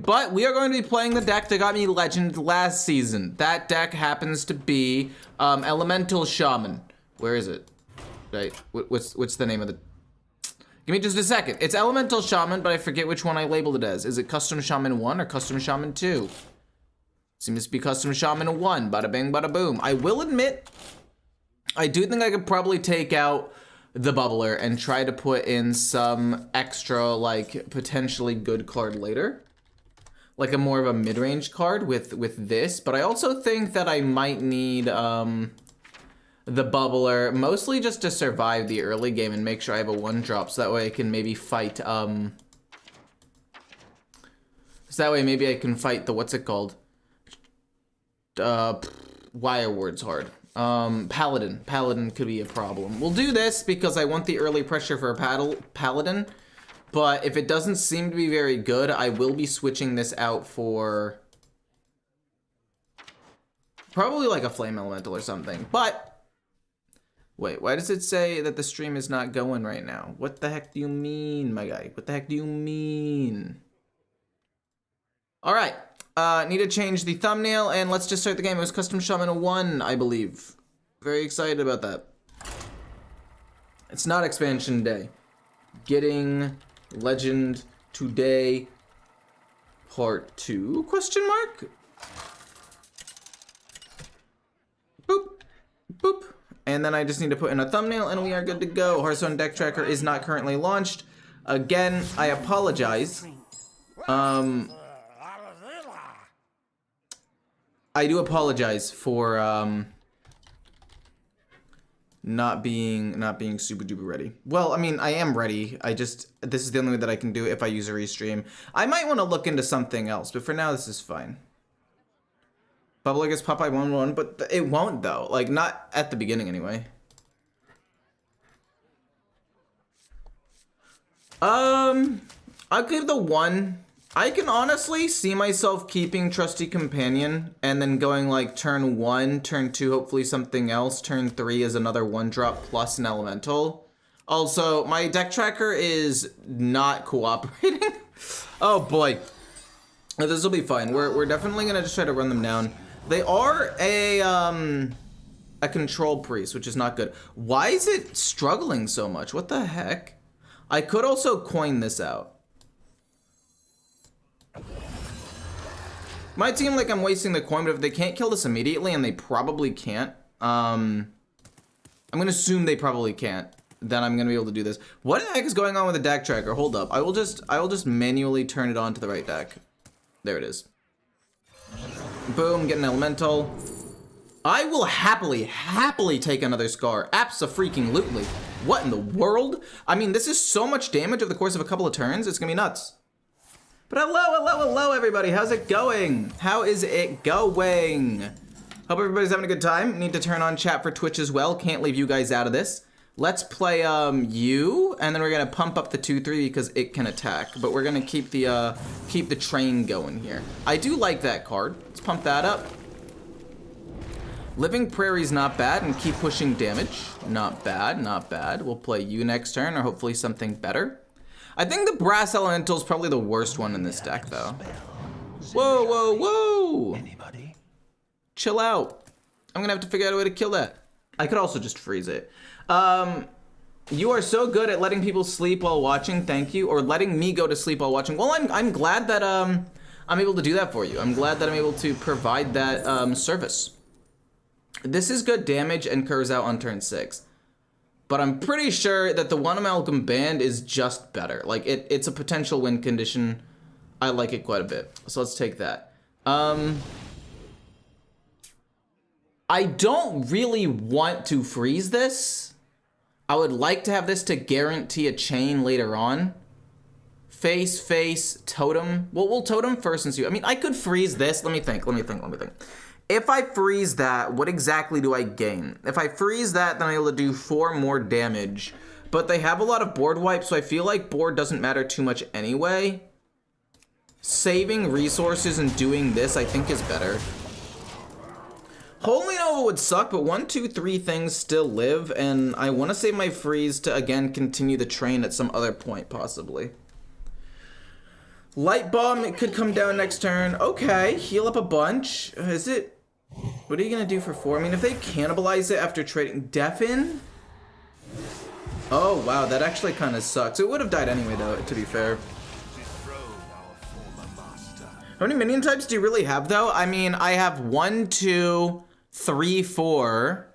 but we are going to be playing the deck that got me Legend last season. That deck happens to be Elemental Shaman. Where is it? Right, what's the name of the... Give me just a second. It's Elemental Shaman, but I forget which one I labeled it as. Is it Custom Shaman 1 or Custom Shaman 2? Seems to be Custom Shaman 1. Bada bing, bada boom. I will admit, I do think I could probably take out the Bubbler and try to put in some extra, like, potentially good card later. Like a more of a mid-range card with this. But I also think that I might need, the Bubbler, mostly just to survive the early game and make sure I have a 1-drop, so that way I can maybe fight, so that way maybe I can fight the, what's it called? Wire Ward's hard. Paladin. Paladin could be a problem. We'll do this because I want the early pressure for a Paladin, but if it doesn't seem to be very good, I will be switching this out for probably like a Flame Elemental or something, but wait, why does it say that the stream is not going right now? What the heck do you mean, my guy? What the heck do you mean? All right, need to change the thumbnail, and let's just start the game. It was Custom Shaman 1, I believe. Very excited about that. It's not expansion day. Getting Legend today, part 2, question mark? Boop, boop. And then I just need to put in a thumbnail and we are good to go. Hearthstone deck tracker is not currently launched. Again, I apologize. I do apologize for not being super duper ready. Well, I mean, I am ready. this is the only way that I can do it if I use a restream. I might want to look into something else, but for now this is fine. Bubbler gets Popeye 1-1, but it won't though. Like, not at the beginning anyway. I'll give the 1. I can honestly see myself keeping Trusty Companion and then going like turn 1, turn 2, hopefully something else. Turn 3 is another 1-drop plus an elemental. Also, my deck tracker is not cooperating. Oh boy. This will be fine. We're definitely gonna just try to run them down. They are a control priest, which is not good. Why is it struggling so much? What the heck? I could also coin this out. Might seem like I'm wasting the coin, but if they can't kill this immediately, and they probably can't, I'm gonna assume they probably can't, then I'm gonna be able to do this. What the heck is going on with the deck tracker? Hold up. I will just manually turn it on to the right deck. There it is. Boom, get an elemental. I will happily take another Scar. Abso-freaking-lutely. What in the world? I mean, this is so much damage over the course of a couple of turns. It's gonna be nuts. But hello, everybody. How's it going? How is it going? Hope everybody's having a good time. Need to turn on chat for Twitch as well. Can't leave you guys out of this. Let's play you, and then we're gonna pump up the 2/3 because it can attack. But we're gonna keep the train going here. I do like that card. Let's pump that up. Living Prairie's not bad, and keep pushing damage. Not bad, not bad. We'll play you next turn, or hopefully something better. I think the Brass Elemental is probably the worst one in this deck, though. Whoa, whoa, whoa! Chill out. I'm gonna have to figure out a way to kill that. I could also just freeze it. You are so good at letting people sleep while watching, thank you. Or letting me go to sleep while watching. Well, I'm glad that I'm able to do that for you. I'm glad that I'm able to provide that service. This is good damage and curves out on turn 6. But I'm pretty sure that the One Amalgam Band is just better. Like, it's a potential win condition. I like it quite a bit. So let's take that. I don't really want to freeze this. I would like to have this to guarantee a chain later on. Face, totem. Well, we'll totem first since I mean, I could freeze this. Let me think. If I freeze that, what exactly do I gain? If I freeze that, then I'm able to do 4 more damage. But they have a lot of board wipes, so I feel like board doesn't matter too much anyway. Saving resources and doing this, I think, is better. Holy Nova would suck, but 1, 2, 3 things still live, and I want to save my freeze to, again, continue the train at some other point, possibly. Light bomb, it could come down next turn. Okay, heal up a bunch. Is it? What are you gonna do for 4? I mean, if they cannibalize it after trading deafen. Oh wow, that actually kind of sucks. It would have died anyway, though. To be fair. How many minion types do you really have, though? I mean, I have 1, 2, 3, 4.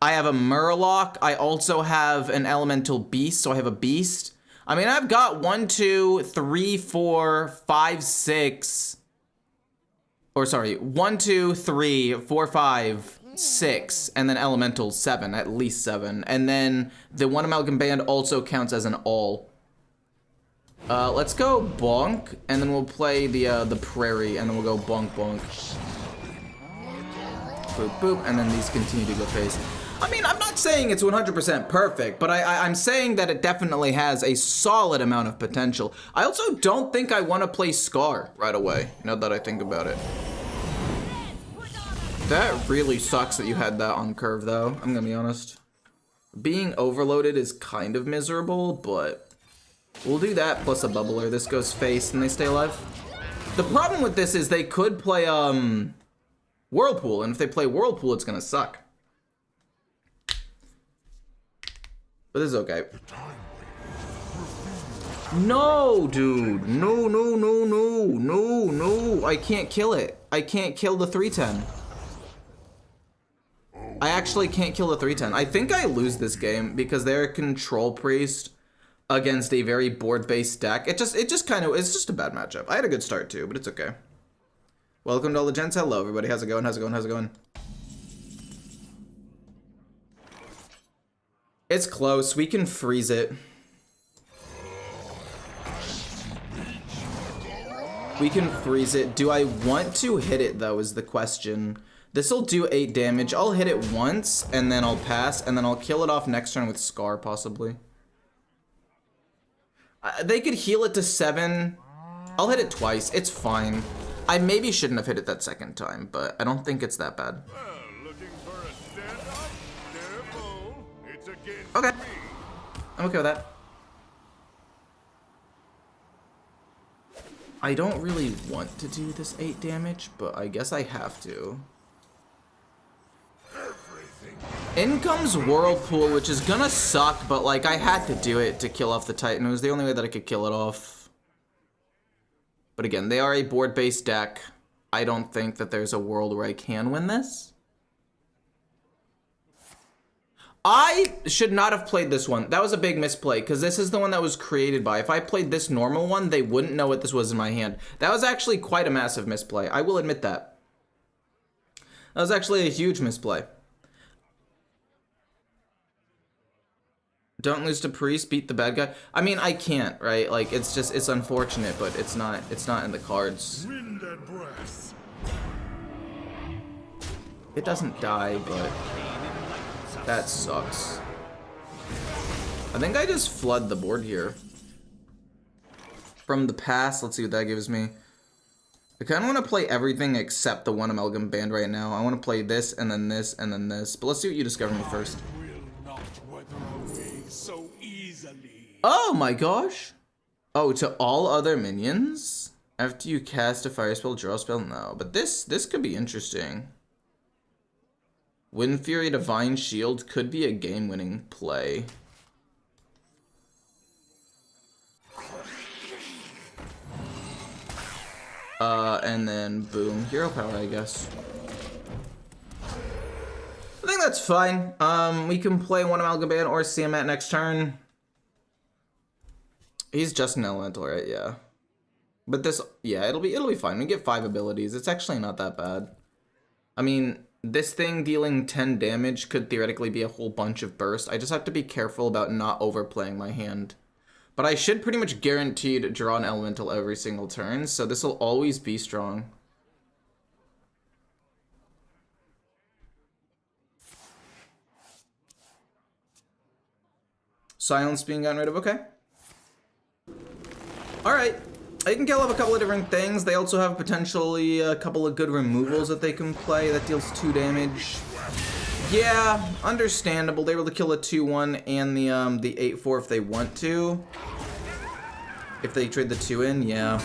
I have a Murloc. I also have an elemental beast, so I have a beast. I mean, I've got 1, 2, 3, 4, 5, 6. Or sorry, 1, 2, 3, 4, 5, 6, and then elemental 7, at least 7. And then the one amalgam band also counts as an all. Let's go bonk, and then we'll play the prairie, and then we'll go bonk bonk. Boop boop, and then these continue to go face. I mean, I'm not saying it's 100% perfect, but I'm saying that it definitely has a solid amount of potential. I also don't think I want to play Scar right away, now that I think about it. That really sucks that you had that on curve, though, I'm gonna be honest. Being overloaded is kind of miserable, but we'll do that plus a bubbler. This goes face and they stay alive. The problem with this is they could play Whirlpool, and if they play Whirlpool, it's gonna suck. But this is okay. No, dude. No, no, no, no, no, no. I can't kill it. I can't kill the 310. I actually can't kill the 310. I think I lose this game because they're a control priest against a very board-based deck. It's just a bad matchup. I had a good start too, but it's okay. Welcome to all the gents. Hello, everybody. How's it going? How's it going? How's it going? It's close. We can freeze it. We can freeze it. Do I want to hit it, though, is the question. This'll do 8 damage. I'll hit it once, and then I'll pass, and then I'll kill it off next turn with Scar, possibly. They could heal it to 7. I'll hit it twice. It's fine. I maybe shouldn't have hit it that second time, but I don't think it's that bad. Okay. I'm okay with that. I don't really want to do this 8 damage, but I guess I have to. In comes Whirlpool, which is gonna suck, but like I had to do it to kill off the Titan. It was the only way that I could kill it off. But again, they are a board-based deck. I don't think that there's a world where I can win this. I should not have played this one. That was a big misplay, because this is the one that was created by. If I played this normal one, they wouldn't know what this was in my hand. That was actually quite a massive misplay. I will admit that. That was actually a huge misplay. Don't lose to Priest, beat the bad guy. I mean, I can't, right? Like, it's unfortunate, but it's not in the cards. It doesn't die, but that sucks. I think I just flood the board here. From the past, let's see what that gives me. I kind of want to play everything except the one amalgam band right now. I want to play this, and then this, and then this. But let's see what you discover me first. Oh my gosh! Oh, to all other minions? After you cast a fire spell, draw a spell? No, but this could be interesting. Wind Fury Divine Shield could be a game-winning play. And then boom, hero power, I guess. I think that's fine. We can play one amalgam band or Siamat next turn. He's just an elemental, right? Yeah. But this, yeah, it'll be fine. We get 5 abilities. It's actually not that bad. I mean, this thing dealing 10 damage could theoretically be a whole bunch of burst. I just have to be careful about not overplaying my hand. But I should pretty much guaranteed draw an elemental every single turn, so this will always be strong. Silence being gotten rid of, okay. Alright, I can kill off a couple of different things. They also have potentially a couple of good removals that they can play that deals 2 damage. Yeah, understandable. They were able to kill a 2-1 and the 8-4 if they want to. If they trade the 2 in, yeah.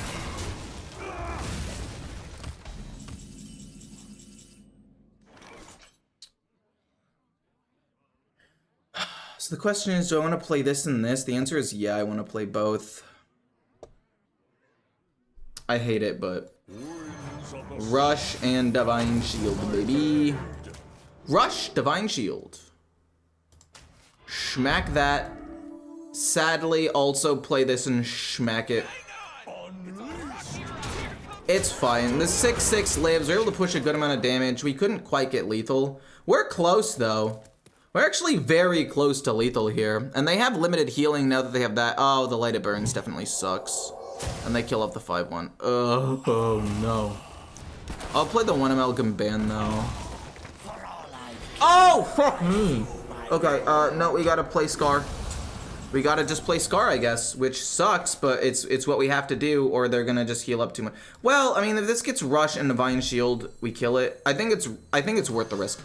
So the question is, do I want to play this and this? The answer is yeah, I want to play both. I hate it, but... Rush and Divine Shield, baby. Rush, Divine Shield. Schmack that. Sadly, also play this and schmack it. It's fine. The 6/6 lives. We're able to push a good amount of damage. We couldn't quite get lethal. We're close, though. We're actually very close to lethal here. And they have limited healing now that they have that. Oh, the Light It Burns definitely sucks. And they kill off the 5/1. Oh, no. I'll play the 1 Amalgam Ban, though. Oh, fuck me. Okay, no, we gotta play Scar. We gotta just play Scar, I guess, which sucks, but it's what we have to do, or they're gonna just heal up too much. Well, I mean, if this gets Rush and Divine Shield, we kill it. I think it's worth the risk.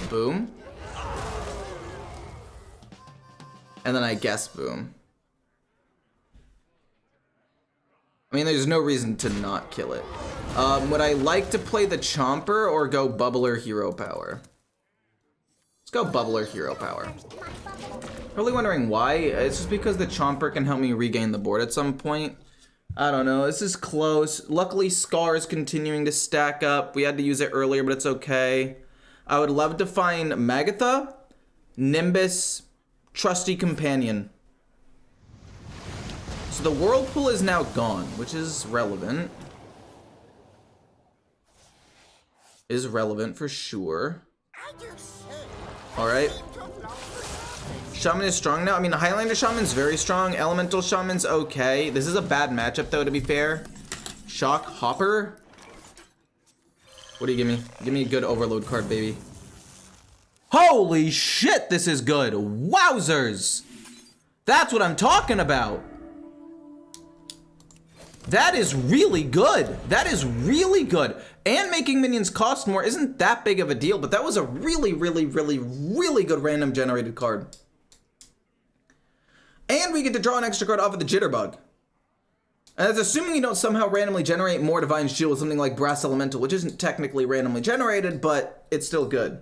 Boom. And then I guess boom. I mean, there's no reason to not kill it. Would I like to play the Chomper or go Bubbler Hero Power? Let's go Bubbler Hero Power. Really wondering why. It's just because the Chomper can help me regain the board at some point. I don't know. This is close. Luckily, Scar is continuing to stack up. We had to use it earlier, but it's okay. I would love to find Magatha, Nimbus, Trusty Companion. So the Whirlpool is now gone, which is relevant. Is relevant for sure. Alright. Shaman is strong now. I mean, Highlander Shaman's very strong. Elemental Shaman's okay. This is a bad matchup, though, to be fair. Shock Hopper. What do you give me? Give me a good Overload card, baby. Holy shit, this is good. Wowzers. That's what I'm talking about. That is really good. That is really good. And making minions cost more isn't that big of a deal, but that was a really, really, really, really good random generated card. And we get to draw an extra card off of the Jitterbug. And that's assuming you don't somehow randomly generate more Divine Shield with something like Brass Elemental, which isn't technically randomly generated, but it's still good.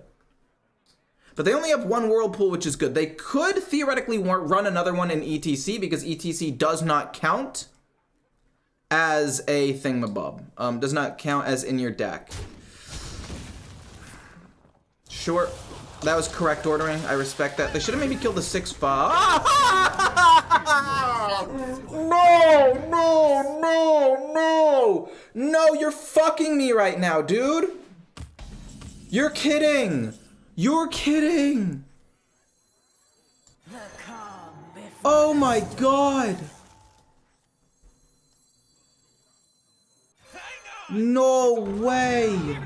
But they only have one Whirlpool, which is good. They could theoretically run another one in ETC because ETC does not count as a thingamabob. Does not count as in your deck. Sure, that was correct ordering. I respect that. They should have maybe killed the 6/5. No, no, no, no. No, you're fucking me right now, dude. You're kidding. You're kidding. Oh my god. No way!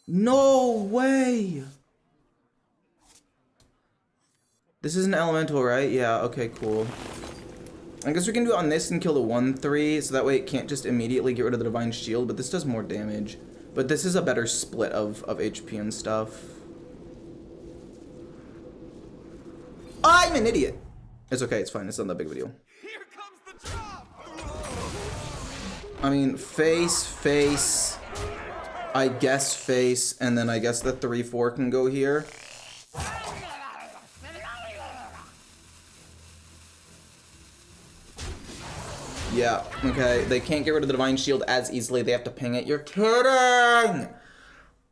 No way! This is an elemental, right? Yeah, okay, cool. I guess we can do it on this and kill the 1/3, so that way it can't just immediately get rid of the Divine Shield, but this does more damage. But this is a better split of HP and stuff. I'm an idiot! It's okay, it's fine, it's not that big of a deal. Here comes the drop. I mean, face, I guess face, and then I guess the 3/4 can go here. Yeah, okay, they can't get rid of the Divine Shield as easily, they have to ping it. You're kidding!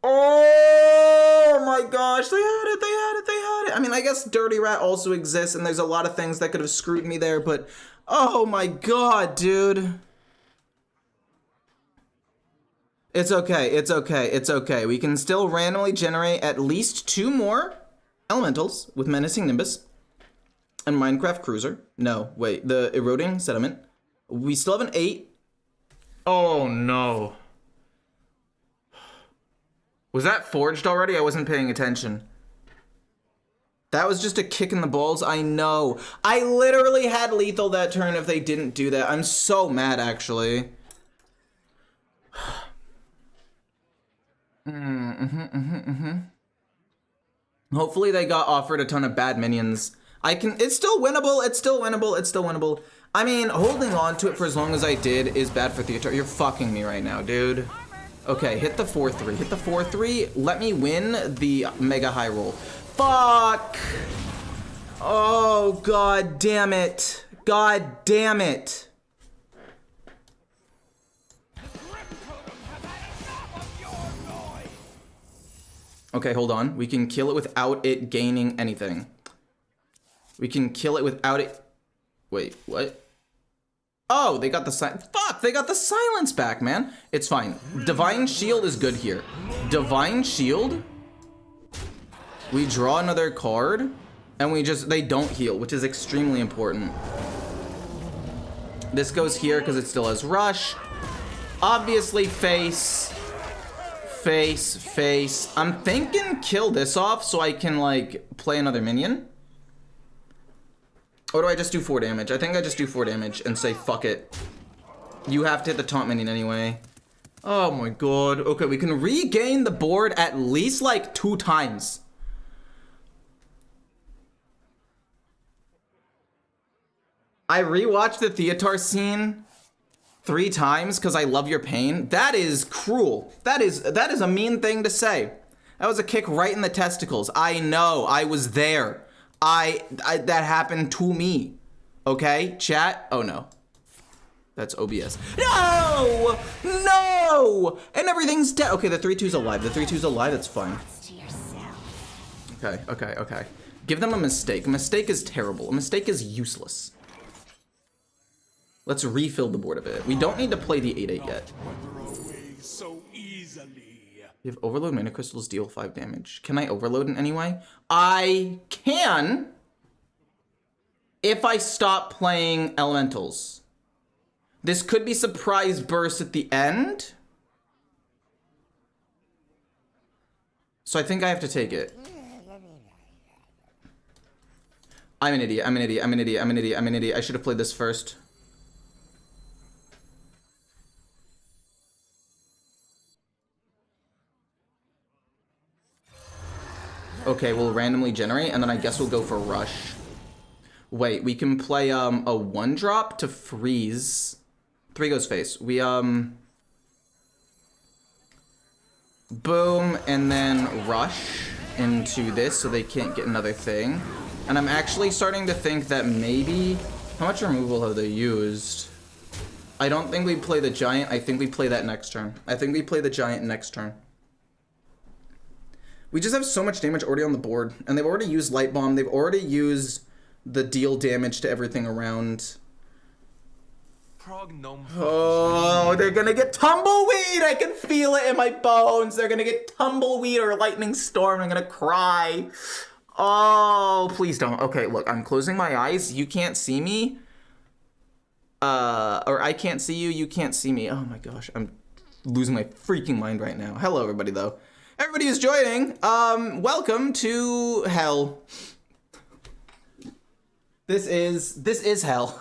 Oh my gosh, they had it, they had it, they had it. I mean, I guess Dirty Rat also exists, and there's a lot of things that could have screwed me there, but oh my god, dude. It's okay, it's okay, it's okay. We can still randomly generate at least 2 more elementals with Menacing Nimbus and Minecraft Cruiser. No, wait, the Eroding Sediment. We still have an 8. Oh no. Was that forged already? I wasn't paying attention. That was just a kick in the balls. I know. I literally had lethal that turn if they didn't do that. I'm so mad, actually. Hopefully they got offered a ton of bad minions. It's still winnable, it's still winnable, it's still winnable. I mean, holding on to it for as long as I did is bad for Theater. You're fucking me right now, dude. Okay, hit the 4-3, hit the 4-3. Let me win the mega high roll. Fuck! Oh, god damn it. God damn it. Okay, hold on. We can kill it without it gaining anything. We can kill it without it... Wait, what? Oh, they got the fuck, they got the silence back, man. It's fine. Divine Shield is good here. Divine Shield. We draw another card, and they don't heal, which is extremely important. This goes here because it still has Rush. Obviously, face. I'm thinking kill this off so I can, like, play another minion. Or do I just do 4 damage? I think I just do 4 damage and say, fuck it. You have to hit the taunt minion anyway. Oh my god. Okay, we can regain the board at least, like, 2 times. I rewatched the Theatar scene 3 times because I love your pain. That is cruel. That is a mean thing to say. That was a kick right in the testicles. I know. I was there. That happened to me. Okay, chat? Oh no. That's OBS. No! No! And everything's dead. Okay, the 3-2's alive. The 3-2's alive, that's fine. Okay. Give them a mistake. A mistake is terrible. A mistake is useless. Let's refill the board a bit. We don't need to play the 8-8 yet. You have Overload Mana Crystals deal 5 damage. Can I overload in any way? I can if I stop playing elementals. This could be Surprise Burst at the end. So I think I have to take it. I'm an idiot. I should have played this first. Okay, we'll randomly generate, and then I guess we'll go for Rush. Wait, we can play a 1-drop to freeze. 3 goes face. We boom, and then Rush into this so they can't get another thing. And I'm actually starting to think that maybe... How much removal have they used? I don't think we play the Giant. I think we play that next turn. I think we play the Giant next turn. We just have so much damage already on the board. And they've already used Light Bomb. They've already used the deal damage to everything around. Oh, they're gonna get Tumbleweed! I can feel it in my bones. They're gonna get Tumbleweed or Lightning Storm. I'm gonna cry. Oh, please don't. Okay, look, I'm closing my eyes. You can't see me. Or I can't see you. You can't see me. Oh my gosh, I'm losing my freaking mind right now. Hello, everybody, though. Everybody who's joining, welcome to hell. This is hell.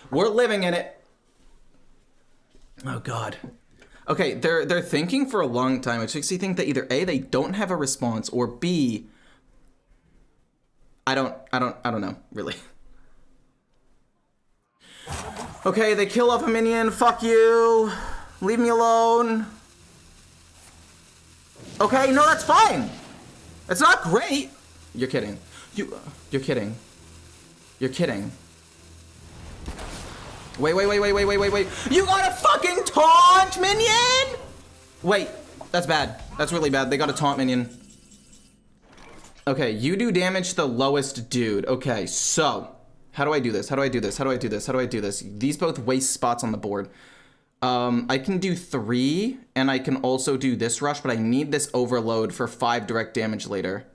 We're living in it. Oh God. Okay, they're thinking for a long time, which makes me think that either A, they don't have a response, or B, I don't know, really. Okay, they kill off a minion. Fuck you. Leave me alone. Okay, no, that's fine. It's not great. You're kidding. You're kidding. You're kidding. Wait. You got a fucking taunt minion? Wait, that's bad. That's really bad. They got a taunt minion. Okay, you do damage to the lowest dude. Okay, so how do I do this? How do I do this? These both waste spots on the board. I can do 3, and I can also do this rush, but I need this overload for 5 direct damage later.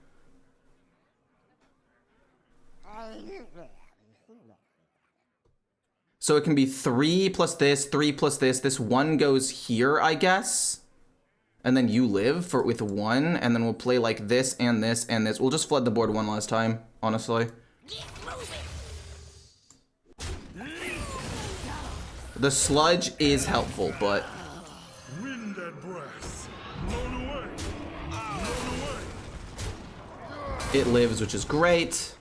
So it can be 3 plus this, 3 plus this. This 1 goes here, I guess. And then you live with 1, and then we'll play like this and this and this. We'll just flood the board one last time, honestly. The sludge is helpful, but... Wind and breath. It lives, which is great.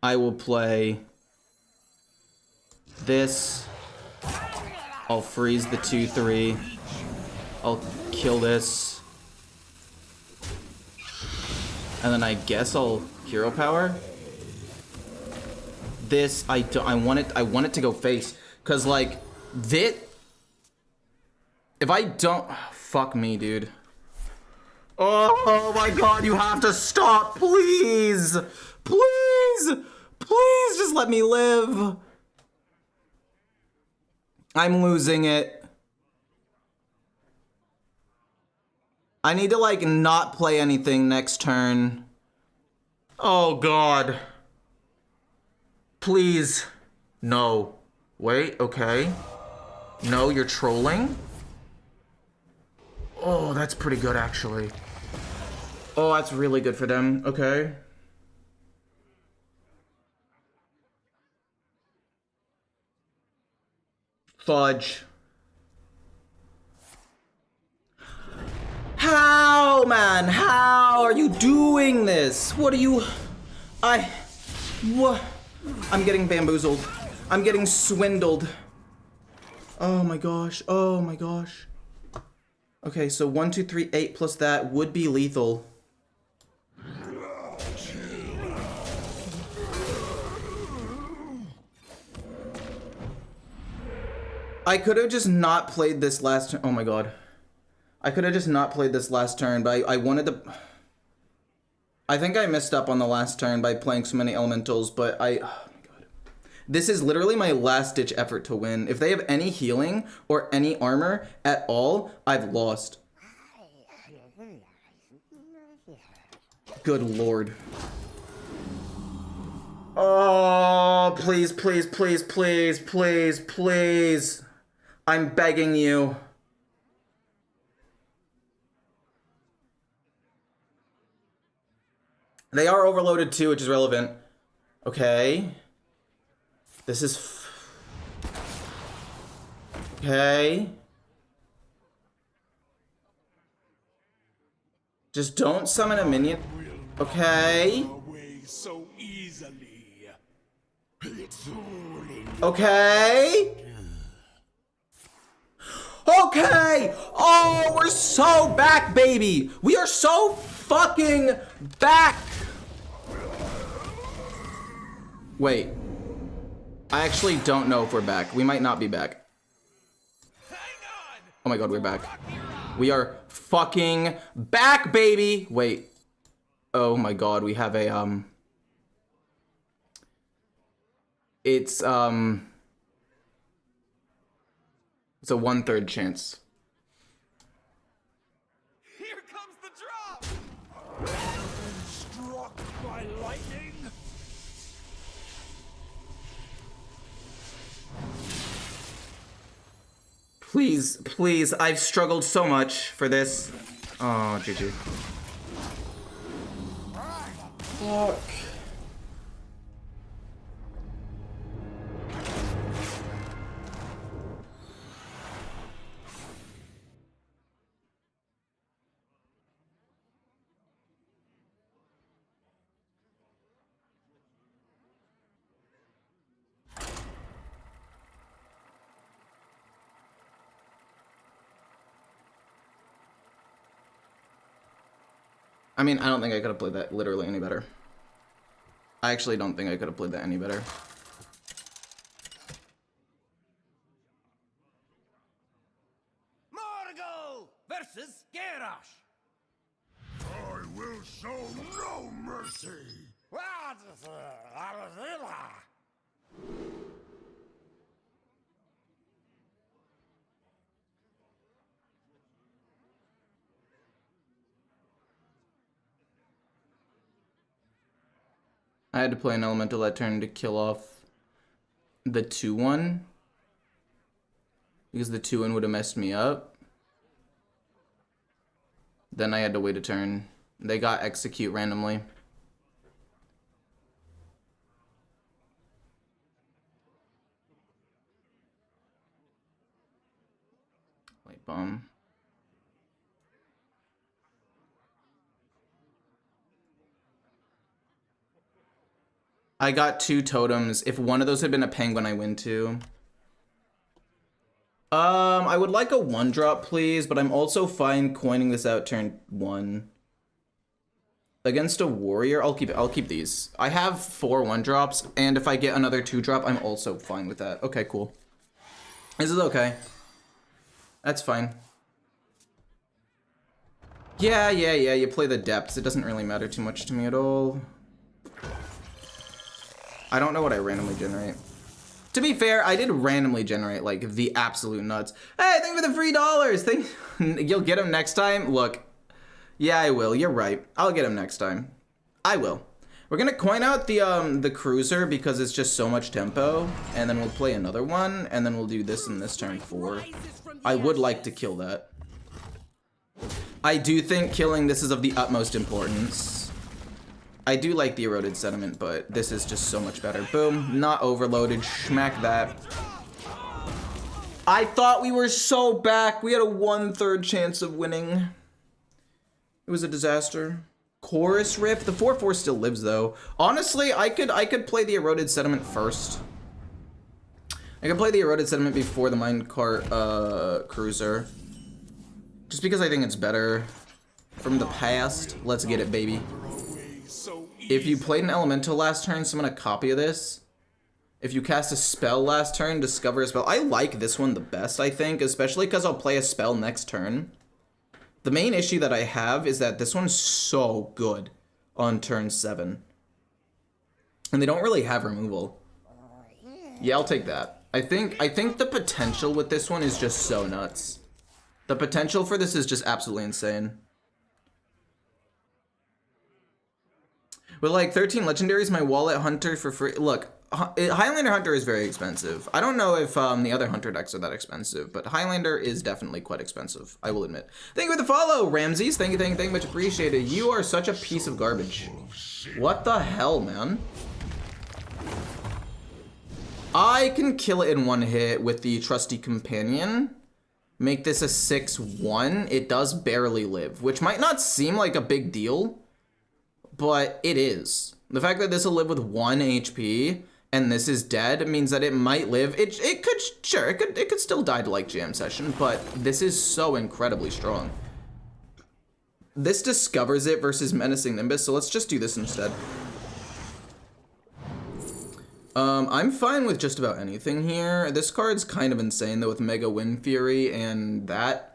I will play this. I'll freeze the 2/3. I'll kill this. And then I guess I'll hero power. This I want it to go face, cause like this. If I don't, fuck me, dude. Oh my god, you have to stop, please, please, please, just let me live. I'm losing it. I need to like not play anything next turn. Oh god. Please. No. Wait, okay. No, you're trolling? Oh, that's pretty good, actually. Oh, that's really good for them. Okay. Fudge. How, man? How are you doing this? What are you... What? I'm getting bamboozled. I'm getting swindled. Oh my gosh. Oh my gosh. Okay, so 1, 2, 3, 8 plus that would be lethal. I could have just not played this last turn. Oh my god. I could have just not played this last turn, but I wanted to... I think I messed up on the last turn by playing so many elementals, but oh my god. This is literally my last-ditch effort to win. If they have any healing or any armor at all, I've lost. Good lord. Oh, please, please, please, please, please, please. I'm begging you. They are overloaded too, which is relevant. Okay. This is... Okay. Just don't summon a minion. Okay. Okay. Okay. Oh, we're so back, baby. We are so fucking back. Wait. I actually don't know if we're back. We might not be back. Oh my god, we're back. We are fucking back, baby. Wait. Oh my god, we have a, it's a 1/3 chance. Here comes the drop! Struck by lightning? Please, please, I've struggled so much for this. Oh, GG. Fuck. I mean, I don't think I could have played that literally any better. I actually don't think I could have played that any better. Morgul versus Garrosh! I will show no mercy! I had to play an elemental that turn to kill off the 2/1 because the 2/1 would have messed me up. Then I had to wait a turn. They got execute randomly. Light bomb. I got 2 totems. If one of those had been a penguin, I win 2. I would like a 1-drop, please, but I'm also fine coining this out turn 1. Against a warrior, I'll keep these. I have 4 1-drops, and if I get another 2-drop, I'm also fine with that. Okay, cool. This is okay. That's fine. Yeah, you play the depths. It doesn't really matter too much to me at all. I don't know what I randomly generate. To be fair, I did randomly generate, like, the absolute nuts. Hey, thank you for the free dollars! You'll get them next time? Look. Yeah, I will. You're right. I'll get them next time. I will. We're gonna coin out the cruiser because it's just so much tempo, and then we'll play another one, and then we'll do this in this turn 4. I would like to kill that. I do think killing this is of the utmost importance. I do like the eroded sediment, but this is just so much better. Boom, not overloaded, schmack that. I thought we were so back. We had a 1/3 chance of winning. It was a disaster. Chorus Riff, the 4/4 still lives though. Honestly, I could play the eroded sediment first. I could play the eroded sediment before the minecart cruiser. Just because I think it's better. From the past, let's get it, baby. If you played an elemental last turn, so I'm gonna copy this. If you cast a spell last turn, discover a spell. I like this one the best, I think, especially because I'll play a spell next turn. The main issue that I have is that this one's so good on turn 7. And they don't really have removal. Yeah, I'll take that. I think the potential with this one is just so nuts. The potential for this is just absolutely insane. With like 13 legendaries, my wallet hunter for free. Look, Highlander Hunter is very expensive. I don't know if the other Hunter decks are that expensive, but Highlander is definitely quite expensive, I will admit. Thank you for the follow, Ramses. Thank you, much appreciated. You are such a piece of garbage. What the hell, man? I can kill it in 1 hit with the Trusty Companion. Make this a 6/1. It does barely live, which might not seem like a big deal, but it is. The fact that this will live with 1 HP and this is dead means that it might live. It could still die to like Jam Session, but this is so incredibly strong. This discovers it versus Menacing Nimbus, so let's just do this instead. I'm fine with just about anything here. This card's kind of insane though with Mega Wind Fury and that.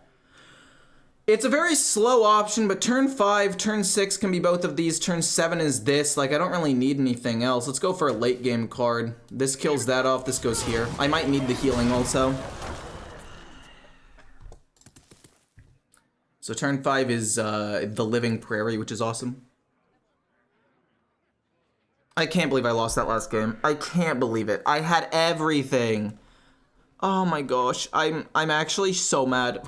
It's a very slow option, but turn 5, turn 6 can be both of these. Turn 7 is this. Like, I don't really need anything else. Let's go for a late game card. This kills that off. This goes here. I might need the healing also. So turn 5 is the Living Prairie, which is awesome. I can't believe I lost that last game. I can't believe it. I had everything. Oh my gosh. I'm actually so mad.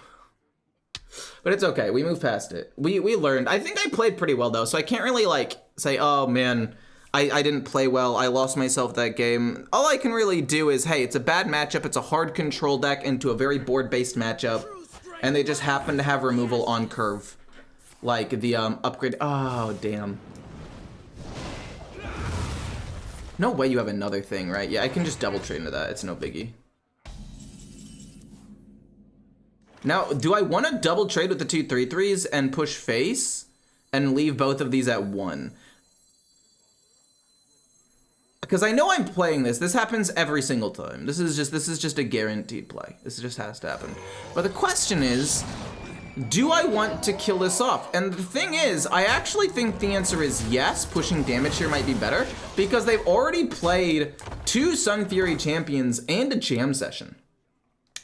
But it's okay. We moved past it. We learned. I think I played pretty well though, so I can't really like say, oh man, I didn't play well. I lost myself that game. All I can really do is, hey, it's a bad matchup. It's a hard control deck into a very board-based matchup, and they just happen to have removal on curve, like the upgrade. Oh damn. No way you have another thing, right? Yeah, I can just double trade into that. It's no biggie. Now, do I want to double trade with the 2 3/3s and push face and leave both of these at 1? Because I know I'm playing this. This happens every single time. This is just a guaranteed play. This just has to happen. But the question is, do I want to kill this off? And the thing is, I actually think the answer is yes. Pushing damage here might be better because they've already played 2 Sun Fury champions and a Jam Session.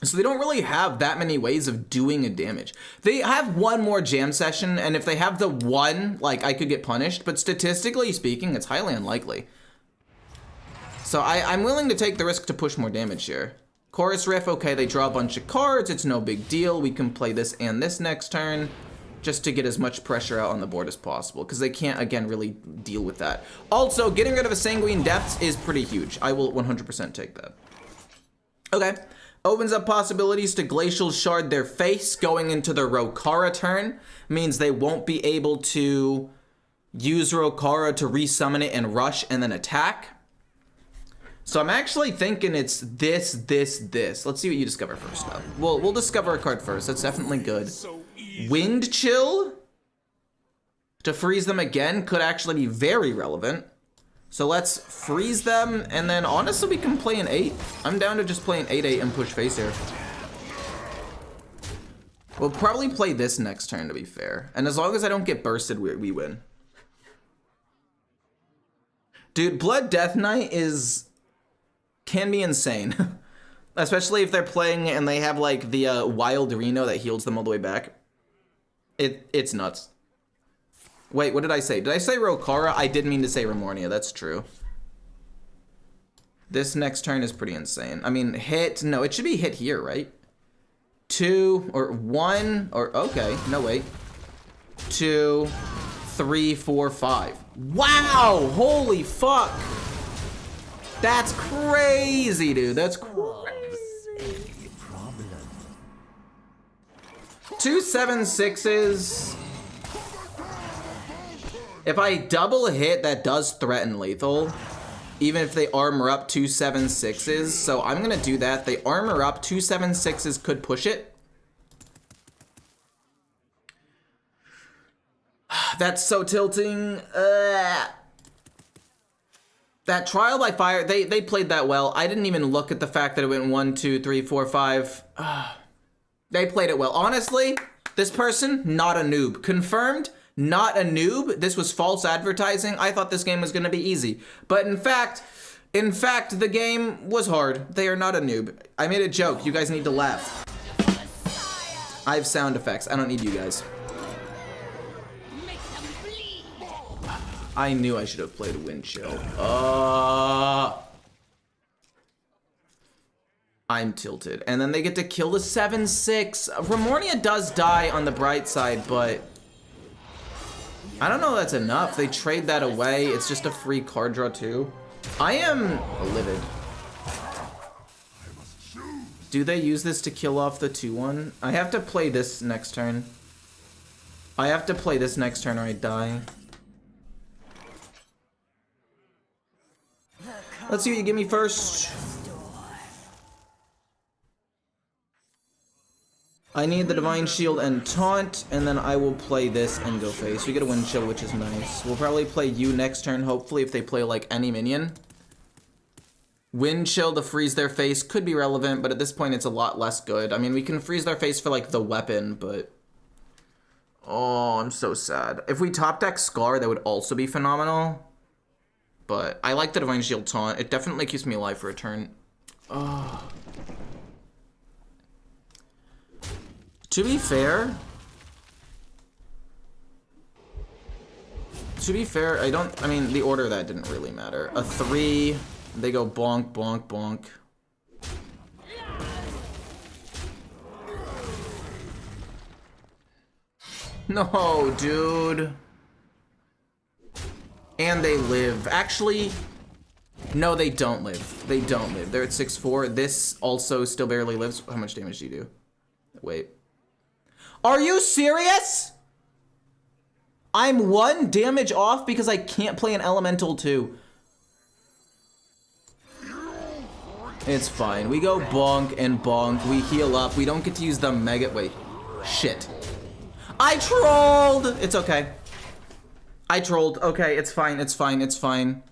So they don't really have that many ways of doing a damage. They have 1 more Jam Session, and if they have the 1, like, I could get punished, but statistically speaking, it's highly unlikely. So I'm willing to take the risk to push more damage here. Chorus Riff, okay, they draw a bunch of cards, it's no big deal. We can play this and this next turn, just to get as much pressure out on the board as possible, because they can't, again, really deal with that. Also, getting rid of a Sanguine Depths is pretty huge. I will 100% take that. Okay. Opens up possibilities to Glacial Shard their face going into the Rokara turn. Means they won't be able to use Rokara to resummon it and rush and then attack. So I'm actually thinking it's this. Let's see what you discover first, though. We'll discover a card first. That's definitely good. Wind Chill to freeze them again could actually be very relevant. So let's freeze them, and then honestly we can play an 8. I'm down to just play an 8/8 and push face here. We'll probably play this next turn, to be fair. And as long as I don't get bursted, we win. Dude, Blood Death Knight can be insane. Especially if they're playing and they have like the Wild Reno that heals them all the way back. It's nuts. Wait, what did I say? Did I say Rokara? I did mean to say Remornia, that's true. This next turn is pretty insane. I mean, no, it should be hit here, right? 2 or 1 or okay, no wait. 2, 3, 4, 5. Wow, holy fuck. That's crazy, dude. That's crazy. 2 7/6s. If I double hit, that does threaten lethal. Even if they armor up 2 7/6s. So I'm gonna do that. They armor up 2 7/6s could push it. That's so tilting. That Trial by Fire, they played that well. I didn't even look at the fact that it went 1, 2, 3, 4, 5. They played it well. Honestly, this person, not a noob. Confirmed, not a noob. This was false advertising. I thought this game was gonna be easy. But in fact, the game was hard. They are not a noob. I made a joke. You guys need to laugh. I have sound effects. I don't need you guys. I knew I should have played Wind Chill. I'm tilted. And then they get to kill the 7/6. Remornia does die on the bright side, but I don't know if that's enough. They trade that away. It's just a free card draw too. I am livid. Do they use this to kill off the 2/1? I have to play this next turn. I have to play this next turn or I die. Let's see what you give me first. I need the Divine Shield and Taunt, and then I will play this and go face. We get a Wind Chill, which is nice. We'll probably play you next turn, hopefully, if they play, like, any minion. Wind Chill to freeze their face could be relevant, but at this point, it's a lot less good. I mean, we can freeze their face for, like, the weapon, but... Oh, I'm so sad. If we top deck Scar, that would also be phenomenal. But I like the Divine Shield Taunt. It definitely keeps me alive for a turn. Oh... To be fair, I mean, the order of that didn't really matter. A 3, they go bonk, bonk, bonk. No, dude. And they live. Actually, no, they don't live. They don't live. They're at 6-4. This also still barely lives. How much damage do you do? Wait. Are you serious? I'm 1 damage off because I can't play an elemental too. It's fine. We go bonk and bonk. We heal up. We don't get to use the mega. Wait. Shit. I trolled. It's okay. I trolled. Okay, it's fine. It's fine. It's fine.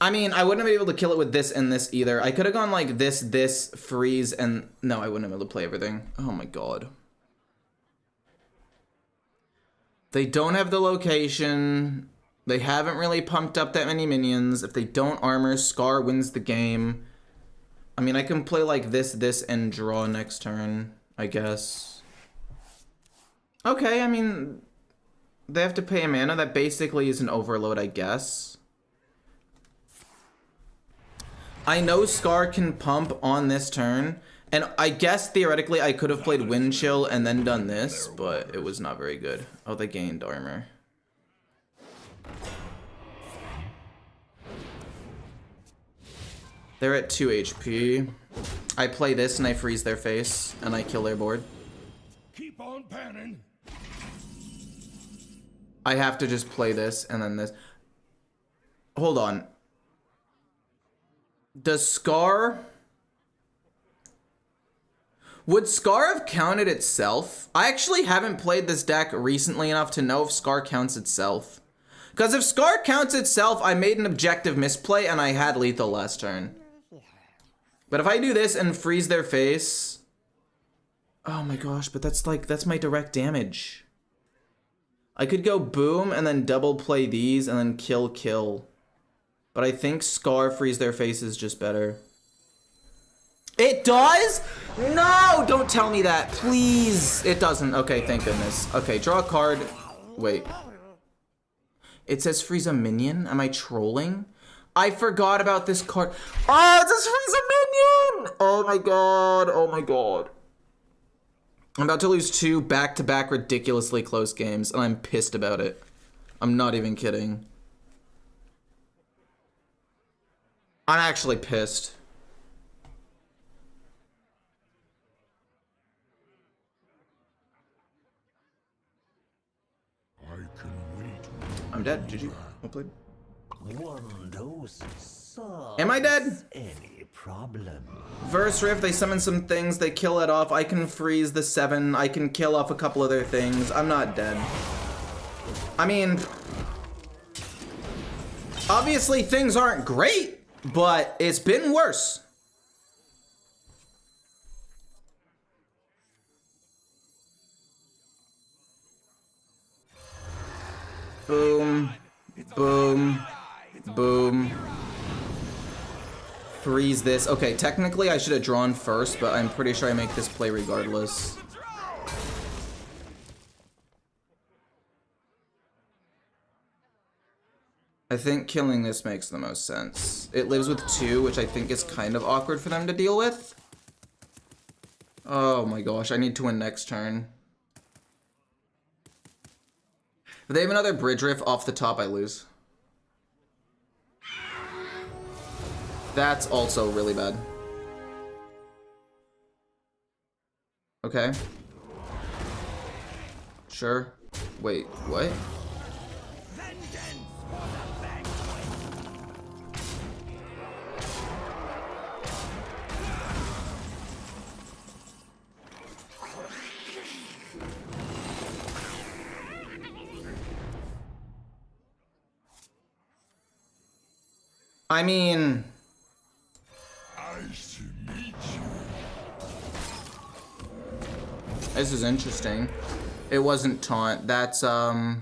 I mean, I wouldn't be able to kill it with this and this either. I could have gone like this, freeze, and... No, I wouldn't have been able to play everything. Oh my god. They don't have the location. They haven't really pumped up that many minions. If they don't armor, Scar wins the game. I mean, I can play like this, and draw next turn, I guess. Okay, I mean... They have to pay a mana. That basically is an overload, I guess. I know Scar can pump on this turn, and I guess theoretically I could have played Wind Chill and then done this, but it was not very good. Oh, they gained armor. They're at 2 HP. I play this and I freeze their face, and I kill their board. Keep on panning. I have to just play this and then this. Hold on. Does Scar... Would Scar have counted itself? I actually haven't played this deck recently enough to know if Scar counts itself. Because if Scar counts itself, I made an objective misplay and I had lethal last turn. But if I do this and freeze their face... Oh my gosh, but that's my direct damage. I could go boom and then double play these and then kill. But I think Scar freeze their face is just better. It does? No, don't tell me that, please. It doesn't. Okay, thank goodness. Okay, draw a card. Wait. It says freeze a minion? Am I trolling? I forgot about this card. Oh, it says freeze a minion! Oh my god, oh my god. I'm about to lose 2 back-to-back ridiculously close games, and I'm pissed about it. I'm not even kidding. I'm actually pissed. I can wait. I'm dead. GG. Well played. One dose solves Am I dead? any problem. Verse Rift, they summon some things, they kill it off. I can freeze the 7. I can kill off a couple other things. I'm not dead. I mean, obviously things aren't great, but it's been worse. Boom, boom, boom. Freeze this. Okay, technically I should have drawn first, but I'm pretty sure I make this play regardless. I think killing this makes the most sense. It lives with 2, which I think is kind of awkward for them to deal with. Oh my gosh, I need to win next turn. If they have another bridge riff off the top, I lose. That's also really bad. Okay. Sure. Wait, what? I mean... Nice to meet you. This is interesting. It wasn't taunt. That's, Fuck,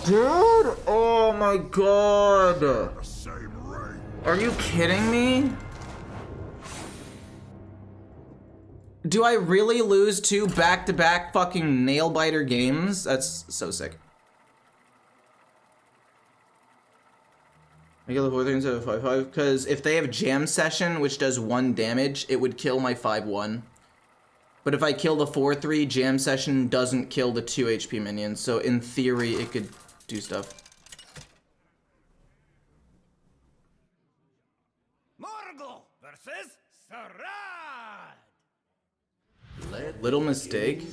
dude! Oh my god! The same ring. Are you kidding me? Do I really lose 2 back-to-back fucking nail-biter games? That's so sick. I kill the 4-3 instead of 5-5, because if they have Jam Session, which does 1 damage, it would kill my 5-1. But if I kill the 4-3, Jam Session doesn't kill the 2 HP minions, so in theory, it could do stuff. Morgul versus Sarad. Little mistake.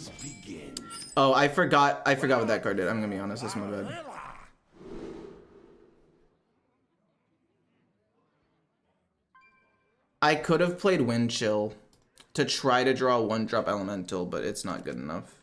Oh, I forgot what that card did. I'm gonna be honest, that's my bad. I could have played Wind Chill to try to draw a 1-drop elemental, but it's not good enough.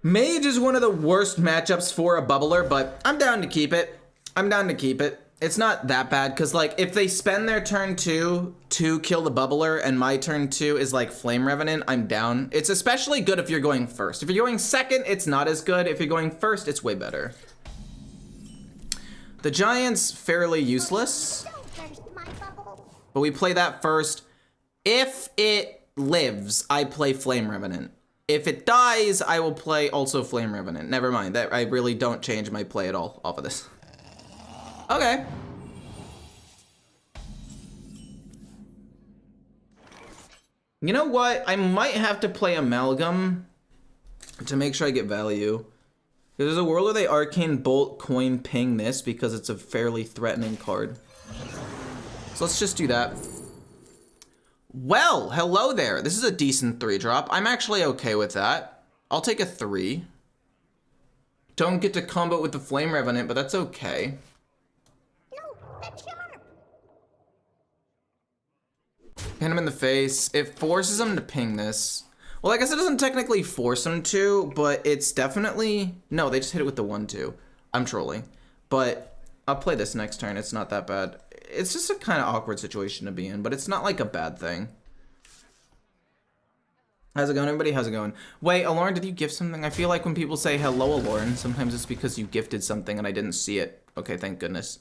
Mage is one of the worst matchups for a bubbler, but I'm down to keep it. I'm down to keep it. It's not that bad, because like if they spend their turn 2 to kill the bubbler and my turn 2 is like Flame Revenant, I'm down. It's especially good if you're going first. If you're going second, it's not as good. If you're going first, it's way better. The Giant's fairly useless. But we play that first. If it lives, I play Flame Revenant. If it dies, I will play also Flame Revenant. Never mind, that I really don't change my play at all off of this. Okay. You know what? I might have to play Amalgam to make sure I get value. There's a world where they Arcane Bolt coin ping this because it's a fairly threatening card. So let's just do that. Well, hello there. This is a decent 3-drop. I'm actually okay with that. I'll take a 3. Don't get to combo with the Flame Revenant, but that's okay. Hit him in the face. It forces him to ping this. Well, I guess it doesn't technically force him to, but it's definitely... No, they just hit it with the 1-2. I'm trolling. But I'll play this next turn. It's not that bad. It's just a kind of awkward situation to be in, but it's not like a bad thing. How's it going, everybody? How's it going? Wait, Aloran, did you gift something? I feel like when people say hello, Aloran, sometimes it's because you gifted something and I didn't see it. Okay, thank goodness.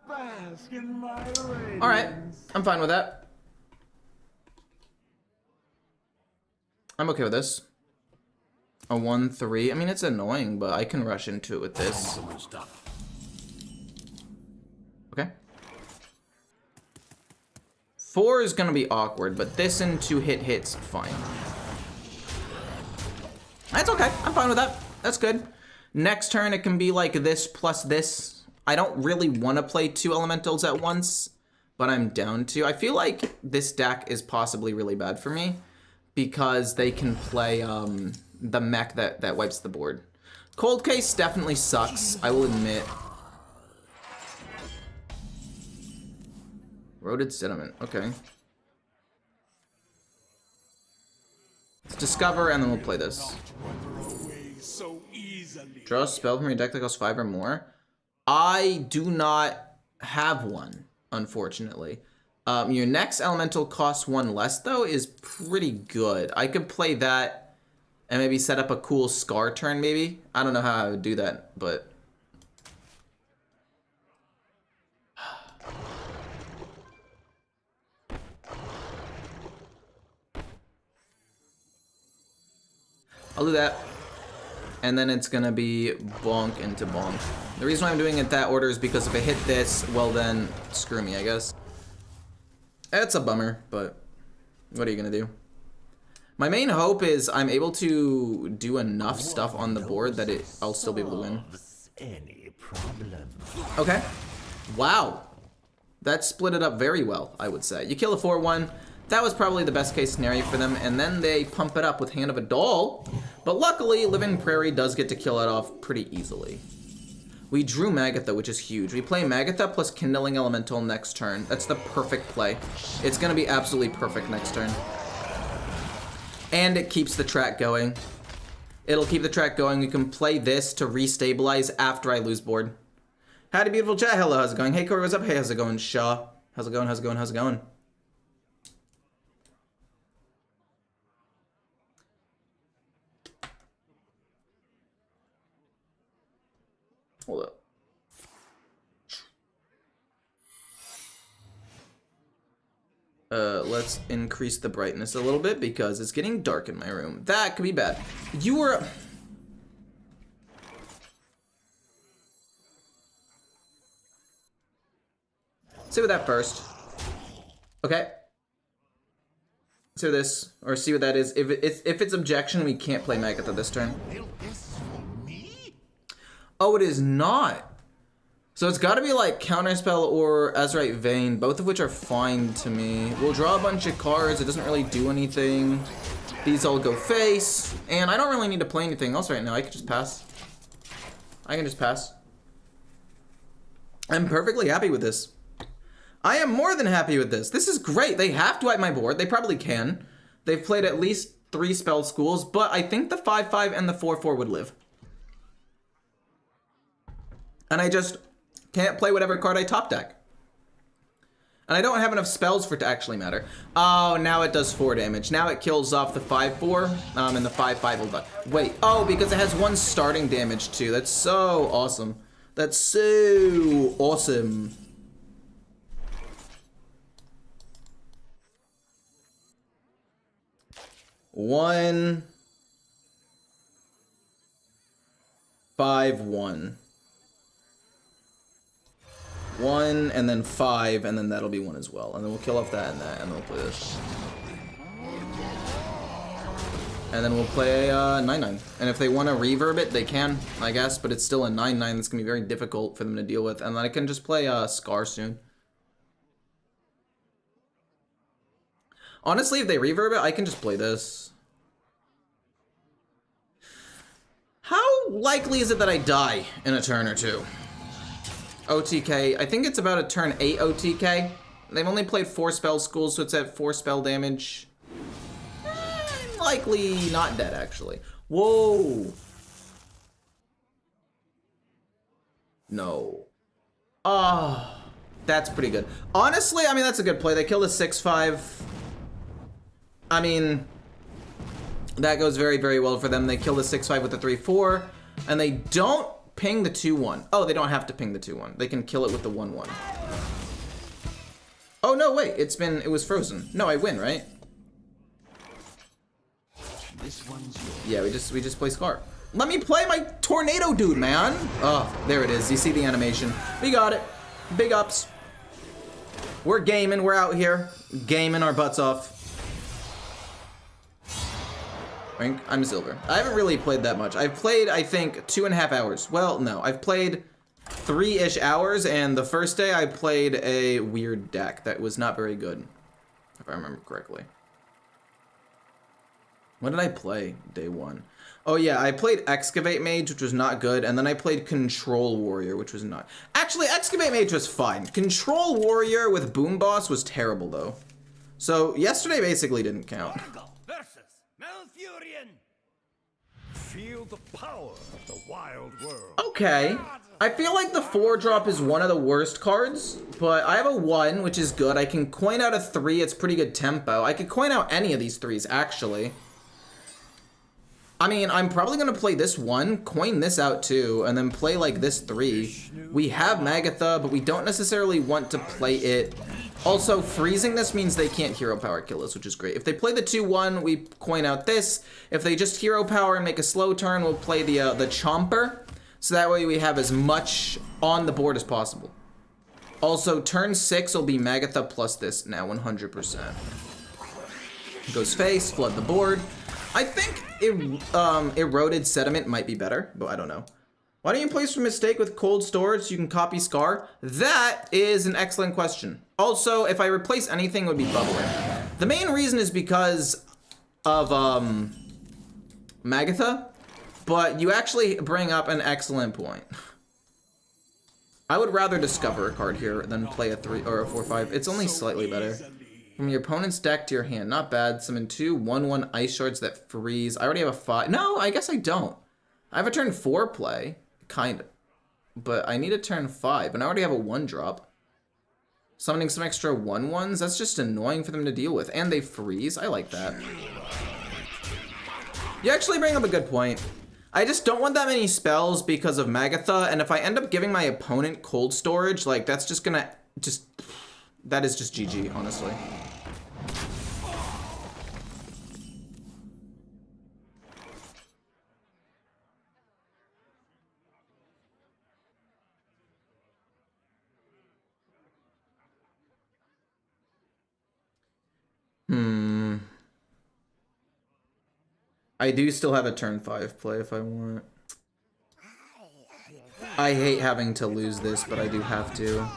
Alright, I'm fine with that. I'm okay with this. A 1-3. I mean, it's annoying, but I can rush into it with this. Okay. 4 is gonna be awkward, but this into hits fine. That's okay. I'm fine with that. That's good. Next turn, it can be like this plus this. I don't really want to play 2 elementals at once, but I'm down to. I feel like this deck is possibly really bad for me because they can play the mech that wipes the board. Cold Case definitely sucks, I will admit. Roted Sediment, okay. Let's discover and then we'll play this. Draw a spell from your deck that costs 5 or more. I do not have one, unfortunately. Your next elemental costs 1 less though is pretty good. I could play that and maybe set up a cool Scar turn maybe. I don't know how I would do that, but... I'll do that. And then it's gonna be bonk into bonk. The reason why I'm doing it that order is because if I hit this, well then, screw me, I guess. It's a bummer, but what are you gonna do? My main hope is I'm able to do enough stuff on the board that I'll still be able to win. Any problem? Okay. Wow. That split it up very well, I would say. You kill a 4-1. That was probably the best case scenario for them, and then they pump it up with Hand of a Doll. But luckily, Living Prairie does get to kill it off pretty easily. We drew Magatha, which is huge. We play Magatha plus Kindling Elemental next turn. That's the perfect play. It's gonna be absolutely perfect next turn. And it keeps the track going. It'll keep the track going. We can play this to restabilize after I lose board. Howdy, beautiful chat. Hello, how's it going? Hey, Corey, what's up? Hey, how's it going, Shaw? How's it going? How's it going? How's it going? Hold up. Let's increase the brightness a little bit because it's getting dark in my room. That could be bad. You were... See with that first. Okay. See with this, or see what that is. If it's objection, we can't play Magatha this turn. Oh, it is not. So it's got to be like Counterspell or Azurite Vein, both of which are fine to me. We'll draw a bunch of cards. It doesn't really do anything. These all go face, and I don't really need to play anything else right now. I can just pass. I can just pass. I'm perfectly happy with this. I am more than happy with this. This is great. They have to wipe my board. They probably can. They've played at least 3 spell schools, but I think the 5/5 and the 4/4 would live. And I just can't play whatever card I top deck. And I don't have enough spells for it to actually matter. Oh, now it does 4 damage. Now it kills off the 5/4, and the 5/5 will die. Wait, oh, because it has 1 starting damage too. That's so awesome. That's so awesome. One, 5/1. 1 and then 5 and then that'll be 1 as well. And then we'll kill off that and that and then we'll play this. And then we'll play 9/9. And if they want to reverb it, they can, I guess, but it's still a 9/9 that's gonna be very difficult for them to deal with. And then I can just play Scar soon. Honestly, if they reverb it, I can just play this. How likely is it that I die in a turn or two? OTK, I think it's about a turn 8 OTK. They've only played 4 spell schools, so it's at 4 spell damage. Likely not dead, actually. Whoa. No. Oh, that's pretty good. Honestly, I mean, that's a good play. They killed a 6/5. I mean, that goes very, very well for them. They killed a 6/5 with the 3/4, and they don't ping the 2/1. Oh, they don't have to ping the 2/1. They can kill it with the 1/1. Oh no, wait, it was frozen. No, I win, right? This one's yours. Yeah, we just play Scar. Let me play my tornado dude, man. Oh, there it is. You see the animation. We got it. Big ups. We're gaming. We're out here gaming our butts off. I'm silver. I haven't really played that much. I've played, I think, 2.5 hours. Well, no, I've played 3-ish hours, and the first day I played a weird deck that was not very good, if I remember correctly. What did I play day 1? Oh yeah, I played Excavate Mage, which was not good, and then I played Control Warrior, which was not. Actually, Excavate Mage was fine. Control Warrior with Boom Boss was terrible, though. So yesterday basically didn't count. Morgul versus Malfurion. Feel the power of the wild world. Okay. I feel like the 4-drop is one of the worst cards, but I have a 1, which is good. I can coin out a 3, it's pretty good tempo. I could coin out any of these 3s, actually. I mean, I'm probably gonna play this 1, coin this out too, and then play like this 3. We have Magatha, but we don't necessarily want to play it. Also, freezing this means they can't hero power kill us, which is great. If they play the 2/1, we coin out this. If they just hero power and make a slow turn, we'll play the Chomper. So that way we have as much on the board as possible. Also, turn 6 will be Magatha plus this now, 100%. Goes face, flood the board. I think Eroded Sediment might be better, but I don't know. Why don't you place a mistake with Cold Storage so you can copy Scar? That is an excellent question. Also, if I replace anything, it would be Bubbling. The main reason is because of Magatha, but you actually bring up an excellent point. I would rather discover a card here than play a 3 or a 4/5. It's only slightly better. From your opponent's deck to your hand. Not bad. Summon 2 1/1 ice shards that freeze. I already have a 5. No, I guess I don't. I have a turn 4 play. Kind of. But I need a turn 5. And I already have a 1-drop. Summoning some extra 1/1s. That's just annoying for them to deal with. And they freeze. I like that. You actually bring up a good point. I just don't want that many spells because of Magatha. And if I end up giving my opponent Cold Storage, like, that's just gonna just... That is just GG, honestly. I do still have a turn 5 play if I want. I hate having to lose this, but I do have to.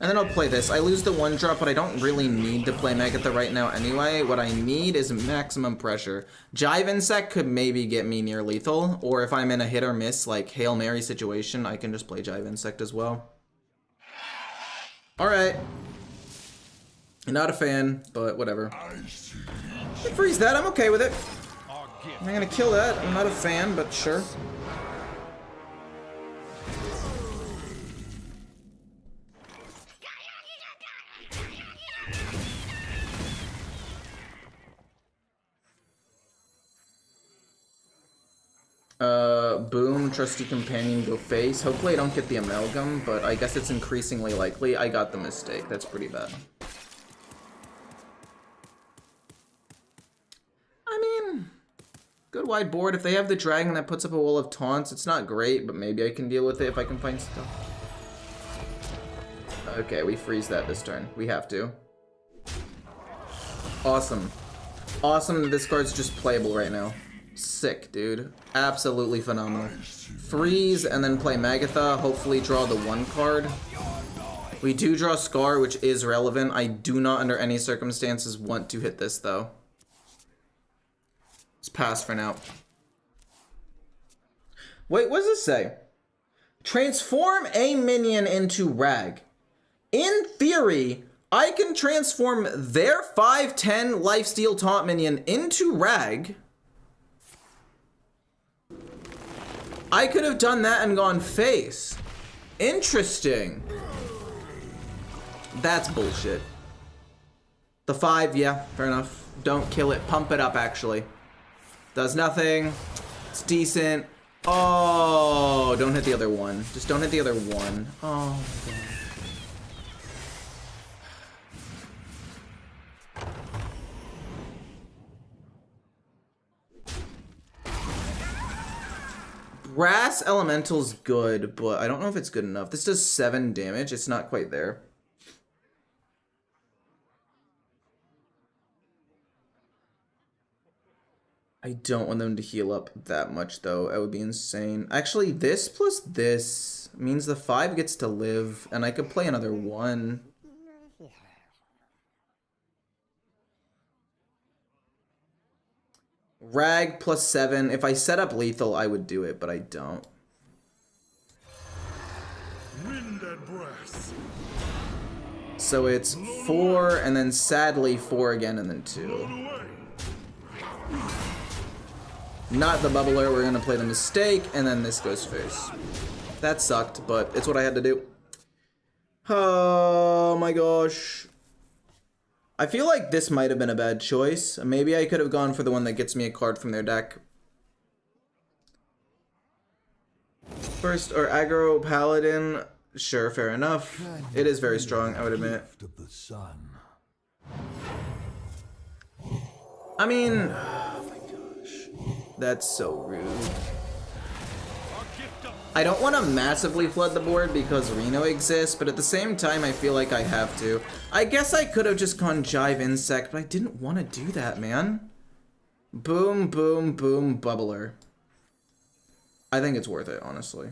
And then I'll play this. I lose the 1-drop, but I don't really need to play Magatha right now anyway. What I need is maximum pressure. Jive Insect could maybe get me near lethal, or if I'm in a hit or miss, like Hail Mary situation, I can just play Jive Insect as well. Alright. Not a fan, but whatever. Freeze that, I'm okay with it. I'm not gonna kill that. I'm not a fan, but sure. Boom, trusty companion, go face. Hopefully I don't get the amalgam, but I guess it's increasingly likely. I got the mistake. That's pretty bad. I mean, good wide board. If they have the dragon that puts up a wall of taunts, it's not great, but maybe I can deal with it if I can find stuff. Okay, we freeze that this turn. We have to. Awesome. Awesome that this card's just playable right now. Sick, dude. Absolutely phenomenal. Freeze and then play Magatha. Hopefully draw the 1 card. We do draw Scar, which is relevant. I do not, under any circumstances, want to hit this, though. Let's pass for now. Wait, what does this say? Transform a minion into Rag. In theory, I can transform their 5/10 lifesteal taunt minion into Rag. I could have done that and gone face. Interesting. That's bullshit. The 5, yeah, fair enough. Don't kill it. Pump it up, actually. Does nothing. It's decent. Oh, don't hit the other one. Just don't hit the other one. Oh, my God. Brass Elemental's good, but I don't know if it's good enough. This does 7 damage. It's not quite there. I don't want them to heal up that much, though. That would be insane. Actually, this plus this means the 5 gets to live, and I could play another 1. Rag plus 7. If I set up lethal, I would do it, but I don't. Wind and breath. So it's 4, and then sadly 4 again, and then 2. Not the bubbler, we're gonna play the mistake, and then this goes first. That sucked, but it's what I had to do. Oh my gosh. I feel like this might have been a bad choice. Maybe I could have gone for the one that gets me a card from their deck. First, or aggro paladin. Sure, fair enough. It is very strong, I would admit. Of the sun. I mean... That's so rude. I don't want to massively flood the board because Reno exists, but at the same time, I feel like I have to. I guess I could have just gone Jive Insect, but I didn't want to do that, man. Boom, boom, boom, bubbler. I think it's worth it, honestly.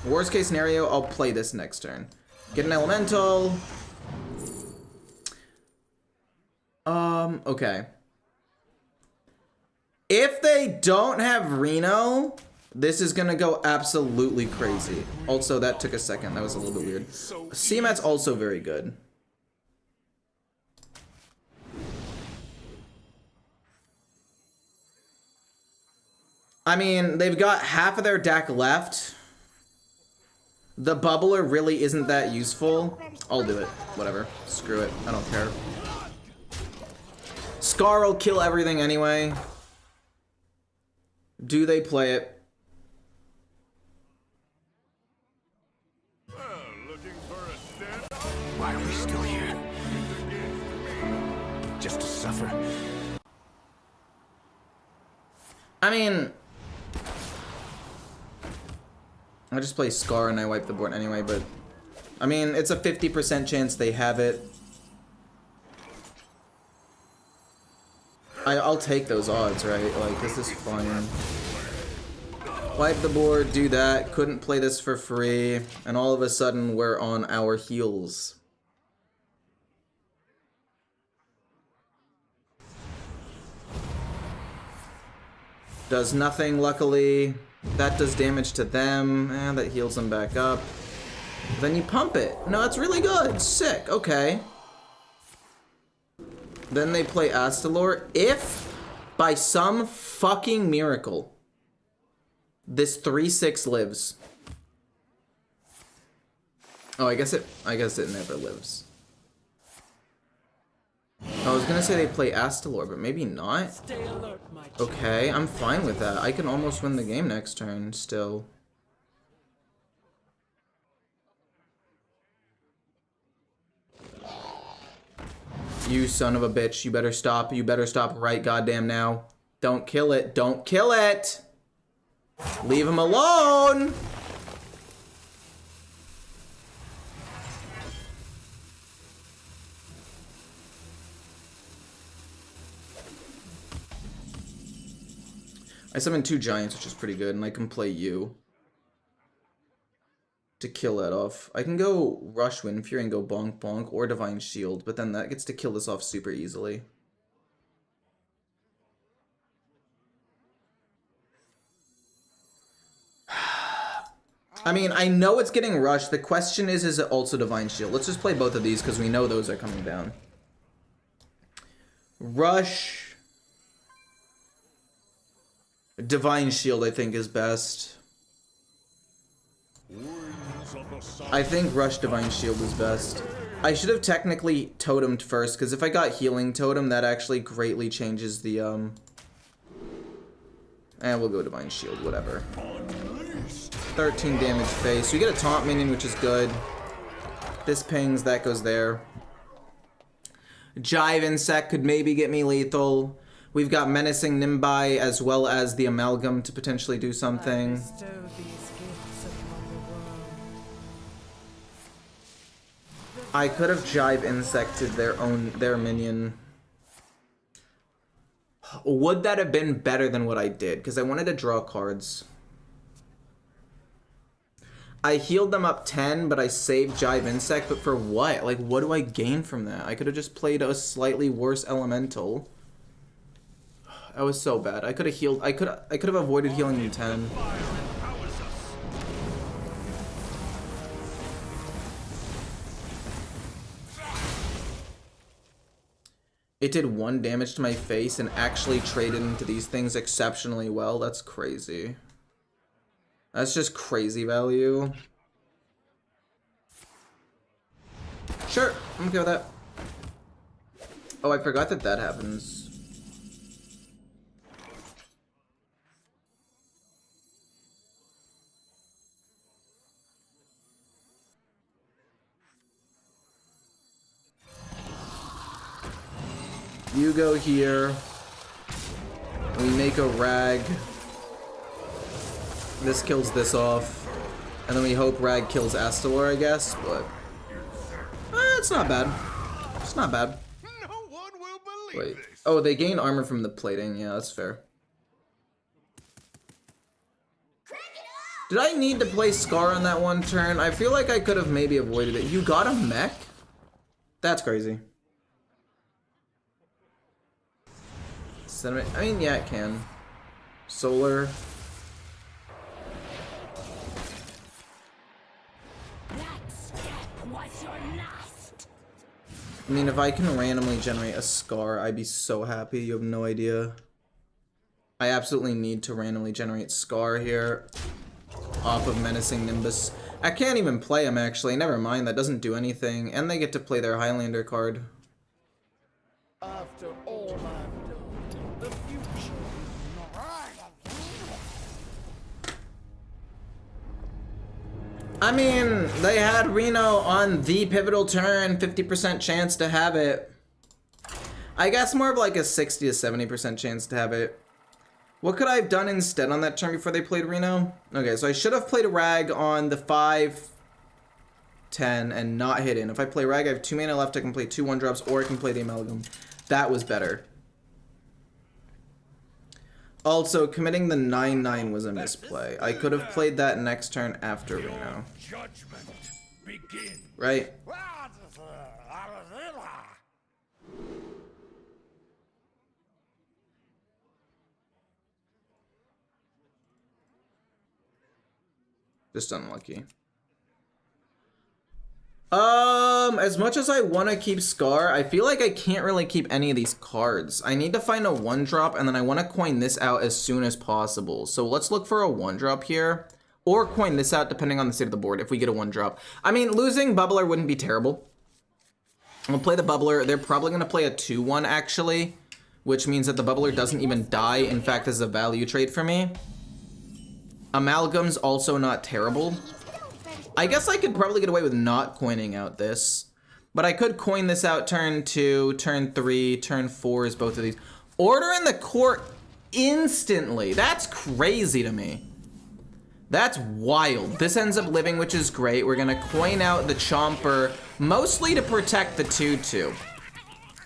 Worst case scenario, I'll play this next turn. Get an Elemental. Okay. If they don't have Reno, this is gonna go absolutely crazy. Also, that took a second. That was a little bit weird. CMAT's also very good. I mean, they've got half of their deck left. The bubbler really isn't that useful. I'll do it. Whatever. Screw it. I don't care. Scar will kill everything anyway. Do they play it? Why are we still here? Just to suffer? I mean... I just play Scar and I wipe the board anyway, but... I mean, it's a 50% chance they have it. I'll take those odds, right? Like, this is fun. Wipe the board, do that. Couldn't play this for free. And all of a sudden, we're on our heels. Does nothing, luckily. That does damage to them. And that heals them back up. Then you pump it. No, that's really good. Sick. Okay. Then they play Astalor. If, by some fucking miracle, this 3/6 lives. Oh, I guess it never lives. I was gonna say they play Astalor, but maybe not. Okay, I'm fine with that. I can almost win the game next turn still. You son of a bitch, you better stop. You better stop right goddamn now. Don't kill it. Don't kill it! Leave him alone! I summoned 2 giants, which is pretty good, and I can play you. to kill that off. I can go Rush Wind Fury and go Bonk Bonk or Divine Shield, but then that gets to kill this off super easily. I mean, I know it's getting rushed. The question is it also Divine Shield? Let's just play both of these because we know those are coming down. Rush. Divine Shield, I think, is best. I think Rush Divine Shield is best. I should have technically totemed first, because if I got Healing Totem, that actually greatly changes the, And we'll go Divine Shield, whatever. 13 damage face. We get a taunt minion, which is good. This pings, that goes there. Jive Insect could maybe get me lethal. We've got Menacing Nimbai as well as the Amalgam to potentially do something. I could have Jive Insected their minion. Would that have been better than what I did? Because I wanted to draw cards. I healed them up 10, but I saved Jive Insect, but for what? Like, what do I gain from that? I could have just played a slightly worse elemental. That was so bad. I could have healed. I could have avoided healing in 10. It did 1 damage to my face and actually traded into these things exceptionally well. That's crazy. That's just crazy value. Sure, I'm okay with that. Oh, I forgot that that happens. You go here. We make a rag. This kills this off. And then we hope rag kills Astalor, I guess, but it's not bad. It's not bad. No one will believe Wait. this. Oh, they gain armor from the plating. Yeah, that's fair. Did I need to play Scar on that one turn? I feel like I could have maybe avoided it. You got a mech? That's crazy. I mean, yeah, it can. Solar. I mean, if I can randomly generate a Scar, I'd be so happy. You have no idea. I absolutely need to randomly generate Scar here. Off of Menacing Nimbus. I can't even play him, actually. Never mind, that doesn't do anything. And they get to play their Highlander card. After all I've done, the future. I mean, they had Reno on the pivotal turn, 50% chance to have it. I guess more of like a 60 to 70% chance to have it. What could I have done instead on that turn before they played Reno? Okay, so I should have played a Rag on the 5, 10, and not hit in. If I play Rag, I have 2 mana left. I can play 2 1-drops, or I can play the Amalgam. That was better. Also, committing the 9/9 was a misplay. I could have played that next turn after Reno. Judgment begin. Right? Just unlucky. As much as I want to keep Scar, I feel like I can't really keep any of these cards. I need to find a 1-drop, and then I want to coin this out as soon as possible. So let's look for a 1-drop here, or coin this out depending on the state of the board if we get a 1-drop. I mean, losing Bubbler wouldn't be terrible. I'm gonna play the Bubbler. They're probably gonna play a 2/1 actually, which means that the Bubbler doesn't even die. In fact, this is a value trade for me. Amalgam's also not terrible. I guess I could probably get away with not coining out this, but I could coin this out turn 2, turn 3, turn 4 is both of these. Order in the Court instantly. That's crazy to me. That's wild. This ends up living, which is great. We're gonna coin out the Chomper, mostly to protect the 2/2.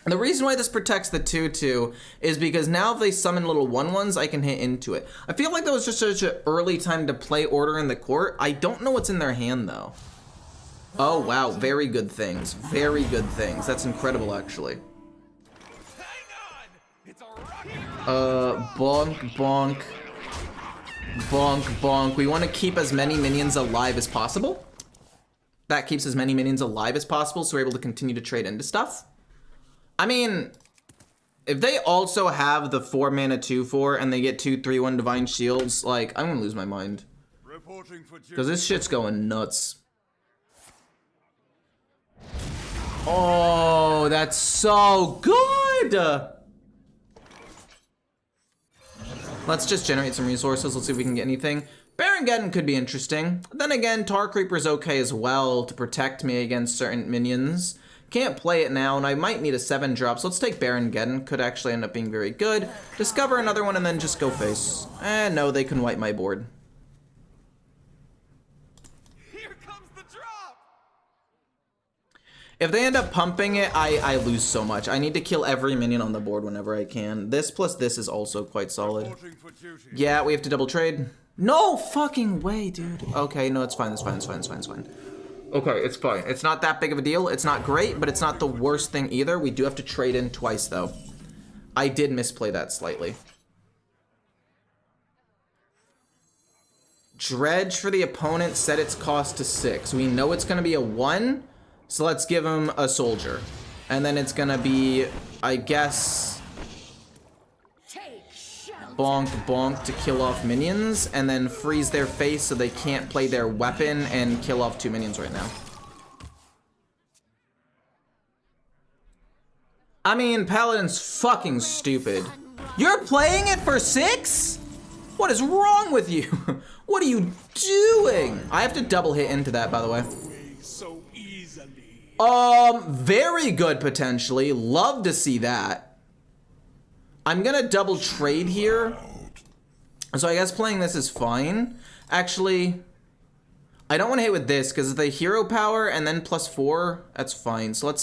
And the reason why this protects the 2/2 is because now if they summon little 1/1s, I can hit into it. I feel like that was just such an early time to play Order in the Court. I don't know what's in their hand, though. Oh, wow. Very good things. Very good things. That's incredible, actually. Bonk, bonk. Bonk, bonk. We want to keep as many minions alive as possible. That keeps as many minions alive as possible, so we're able to continue to trade into stuff. I mean, if they also have the 4 mana 2/4 and they get 2/3/1 Divine Shields, like, I'm gonna lose my mind. Because this shit's going nuts. Oh, that's so good! Let's just generate some resources. Let's see if we can get anything. Baron Geddon could be interesting. Then again, Tar Creeper's okay as well to protect me against certain minions. Can't play it now, and I might need a 7-drop, so let's take Baron Geddon. Could actually end up being very good. Discover another one and then just go face. No, they can wipe my board. Here comes the drop. If they end up pumping it, I lose so much. I need to kill every minion on the board whenever I can. This plus this is also quite solid. Yeah, we have to double trade. No fucking way, dude. Okay, no, it's fine, it's fine, it's fine, it's fine, it's fine. Okay, it's fine. It's not that big of a deal. It's not great, but it's not the worst thing either. We do have to trade in twice, though. I did misplay that slightly. Dredge for the opponent, set its cost to 6. We know it's going to be a 1, so let's give him a soldier. And then it's going to be, I guess, bonk, bonk to kill off minions, and then freeze their face so they can't play their weapon and kill off 2 minions right now. I mean, Paladin's fucking stupid. You're playing it for 6? What is wrong with you? What are you doing? I have to double hit into that, by the way. So easily. Very good, potentially. Love to see that. I'm gonna double trade here. So I guess playing this is fine. Actually, I don't want to hit with this because the hero power and then +4, that's fine. So let's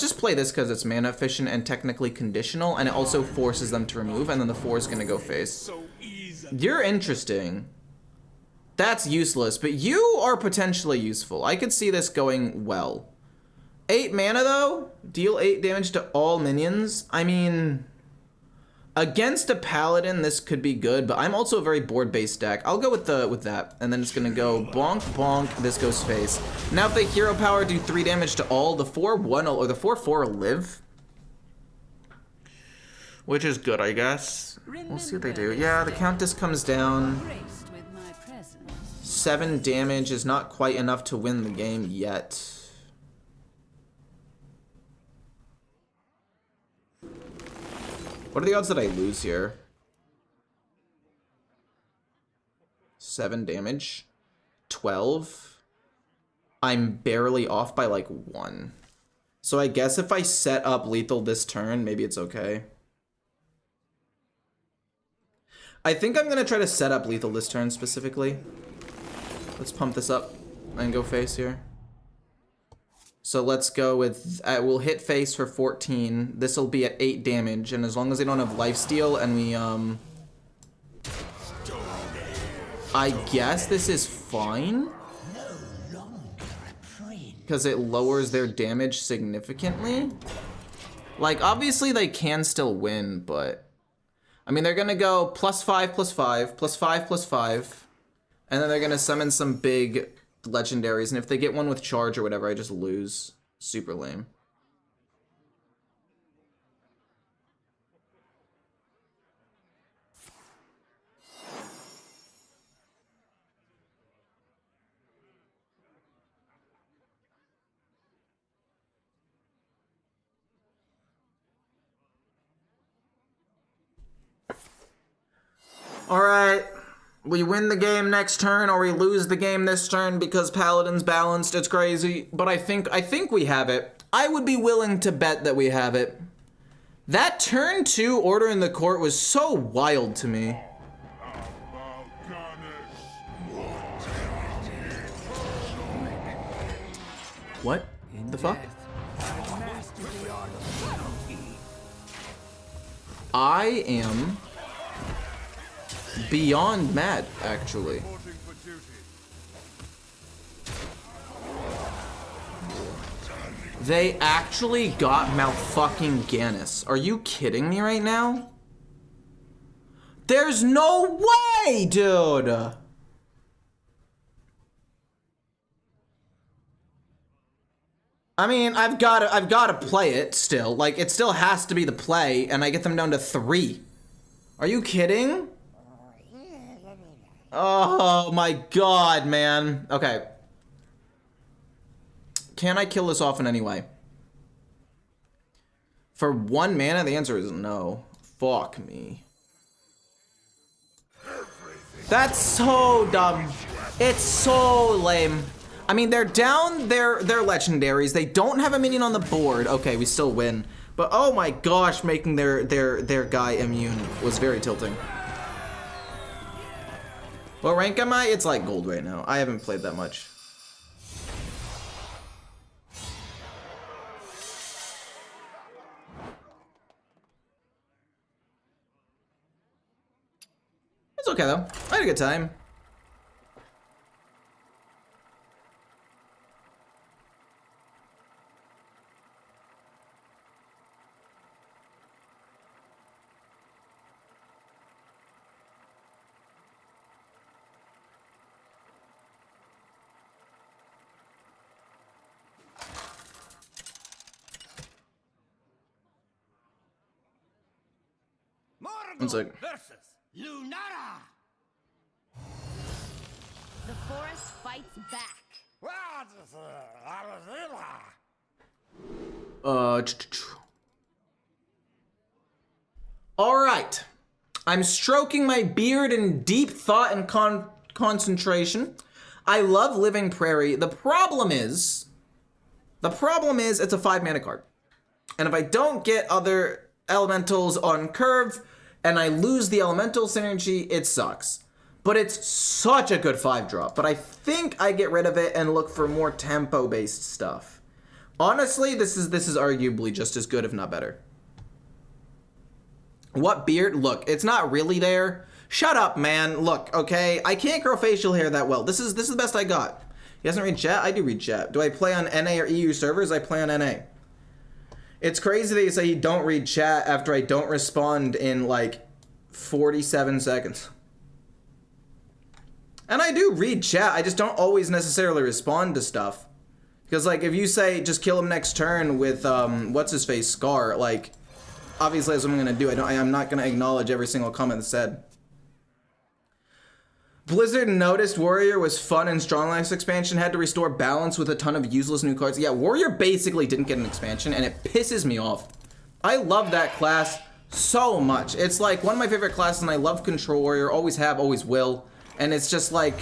just play this because it's mana efficient and technically conditional, and it also forces them to remove, and then the 4 is gonna go face. You're interesting. That's useless, but you are potentially useful. I could see this going well. 8 mana though, deal 8 damage to all minions. I mean, against a paladin, this could be good, but I'm also a very board-based deck. I'll go with that, and then it's gonna go bonk, bonk, this goes face. Now if they hero power do 3 damage to all, the 4/1 or the 4/4 will live. Which is good, I guess. We'll see what they do. Yeah, the Countess comes down. 7 damage is not quite enough to win the game yet. What are the odds that I lose here? 7 damage. 12. I'm barely off by like 1. So I guess if I set up lethal this turn, maybe it's okay. I think I'm gonna try to set up lethal this turn specifically. Let's pump this up and go face here. So let's go with, we'll hit face for 14. This will be at 8 damage, and as long as they don't have lifesteal and we, I guess this is fine. Because it lowers their damage significantly. Like, obviously they can still win, but... I mean, they're gonna go +5, +5, +5, +5. And then they're gonna summon some big legendaries, and if they get one with charge or whatever, I just lose. Super lame. All right. We win the game next turn, or we lose the game this turn because Paladin's balanced. It's crazy, but I think we have it. I would be willing to bet that we have it. That turn 2 Order in the Court was so wild to me. What the fuck? I am beyond mad, actually. They actually got Malfucking Ganis. Are you kidding me right now? There's no way, dude! I mean, I've gotta play it still. Like, it still has to be the play, and I get them down to 3. Are you kidding? Oh my god, man. Okay. Can I kill this off in any way? For 1 mana, the answer is no. Fuck me. That's so dumb. It's so lame. I mean, they're down their legendaries. They don't have a minion on the board. Okay, we still win. But oh my gosh, making their guy immune was very tilting. What rank am I? It's like gold right now. I haven't played that much. It's okay though. I had a good time. One sec. Versus Lunara. The forest fights back. All right. I'm stroking my beard in deep thought and concentration. I love Living Prairie. The problem is it's a 5 mana card. And if I don't get other elementals on curve and I lose the elemental synergy, it sucks. But it's such a good 5-drop. But I think I get rid of it and look for more tempo-based stuff. Honestly, this is arguably just as good, if not better. What beard? Look, it's not really there. Shut up, man. Look, okay? I can't grow facial hair that well. This is the best I got. He doesn't read chat? I do read chat. Do I play on NA or EU servers? I play on NA. It's crazy that you say you don't read chat after I don't respond in like 47 seconds. And I do read chat, I just don't always necessarily respond to stuff. Because like if you say just kill him next turn with what's his face Scar, like obviously that's what I'm gonna do. I'm not gonna acknowledge every single comment that's said. Blizzard noticed Warrior was fun and strong last expansion, had to restore balance with a ton of useless new cards. Yeah, Warrior basically didn't get an expansion and it pisses me off. I love that class so much. It's like one of my favorite classes and I love Control Warrior, always have, always will. And it's just like,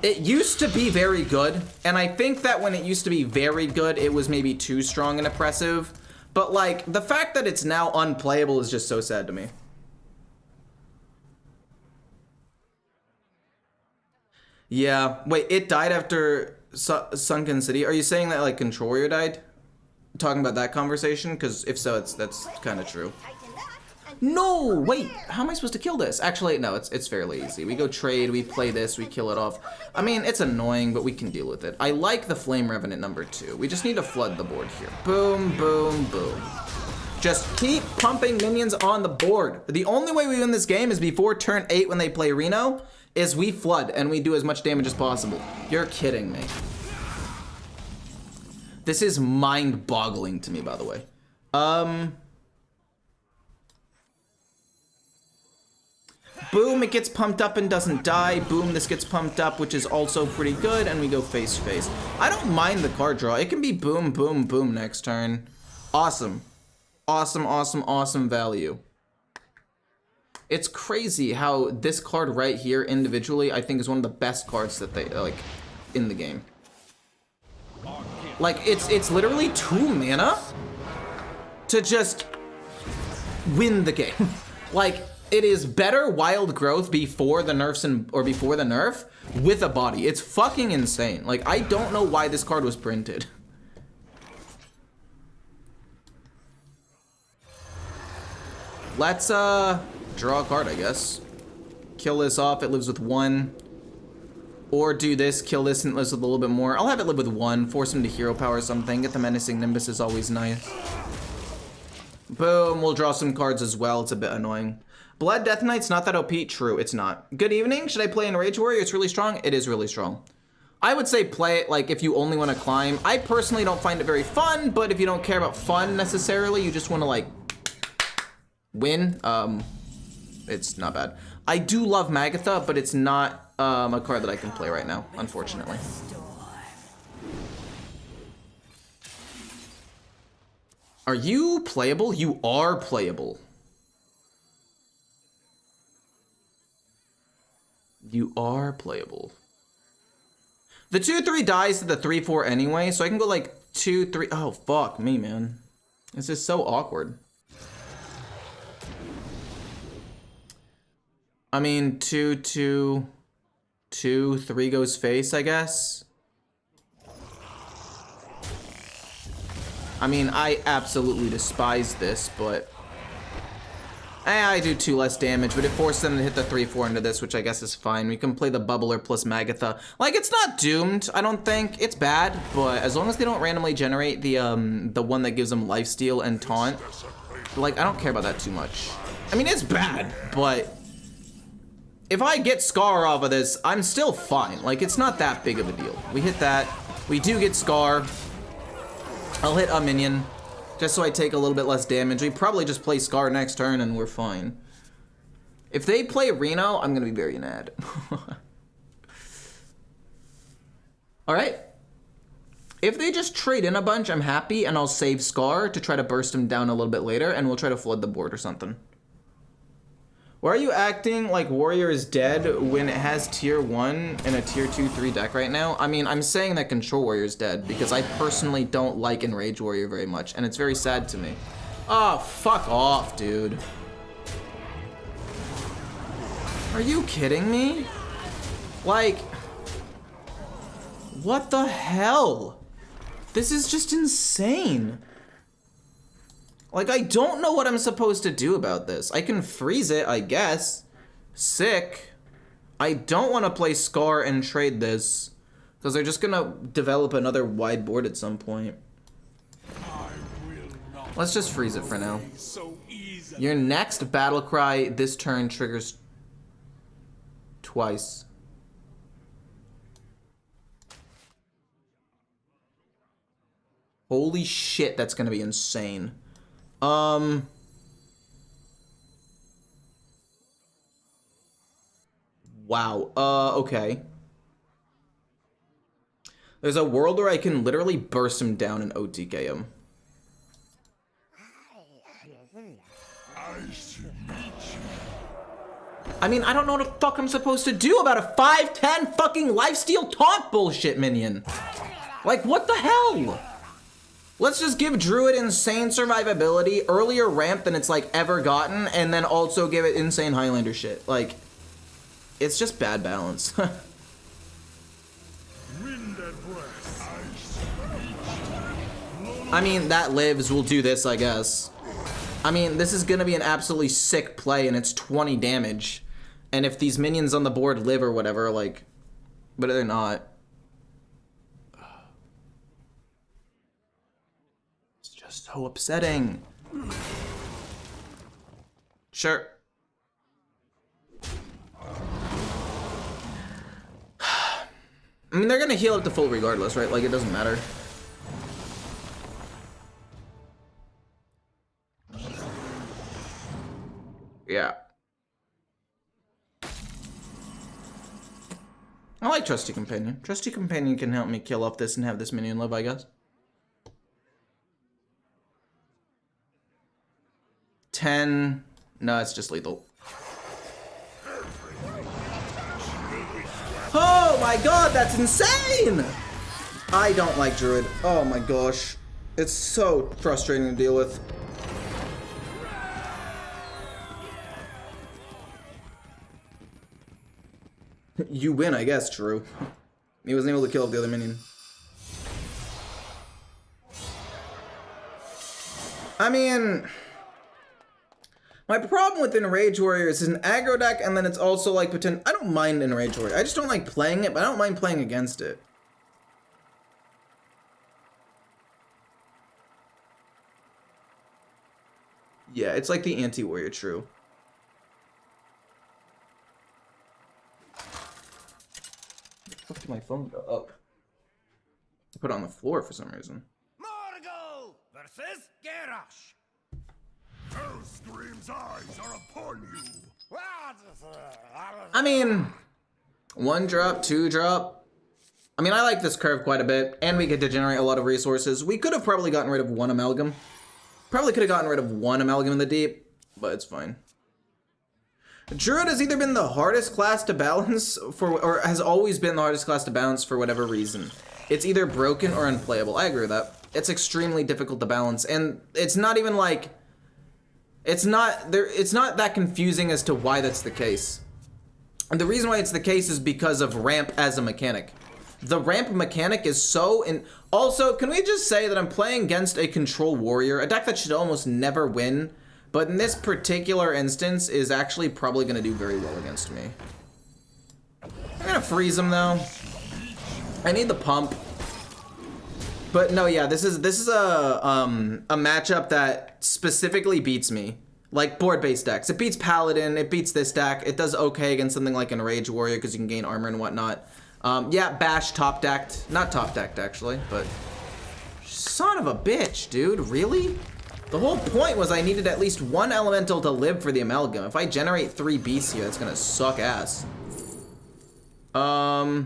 it used to be very good. And I think that when it used to be very good, it was maybe too strong and oppressive. But like, the fact that it's now unplayable is just so sad to me. Yeah, wait, it died after Sunken City. Are you saying that like Control Warrior died? Talking about that conversation? Because if so, that's kind of true. No, wait, how am I supposed to kill this? Actually, no, it's fairly easy. We go trade, we play this, we kill it off. I mean, it's annoying, but we can deal with it. I like the Flame Revenant number 2. We just need to flood the board here. Boom, boom, boom. Just keep pumping minions on the board. The only way we win this game is before turn 8 when they play Reno, is we flood and we do as much damage as possible. You're kidding me. This is mind-boggling to me, by the way. Boom, it gets pumped up and doesn't die. Boom, this gets pumped up, which is also pretty good, and we go face to face. I don't mind the card draw. It can be boom, boom, boom next turn. Awesome. Awesome, awesome, awesome value. It's crazy how this card right here individually, I think is one of the best cards that they, like, in the game. Like, it's literally 2 mana to just win the game. Like, it is better wild growth before the nerfs or before the nerf with a body. It's fucking insane. Like, I don't know why this card was printed. Let's draw a card, I guess. Kill this off, it lives with 1. Or do this, kill this, and it lives with a little bit more. I'll have it live with 1, force him to hero power something. Get the Menacing Nimbus is always nice. Boom, we'll draw some cards as well. It's a bit annoying. Blood Death Knight's not that OP. True, it's not. Good evening. Should I play in Rage Warrior? It's really strong. It is really strong. I would say play it like if you only want to climb. I personally don't find it very fun, but if you don't care about fun necessarily, you just want to like win, it's not bad. I do love Magatha, but it's not a card that I can play right now, unfortunately. Are you playable? You are playable. You are playable. The 2/3 dies to the 3/4 anyway, so I can go like 2/3. Oh, fuck me, man. This is so awkward. I mean, 2/2, 2/3 goes face, I guess. I mean, I absolutely despise this, but I do 2 less damage, but it forced them to hit the 3/4 into this, which I guess is fine. We can play the Bubbler plus Magatha. Like, it's not doomed, I don't think. It's bad, but as long as they don't randomly generate the one that gives them lifesteal and taunt, like, I don't care about that too much. I mean, it's bad, but if I get Scar off of this, I'm still fine. Like, it's not that big of a deal. We hit that. We do get Scar. I'll hit a minion, just so I take a little bit less damage. We probably just play Scar next turn and we're fine. If they play Reno, I'm gonna be very mad. All right. If they just trade in a bunch, I'm happy, and I'll save Scar to try to burst him down a little bit later, and we'll try to flood the board or something. Why are you acting like Warrior is dead when it has tier 1 and a tier 2/3 deck right now? I mean, I'm saying that Control Warrior is dead because I personally don't like Enrage Warrior very much, and it's very sad to me. Oh, fuck off, dude. Are you kidding me? Like, what the hell? This is just insane. Like, I don't know what I'm supposed to do about this. I can freeze it, I guess. Sick. I don't want to play Scar and trade this, because they're just gonna develop another wide board at some point. Let's just freeze it for now. Your next battle cry this turn triggers twice. Holy shit, that's gonna be insane. Wow, okay. There's a world where I can literally burst him down and OTK him. I mean, I don't know what the fuck I'm supposed to do about a 5/10 fucking lifesteal taunt bullshit minion. Like, what the hell? Let's just give Druid insane survivability, earlier ramp than it's like ever gotten, and then also give it insane Highlander shit. Like, it's just bad balance. I mean, that lives, we'll do this, I guess. I mean, this is gonna be an absolutely sick play, and it's 20 damage. And if these minions on the board live or whatever, like, but they're not. So upsetting. Sure. I mean, they're gonna heal up to full regardless, right? Like, it doesn't matter. Yeah. I like Trusty Companion. Trusty Companion can help me kill off this and have this minion live, I guess. 10. No, it's just lethal. Oh my god, that's insane! I don't like Druid. Oh my gosh. It's so frustrating to deal with. You win, I guess, Drew. He wasn't able to kill the other minion. I mean, My problem with Enrage Warrior is it's an aggro deck, and then it's also like I don't mind Enrage Warrior. I just don't like playing it, but I don't mind playing against it. Yeah, it's like the anti-warrior, true. Where did my phone go? Oh. I put it on the floor for some reason. Morgul versus Garrosh. Hellscream's eyes are upon you. I mean, 1 drop, 2 drop. I mean, I like this curve quite a bit, and we get to generate a lot of resources. We could have probably gotten rid of 1 amalgam. Probably could have gotten rid of 1 amalgam in the deep, but it's fine. Druid has either been the hardest class to balance or has always been the hardest class to balance for whatever reason. It's either broken or unplayable. I agree with that. It's extremely difficult to balance, and it's not even like it's not that confusing as to why that's the case. And the reason why it's the case is because of ramp as a mechanic. The ramp mechanic is so also, can we just say that I'm playing against a control warrior, a deck that should almost never win, but in this particular instance is actually probably going to do very well against me. I'm going to freeze him though. I need the pump. But no, yeah, this is a matchup that specifically beats me. Like board-based decks. It beats Paladin, it beats this deck. It does okay against something like Enrage Warrior because you can gain armor and whatnot. Yeah, Bash top-decked. Not top-decked, actually, but... Son of a bitch, dude. Really? The whole point was I needed at least 1 elemental to live for the amalgam. If I generate 3 beasts here, that's gonna suck ass. Well,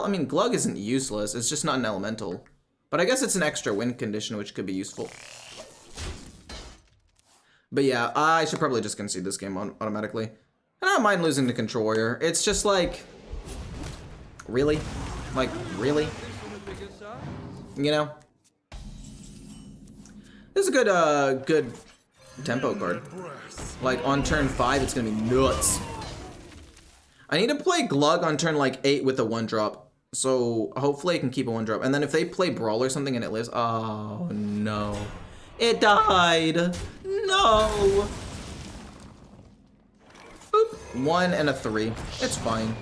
I mean, Glug isn't useless. It's just not an elemental. But I guess it's an extra win condition, which could be useful. But yeah, I should probably just concede this game automatically. I don't mind losing to Control Warrior. It's just like... Really? Like, really? You know? This is a good tempo card. Like, on turn 5, it's gonna be nuts. I need to play Glug on turn, like, 8 with a 1-drop. So, hopefully I can keep a 1-drop. And then if they play Brawl or something and it lives... Oh, no. It died! No! Boop. 1 and a 3. It's fine.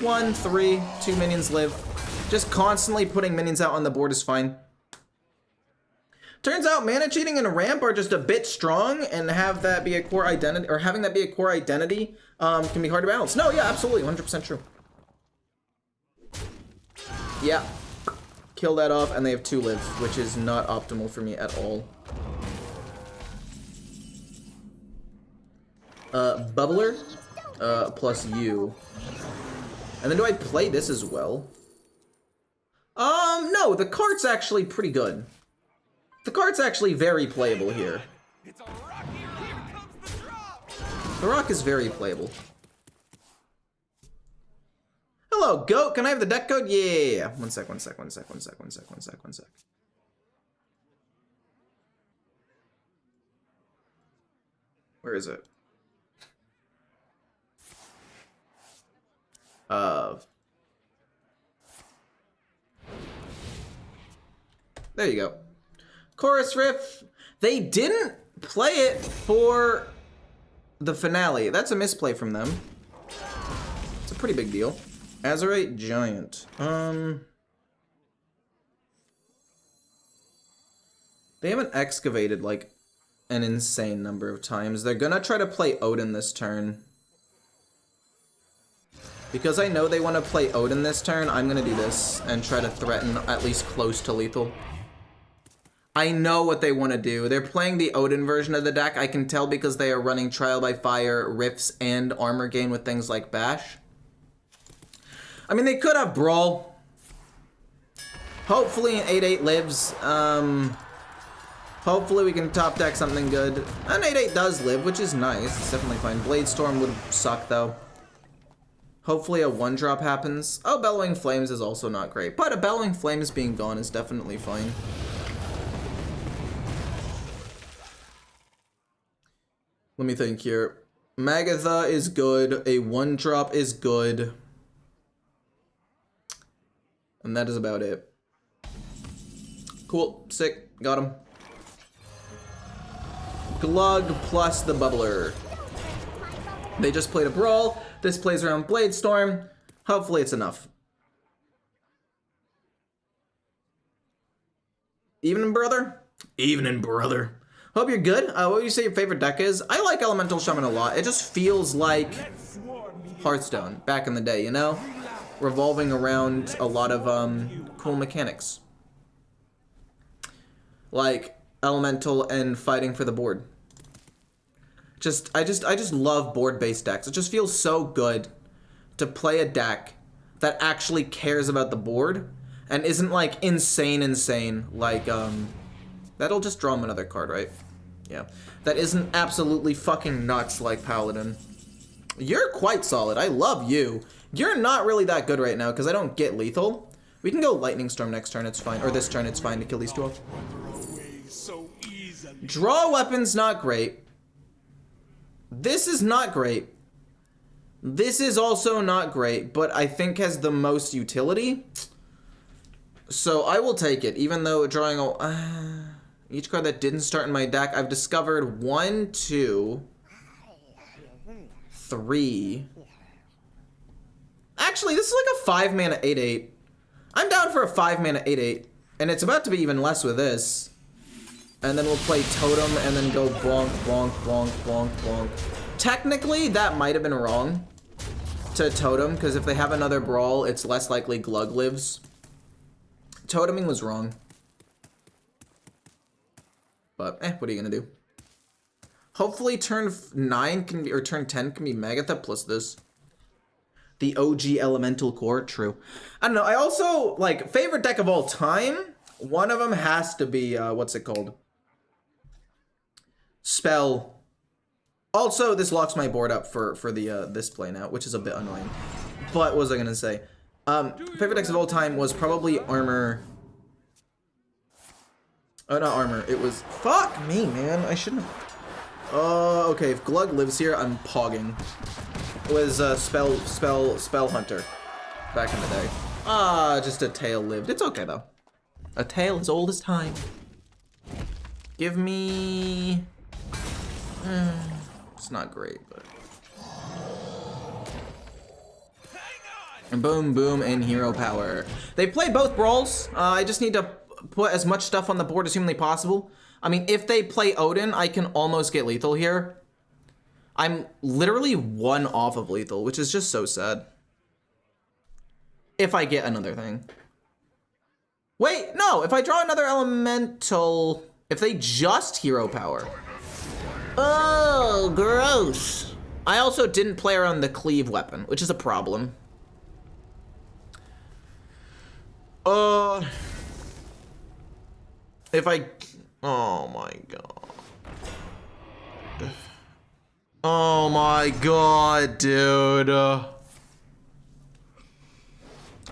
1, 3, 2 minions live. Just constantly putting minions out on the board is fine. Turns out mana cheating and ramp are just a bit strong, and have that be a core identity, or having that be a core identity can be hard to balance. No, yeah, absolutely, 100% true. Yeah. Kill that off, and they have 2 live, which is not optimal for me at all. Bubbler, plus you. And then do I play this as well? No, the card's actually pretty good. The card's actually very playable here. It's a rock. Here comes the drop. The rock is very playable. Hello, goat. Can I have the deck code? Yeah. One sec. Where is it? There you go. Chorus riff. They didn't play it for the finale. That's a misplay from them. It's a pretty big deal. Azurite Giant. They haven't excavated like an insane number of times. They're gonna try to play Odin this turn. Because I know they want to play Odin this turn, I'm gonna do this and try to threaten at least close to lethal. I know what they want to do. They're playing the Odin version of the deck. I can tell because they are running Trial by Fire, Rifts, and Armor Gain with things like Bash. I mean, they could have Brawl. Hopefully an 8-8 lives. Hopefully we can top deck something good. An 8-8 does live, which is nice. It's definitely fine. Blade Storm would suck, though. Hopefully a 1-drop happens. Oh, Bellowing Flames is also not great. But a Bellowing Flames being gone is definitely fine. Let me think here. Magatha is good. A 1-drop is good. And that is about it. Cool. Sick. Got him. Glug plus the Bubbler. They just played a Brawl. This plays around Blade Storm. Hopefully it's enough. Evening, brother? Evening, brother. Hope you're good. What would you say your favorite deck is? I like Elemental Shaman a lot. It just feels like Hearthstone back in the day, you know? Revolving around a lot of cool mechanics. Like Elemental and fighting for the board. I just love board-based decks. It just feels so good to play a deck that actually cares about the board and isn't like insane like that'll just draw him another card, right? Yeah. That isn't absolutely fucking nuts like Paladin. You're quite solid. I love you. You're not really that good right now because I don't get lethal. We can go Lightning Storm next turn, it's fine. Or this turn, it's fine to kill these two off. Draw weapon's not great. This is not great. This is also not great, but I think has the most utility. So I will take it, even though drawing each card that didn't start in my deck, I've discovered 1, 2, 3. Actually, this is like a 5-mana 8/8. I'm down for a 5-mana 8/8, and it's about to be even less with this. And then we'll play Totem and then go bonk, bonk, bonk, bonk, bonk. Technically, that might have been wrong to Totem, because if they have another Brawl, it's less likely Glug lives. Toteming was wrong. But, what are you gonna do? Hopefully turn 9 can be, or turn 10 can be Magatha plus this. The OG Elemental Core, true. I don't know, I also, like, favorite deck of all time, one of them has to be, what's it called? Spell. Also, this locks my board up for the this play now, which is a bit annoying. But what was I gonna say? Favorite decks of all time was probably Armor. Oh, not Armor. It was. Fuck me, man. I shouldn't have. Okay. If Glug lives here, I'm pogging. It was Spell Hunter back in the day. Just a tail lived. It's okay though. A tale as old as time. Give me. It's not great, but. And boom, boom, and hero power. They play both Brawls. I just need to put as much stuff on the board as humanly possible. I mean, if they play Odin, I can almost get lethal here. I'm literally 1 off of lethal, which is just so sad. If I get another thing. Wait, no, if I draw another elemental, if they just hero power. Oh, gross. I also didn't play around the cleave weapon, which is a problem. If I, oh my god. Oh my god, dude. I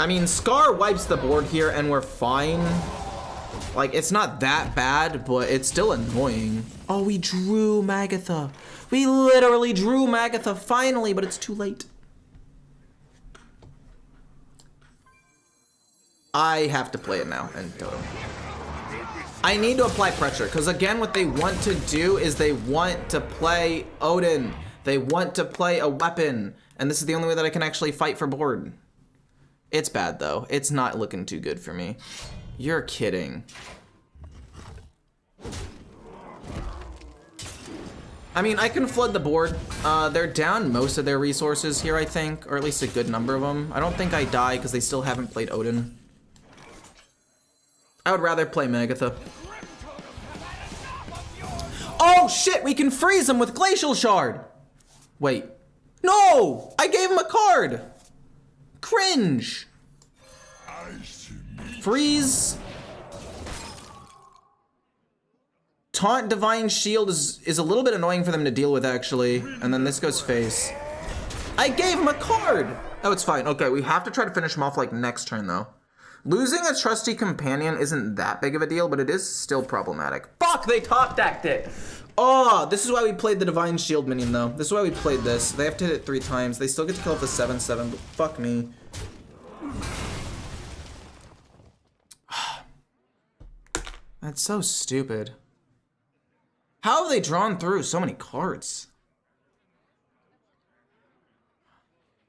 mean, Scar wipes the board here and we're fine. Like, it's not that bad, but it's still annoying. Oh, we drew Magatha. We literally drew Magatha finally, but it's too late. I have to play it now and Totem. I need to apply pressure, because again, what they want to do is they want to play Odin. They want to play a weapon, and this is the only way that I can actually fight for board. It's bad, though. It's not looking too good for me. You're kidding. I mean, I can flood the board. They're down most of their resources here, I think, or at least a good number of them. I don't think I die, because they still haven't played Odin. I would rather play Magatha. Oh shit, we can freeze him with Glacial Shard! Wait. No! I gave him a card! Cringe! Freeze. Taunt Divine Shield is a little bit annoying for them to deal with, actually. And then this goes face. I gave him a card! Oh, it's fine. Okay, we have to try to finish him off like next turn, though. Losing a trusty companion isn't that big of a deal, but it is still problematic. Fuck, they top decked it! Oh, this is why we played the Divine Shield minion, though. This is why we played this. They have to hit it 3 times. They still get to kill off the 7/7, but fuck me. That's so stupid. How have they drawn through so many cards?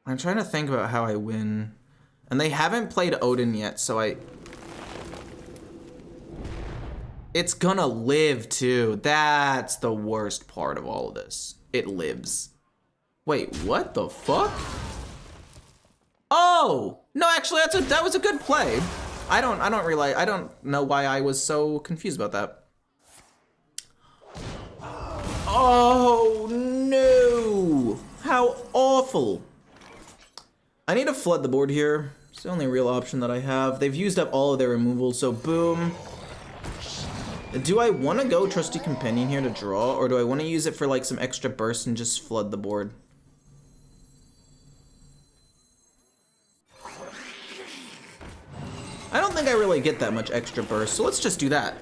I'm trying to think about how I win. And they haven't played Odin yet, so it's gonna live too. That's the worst part of all of this. It lives. Wait, what the fuck? Oh! No, actually that was a good play. I don't know why I was so confused about that. Oh no! How awful! I need to flood the board here. It's the only real option that I have. They've used up all of their removal, so boom. Do I want to go Trusty Companion here to draw, or do I want to use it for like some extra burst and just flood the board? I don't think I really get that much extra burst, so let's just do that.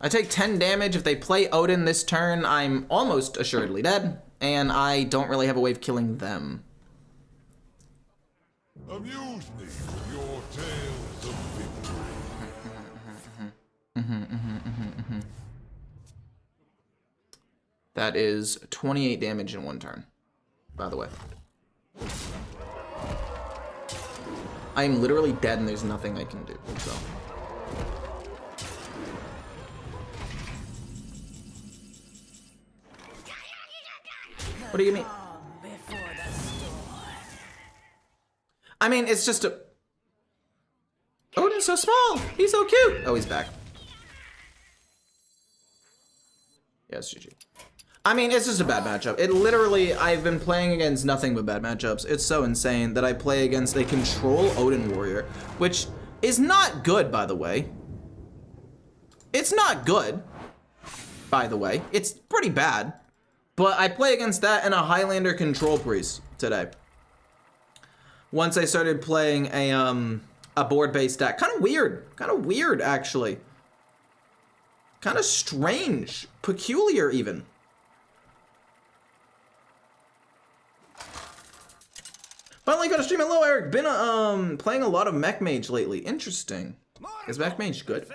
I take 10 damage. If they play Odin this turn, I'm almost assuredly dead, and I don't really have a way of killing them. Amuse me with your tales of victory. That is 28 damage in one turn, by the way. I am literally dead and there's nothing I can do, so. What do you mean? I mean, it's just a... Odin's so small! He's so cute! Oh, he's back. Yes, GG. I mean, it's just a bad matchup. It literally, I've been playing against nothing but bad matchups. It's so insane that I play against a control Odin warrior, which is not good, by the way. It's not good, by the way. It's pretty bad. But I play against that and a Highlander control priest today. Once I started playing a board-based deck. Kind of weird, actually. Kind of strange, peculiar even. Finally got a stream. Hello, Eric. Been playing a lot of Mech Mage lately. Interesting. Is Mech Mage good?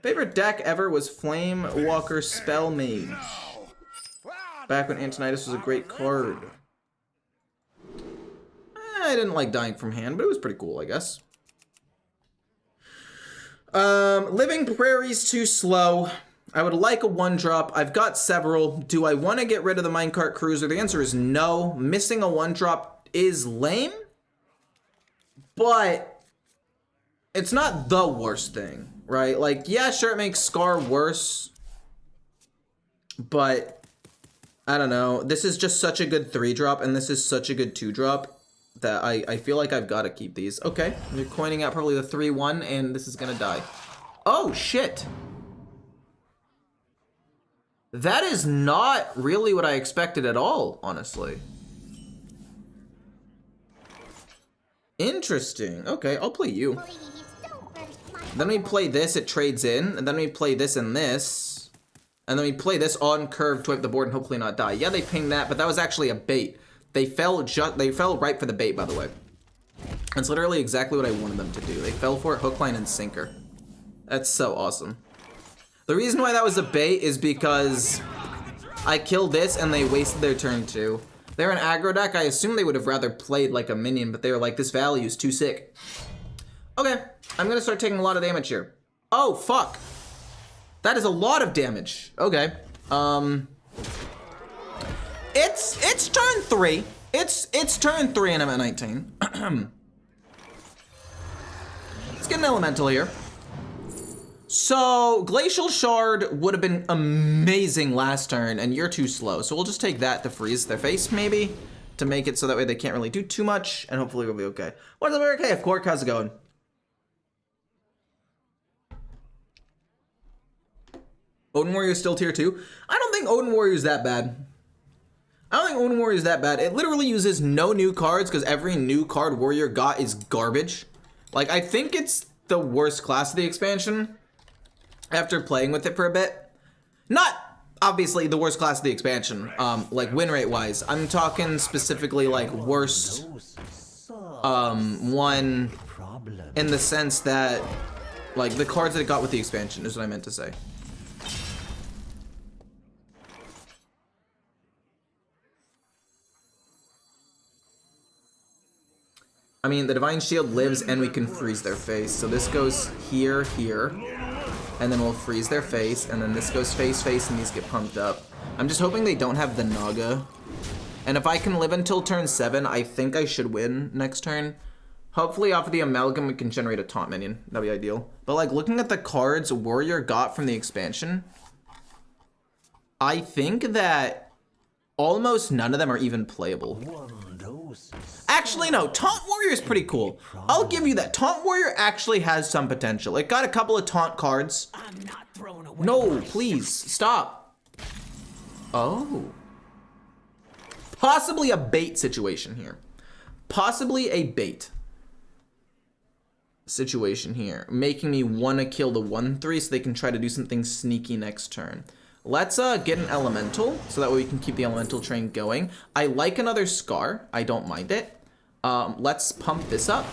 Favorite deck ever was Flame Walker Spell Mage. Back when Antonidas was a great card. I didn't like dying from hand, but it was pretty cool, I guess. Living Prairie's too slow. I would like a 1-drop. I've got several. Do I want to get rid of the Minecart Cruiser? The answer is no. Missing a 1-drop is lame, but it's not the worst thing, right? Like, yeah, sure, it makes Scar worse, but I don't know. This is just such a good 3-drop, and this is such a good 2-drop that I feel like I've got to keep these. Okay, you're coining out probably the 3-1, and this is gonna die. Oh, shit. That is not really what I expected at all, honestly. Interesting. Okay, I'll play you. Then we play this, it trades in, and then we play this and this. And then we play this on curve to wipe the board and hopefully not die. Yeah, they pinged that, but that was actually a bait. They fell right for the bait, by the way. That's literally exactly what I wanted them to do. They fell for it, hook, line, and sinker. That's so awesome. The reason why that was a bait is because I killed this and they wasted their turn too. They're an aggro deck. I assume they would have rather played like a minion, but they were like, this value is too sick. Okay, I'm gonna start taking a lot of damage here. Oh, fuck. That is a lot of damage. Okay. It's turn 3. It's turn 3 and I'm at 19. Let's get an elemental here. So Glacial Shard would have been amazing last turn, and you're too slow. So we'll just take that to freeze their face, maybe, to make it so that way they can't really do too much, and hopefully we'll be okay. What's up, Eric? Hey, of course, how's it going? Odin Warrior is still tier 2. I don't think Odin Warrior is that bad. It literally uses no new cards because every new card Warrior got is garbage. Like, I think it's the worst class of the expansion after playing with it for a bit. Not obviously the worst class of the expansion, like win rate wise. I'm talking specifically like worst one in the sense that like the cards that it got with the expansion is what I meant to say. I mean, the Divine Shield lives and we can freeze their face. So this goes here, here. And then we'll freeze their face. And then this goes face, face, and these get pumped up. I'm just hoping they don't have the Naga. And if I can live until turn 7, I think I should win next turn. Hopefully off of the Amalgam we can generate a taunt minion. That'd be ideal. But like looking at the cards Warrior got from the expansion, I think that almost none of them are even playable. Actually, no, Taunt Warrior is pretty cool. I'll give you that. Taunt Warrior actually has some potential. It got a couple of taunt cards. I'm not thrown away. No, please, stop. Oh. Possibly a bait situation here. Possibly a bait situation here. Making me want to kill the 1/3 so they can try to do something sneaky next turn. Let's get an Elemental, so that way we can keep the Elemental train going. I like another Scar. I don't mind it. Let's pump this up.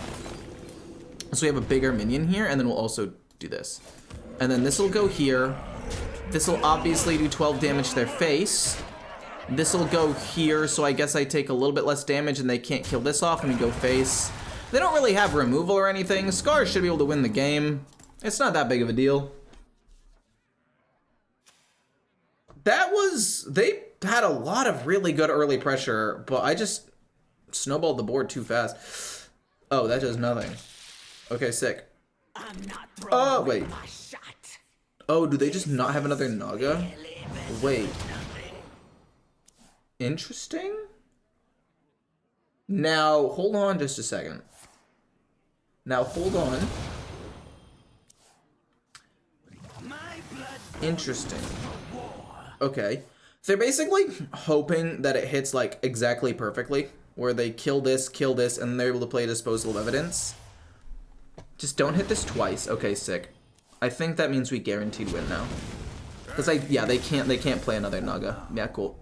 So we have a bigger minion here, and then we'll also do this. And then this will go here. This will obviously do 12 damage to their face. This will go here, so I guess I take a little bit less damage and they can't kill this off, and we go face. They don't really have removal or anything. Scar should be able to win the game. It's not that big of a deal. They had a lot of really good early pressure, but I just snowballed the board too fast. Oh, that does nothing. Okay, sick. I'm not thrown Oh, away. wait. My shot. Oh, do they just not have another Naga? Wait. Interesting. Now, hold on just a second. Now, hold on. Interesting. Okay. They're basically hoping that it hits, like, exactly perfectly. Where they kill this, and they're able to play Disposal of Evidence. Just don't hit this twice. Okay, sick. I think that means we guaranteed win now. Because, yeah, they can't play another Naga. Yeah, cool.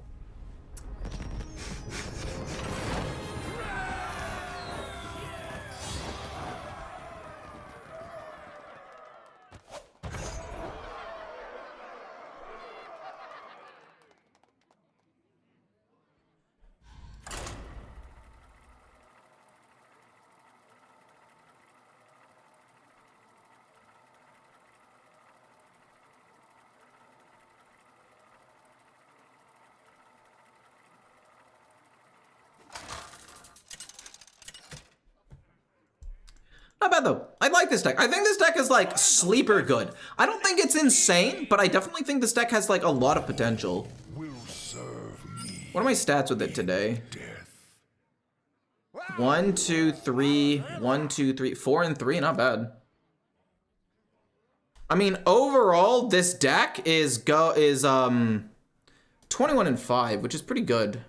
Not bad though. I like this deck. I think this deck is like sleeper good. I don't think it's insane, but I definitely think this deck has like a lot of potential. Will serve me. What are my stats with it today? Death. 1, 2, 3, 1, 2, 3, 4 and 3, not bad. I mean, overall, this deck is 21 and 5, which is pretty good.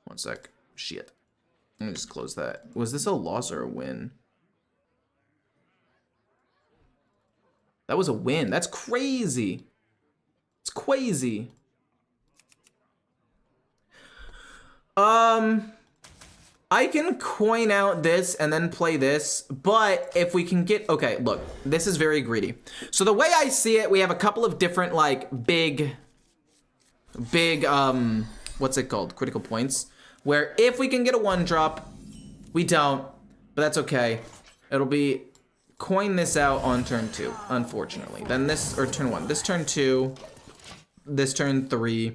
One sec. Shit. Let me just close that. Was this a loss or a win? That was a win. That's crazy. It's crazy. I can coin out this and then play this, but if we can get, okay, look, this is very greedy. So the way I see it, we have a couple of different like big, what's it called? Critical points. Where if we can get a 1-drop, we don't, but that's okay. It'll be coin this out on turn 2, unfortunately. Then this, or turn 1. This turn 2, this turn 3.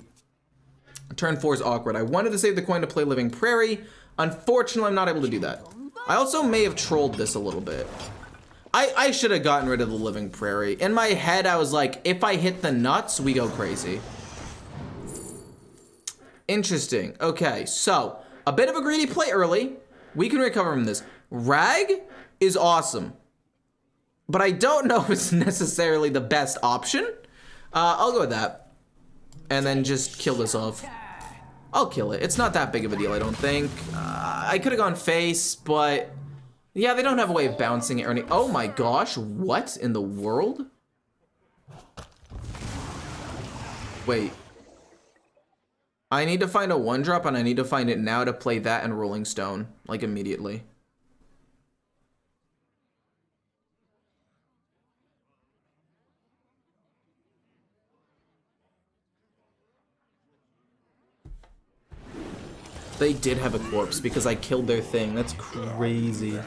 Turn 4 is awkward. I wanted to save the coin to play Living Prairie. Unfortunately, I'm not able to do that. I also may have trolled this a little bit. I should have gotten rid of the Living Prairie. In my head, I was like, if I hit the nuts, we go crazy. Interesting. Okay, so a bit of a greedy play early. We can recover from this. Rag is awesome, but I don't know if it's necessarily the best option. I'll go with that, and then just kill this off. I'll kill it. It's not that big of a deal, I don't think. I could have gone face, but yeah, they don't have a way of bouncing it or anything. Oh my gosh, what in the world? Wait. I need to find a 1-drop, and I need to find it now to play that and Rolling Stone, like immediately. They did have a corpse because I killed their thing. That's crazy.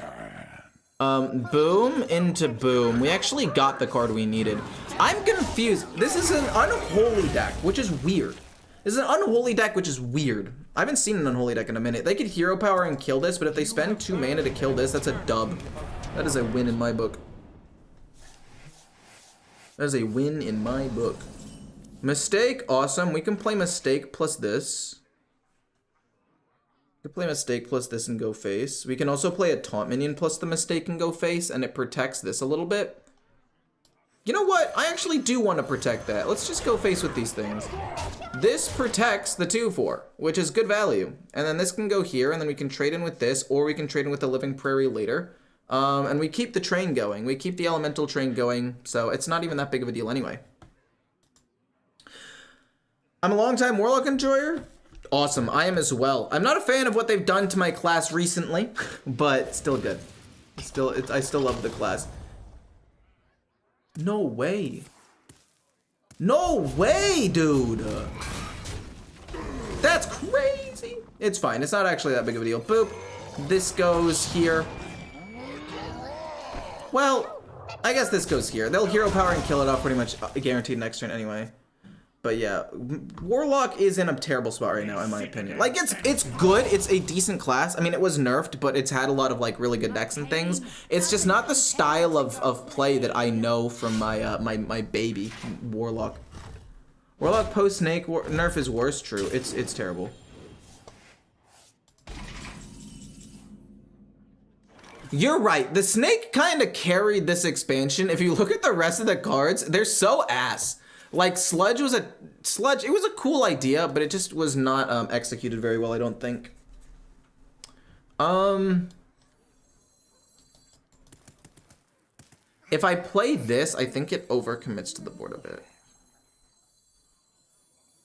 Boom into boom. We actually got the card we needed. I'm confused. This is an unholy deck, which is weird. This is an unholy deck, which is weird. I haven't seen an unholy deck in a minute. They could hero power and kill this, but if they spend 2 mana to kill this, that's a dub. That is a win in my book. That is a win in my book. Mistake, awesome. We can play Mistake plus this. We can play Mistake plus this and go face. We can also play a Taunt minion plus the Mistake and go face, and it protects this a little bit. You know what? I actually do want to protect that. Let's just go face with these things. This protects the 2/4, which is good value. And then this can go here, and then we can trade in with this, or we can trade in with the Living Prairie later. And we keep the train going. We keep the elemental train going, so it's not even that big of a deal anyway. I'm a longtime Warlock enjoyer. Awesome, I am as well. I'm not a fan of what they've done to my class recently, but still good. I still love the class. No way. No way, dude. That's crazy. It's fine. It's not actually that big of a deal. Boop. This goes here. Well, I guess this goes here. They'll hero power and kill it off pretty much guaranteed next turn anyway. But yeah, Warlock is in a terrible spot right now, in my opinion. Like, it's good. It's a decent class. I mean, it was nerfed, but it's had a lot of, like, really good decks and things. It's just not the style of play that I know from my my baby, Warlock. Warlock post-Snake nerf is worse, true. It's terrible. You're right. The Snake kind of carried this expansion. If you look at the rest of the cards, they're so ass. Like, Sludge, it was a cool idea, but it just was not executed very well, I don't think. If I play this, I think it overcommits to the board a bit.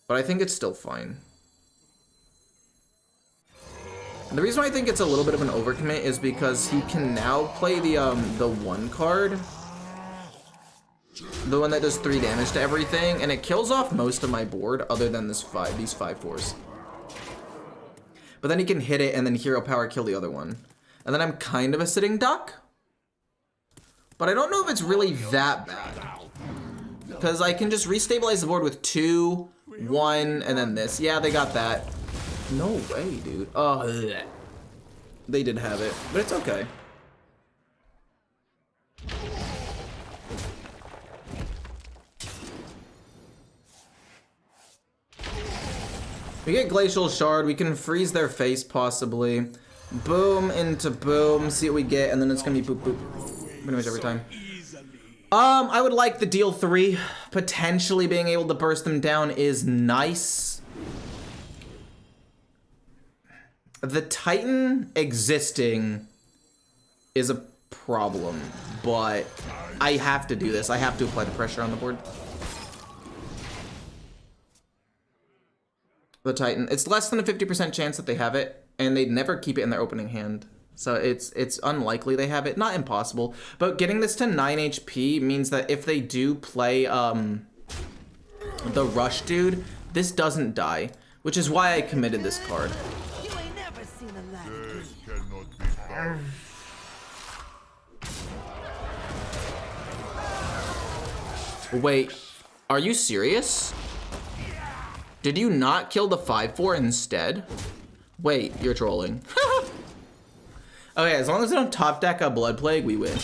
But I think it's still fine. And the reason why I think it's a little bit of an overcommit is because he can now play the one card. The one that does 3 damage to everything, and it kills off most of my board other than these 5/4s. But then he can hit it and then hero power kill the other one. And then I'm kind of a sitting duck. But I don't know if it's really that bad. Because I can just restabilize the board with 2, 1, and then this. Yeah, they got that. No way, dude. Oh, bleh. They did have it, but it's okay. We get Glacial Shard, we can freeze their face possibly. Boom into boom, see what we get, and then it's gonna be boop boop. Pretty much every time. I would like the deal 3. Potentially being able to burst them down is nice. The Titan existing is a problem, but I have to do this. I have to apply the pressure on the board. The Titan. It's less than a 50% chance that they have it, and they'd never keep it in their opening hand. So it's unlikely they have it. Not impossible. But getting this to 9 HP means that if they do play the Rush dude, this doesn't die. Which is why I committed this card. You ain't never seen a ladder. This cannot be done. Wait, are you serious? Did you not kill the 5/4 instead? Wait, you're trolling. Okay, as long as I don't top deck a Blood Plague, we win.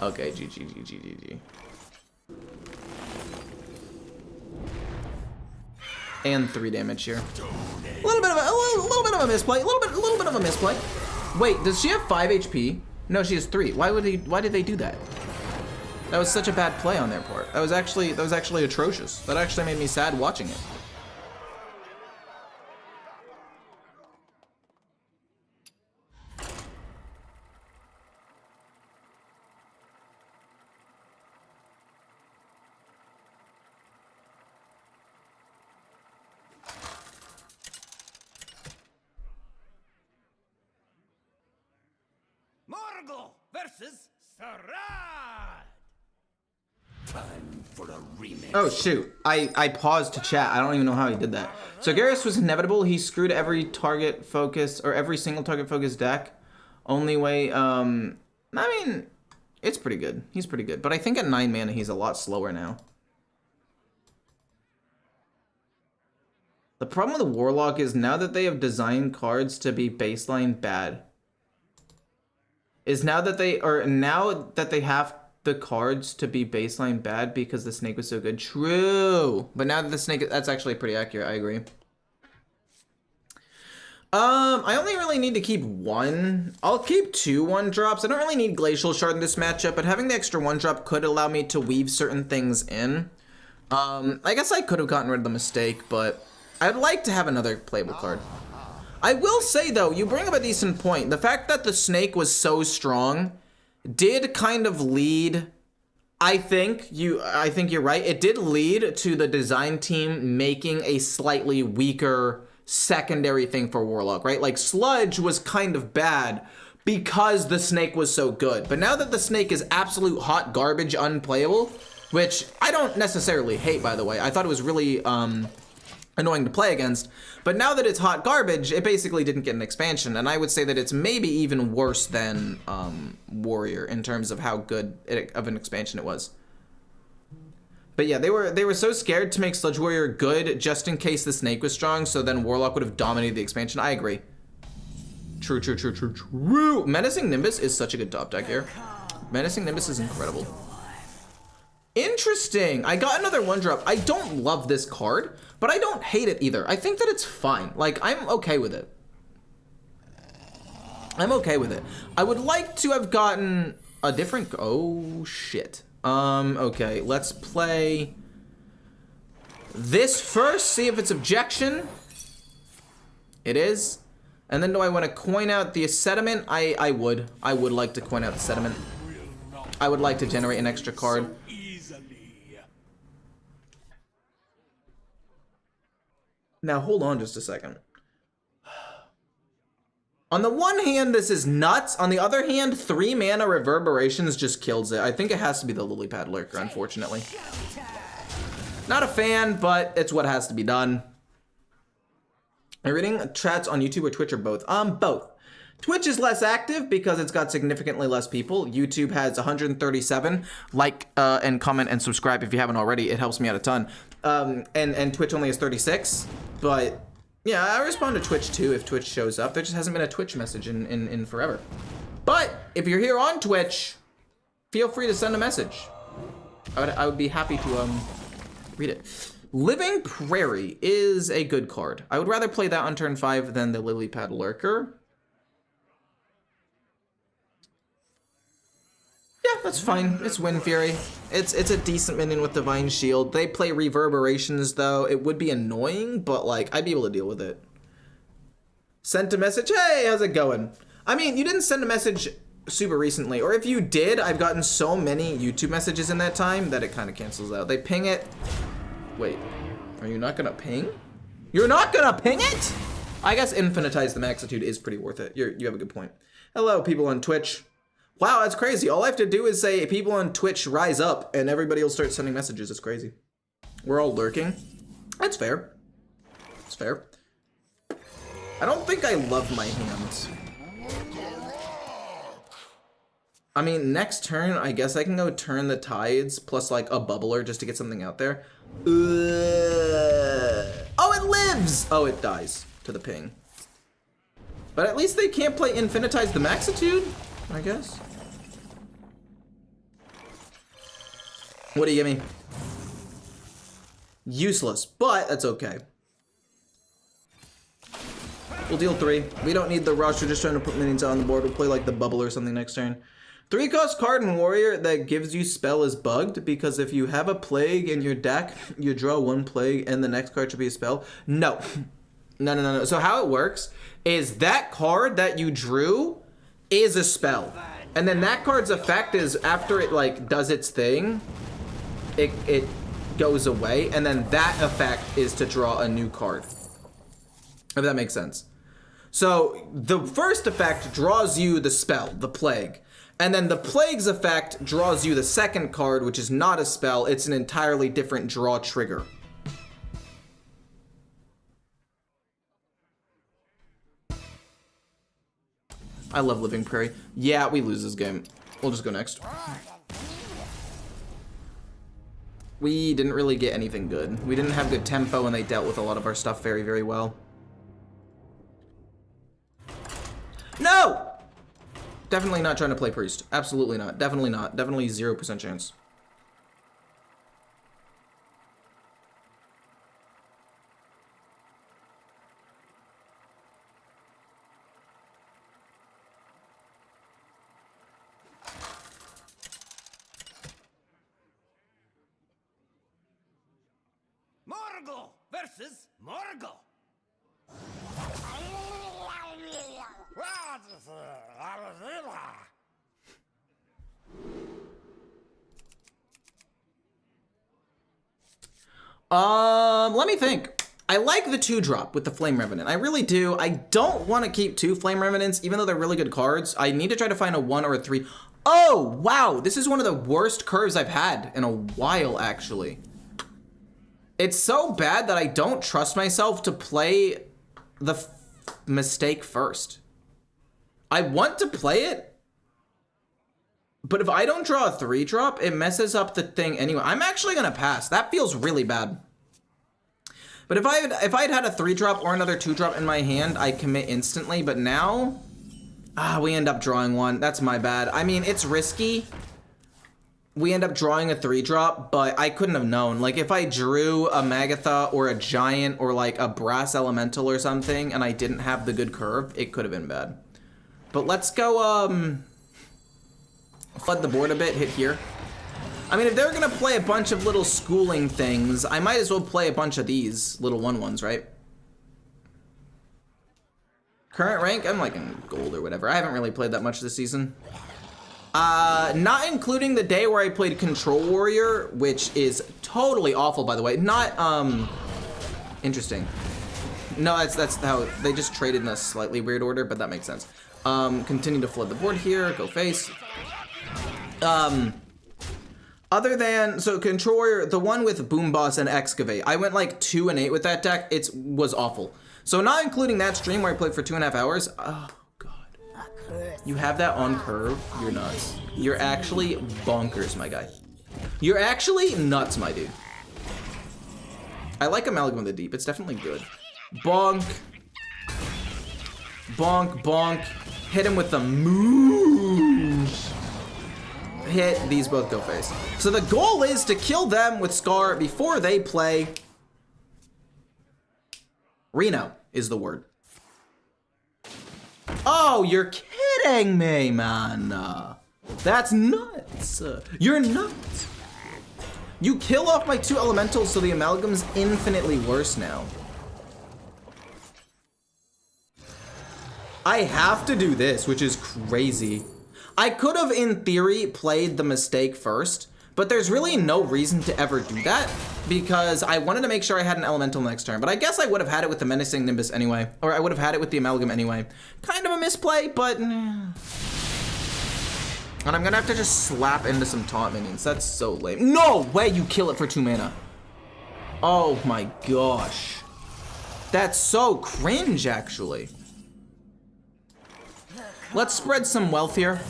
Okay, GG. And 3 damage here. A little bit of a misplay. A little bit of a misplay. Wait, does she have 5 HP? No, she has 3. Why did they do that? That was such a bad play on their part. That was actually atrocious. That actually made me sad watching it. Morgul versus Sarad. Time for a remix. Oh shoot, I paused to chat. I don't even know how he did that. So Garrus was inevitable. He screwed every target focus, or every single target focus deck. Only way, I mean, it's pretty good. He's pretty good. But I think at 9 mana, he's a lot slower now. The problem with the Warlock is now that they have designed cards to be baseline bad, is now that they have the cards to be baseline bad because the snake was so good. True. But now that the snake, that's actually pretty accurate. I agree. I only really need to keep 1. I'll keep 2 1-drops. I don't really need Glacial Shard in this matchup, but having the extra 1-drop could allow me to weave certain things in. I guess I could have gotten rid of the mistake, but I'd like to have another playable card. I will say though, you bring up a decent point. The fact that the snake was so strong did kind of lead, I think you're right. It did lead to the design team making a slightly weaker secondary thing for Warlock, right? Like Sludge was kind of bad because the snake was so good. But now that the snake is absolute hot garbage unplayable, which I don't necessarily hate, by the way. I thought it was really annoying to play against. But now that it's hot garbage, it basically didn't get an expansion. And I would say that it's maybe even worse than Warrior in terms of how good of an expansion it was. But yeah, they were so scared to make Sludge Warrior good just in case the snake was strong, so then Warlock would have dominated the expansion. I agree. True. Menacing Nimbus is such a good top deck here. Menacing Nimbus is incredible. Interesting. I got another 1-drop. I don't love this card, but I don't hate it either. I think that it's fine. Like, I'm okay with it. I'm okay with it. I would like to have gotten a different... Oh, shit. Okay, let's play this first, see if it's objection. It is. And then do I want to coin out the sediment? I would like to coin out the sediment. I would like to generate an extra card. Now hold on just a second. On the one hand, this is nuts. On the other hand, 3 mana Reverberations just kills it. I think it has to be the Lily Pad Lurker, unfortunately. Not a fan, but it's what has to be done. Are you reading chats on YouTube or Twitch or both? Both. Twitch is less active because it's got significantly less people. YouTube has 137. Like and comment and subscribe if you haven't already. It helps me out a ton. And Twitch only has 36. But yeah, I respond to Twitch too if Twitch shows up. There just hasn't been a Twitch message in forever. But if you're here on Twitch, feel free to send a message. I would be happy to read it. Living Prairie is a good card. I would rather play that on turn 5 than the Lily Pad Lurker. Yeah, that's fine. It's Wind Fury. It's a decent minion with Divine Shield. They play Reverberations though. It would be annoying, but like I'd be able to deal with it. Sent a message. Hey, how's it going? I mean, you didn't send a message super recently, or if you did, I've gotten so many YouTube messages in that time that it kind of cancels out. They ping it. Wait, are you not gonna ping? You're not gonna ping it? I guess Infinitize the Maxitude is pretty worth it. You have a good point. Hello, people on Twitch. Wow, that's crazy. All I have to do is say people on Twitch rise up and everybody will start sending messages. It's crazy. We're all lurking. That's fair. It's fair. I don't think I love my hands. I mean, next turn, I guess I can go Turn the Tides plus like a Bubbler just to get something out there. Oh, it lives! Oh, it dies to the ping. But at least they can't play Infinitize the Maxitude, I guess. What do you give me? Useless, but that's okay. We'll deal 3. We don't need the rush. We're just trying to put minions on the board. We'll play like the Bubble or something next turn. 3-cost card in Warrior that gives you spell is bugged because if you have a plague in your deck, you draw 1 plague and the next card should be a spell. No. No. So how it works is that card that you drew is a spell. And then that card's effect is after it like does its thing, it goes away, and then that effect is to draw a new card. If that makes sense. So the first effect draws you the spell, the plague. And then the Plague's effect draws you the second card, which is not a spell. It's an entirely different draw trigger. I love Living Prairie. Yeah, we lose this game. We'll just go next. We didn't really get anything good. We didn't have good tempo, and they dealt with a lot of our stuff very, very well. No! Definitely not trying to play Priest. Absolutely not. Definitely not. Definitely 0% chance. Morgul versus Morgul. Let me think. I like the 2-drop with the Flame Revenant. I really do. I don't want to keep 2 Flame Revenants, even though they're really good cards. I need to try to find a 1 or a 3. Oh, wow. This is one of the worst curves I've had in a while, actually. It's so bad that I don't trust myself to play the mistake first. I want to play it, but if I don't draw a 3-drop, it messes up the thing anyway. I'm actually gonna pass. That feels really bad. But if I'd had a 3-drop or another 2-drop in my hand, I commit instantly. But now, we end up drawing 1. That's my bad. I mean, it's risky. We end up drawing a 3-drop, but I couldn't have known. Like, if I drew a Magatha or a Giant or like a Brass Elemental or something, and I didn't have the good curve, it could have been bad. But let's go, flood the board a bit, hit here. I mean, if they're gonna play a bunch of little schooling things, I might as well play a bunch of these little 1/1s, right? Current rank? I'm like in gold or whatever. I haven't really played that much this season. Not including the day where I played Control Warrior, which is totally awful, by the way. Not, interesting. No, that's how, they just traded in a slightly weird order, but that makes sense. Continue to flood the board here, go face. Other than, so Control Warrior, the one with Boom Boss and Excavate, I went like 2 and 8 with that deck. It was awful. So not including that stream where I played for 2.5 hours, oh god. You have that on curve, you're nuts. You're actually bonkers, my guy. You're actually nuts, my dude. I like Amalgam of the Deep, it's definitely good. Bonk. Bonk, bonk. Hit him with the move. Hit, these both go face. So the goal is to kill them with Scar before they play. Reno is the word. Oh, you're kidding me, man. That's nuts. You're nuts. You kill off my 2 elementals, so the Amalgam's infinitely worse now. I have to do this, which is crazy. I could have, in theory, played the mistake first, but there's really no reason to ever do that because I wanted to make sure I had an elemental next turn, but I guess I would have had it with the Menacing Nimbus anyway, or I would have had it with the Amalgam anyway. Kind of a misplay, but... And I'm gonna have to just slap into some taunt minions. That's so lame. No way you kill it for 2 mana. Oh my gosh. That's so cringe, actually. Let's spread some wealth here.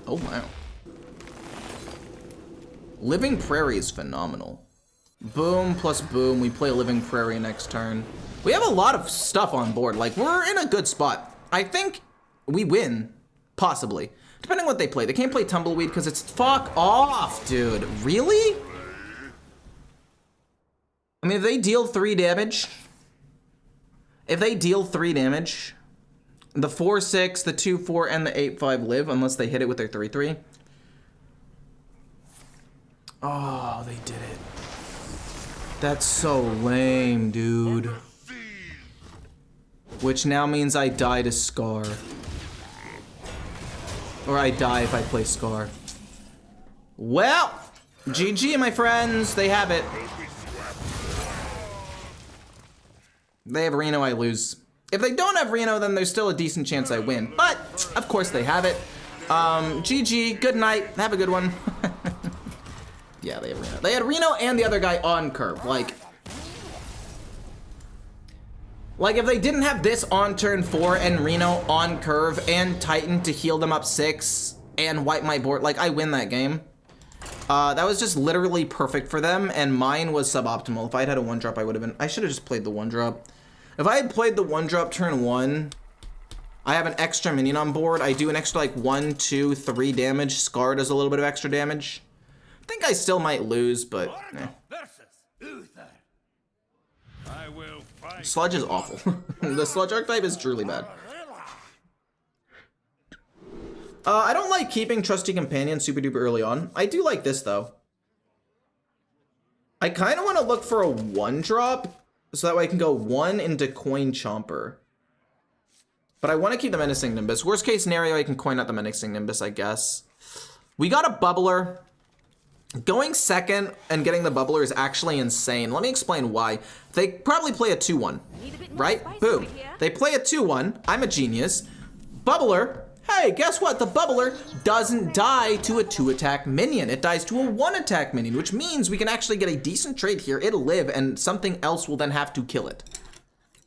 Oh, wow. Living Prairie is phenomenal. Boom plus boom. We play Living Prairie next turn. We have a lot of stuff on board. Like, we're in a good spot. I think we win. Possibly. Depending on what they play. They can't play Tumbleweed because it's fuck off, dude. Really? I mean, if they deal 3 damage... If they deal 3 damage... The 4/6, the 2/4, and the 8/5 live unless they hit it with their 3/3. Oh, they did it. That's so lame, dude. Which now means I die to Scar. Or I die if I play Scar. Well, GG, my friends. They have it. They have Reno, I lose. If they don't have Reno, then there's still a decent chance I win. But, of course, they have it. GG, good night, have a good one. Yeah, they have Reno. They had Reno and the other guy on curve. Like if they didn't have this on turn 4 and Reno on curve and Titan to heal them up 6 and wipe my board, like I win that game. That was just literally perfect for them, and mine was suboptimal. If I had a 1-drop, I would have been. I should have just played the 1-drop. If I had played the 1-drop turn 1, I have an extra minion on board. I do an extra like 1, 2, 3 damage. Scar does a little bit of extra damage. I think I still might lose, but eh. Versus Uther. I will fight. Sludge is awful. The Sludge archetype is truly bad. I don't like keeping Trusty Companion super duper early on. I do like this though. I kind of want to look for a 1-drop so that way I can go 1 into Coin Chomper. But I want to keep the Menacing Nimbus. Worst case scenario, I can coin out the Menacing Nimbus, I guess. We got a Bubbler. Going second and getting the Bubbler is actually insane. Let me explain why. They probably play a 2-1, right? Boom. They play a 2-1. I'm a genius. Bubbler. Hey, guess what? The Bubbler doesn't die to a 2-attack minion. It dies to a 1-attack minion, which means we can actually get a decent trade here. It'll live, and something else will then have to kill it.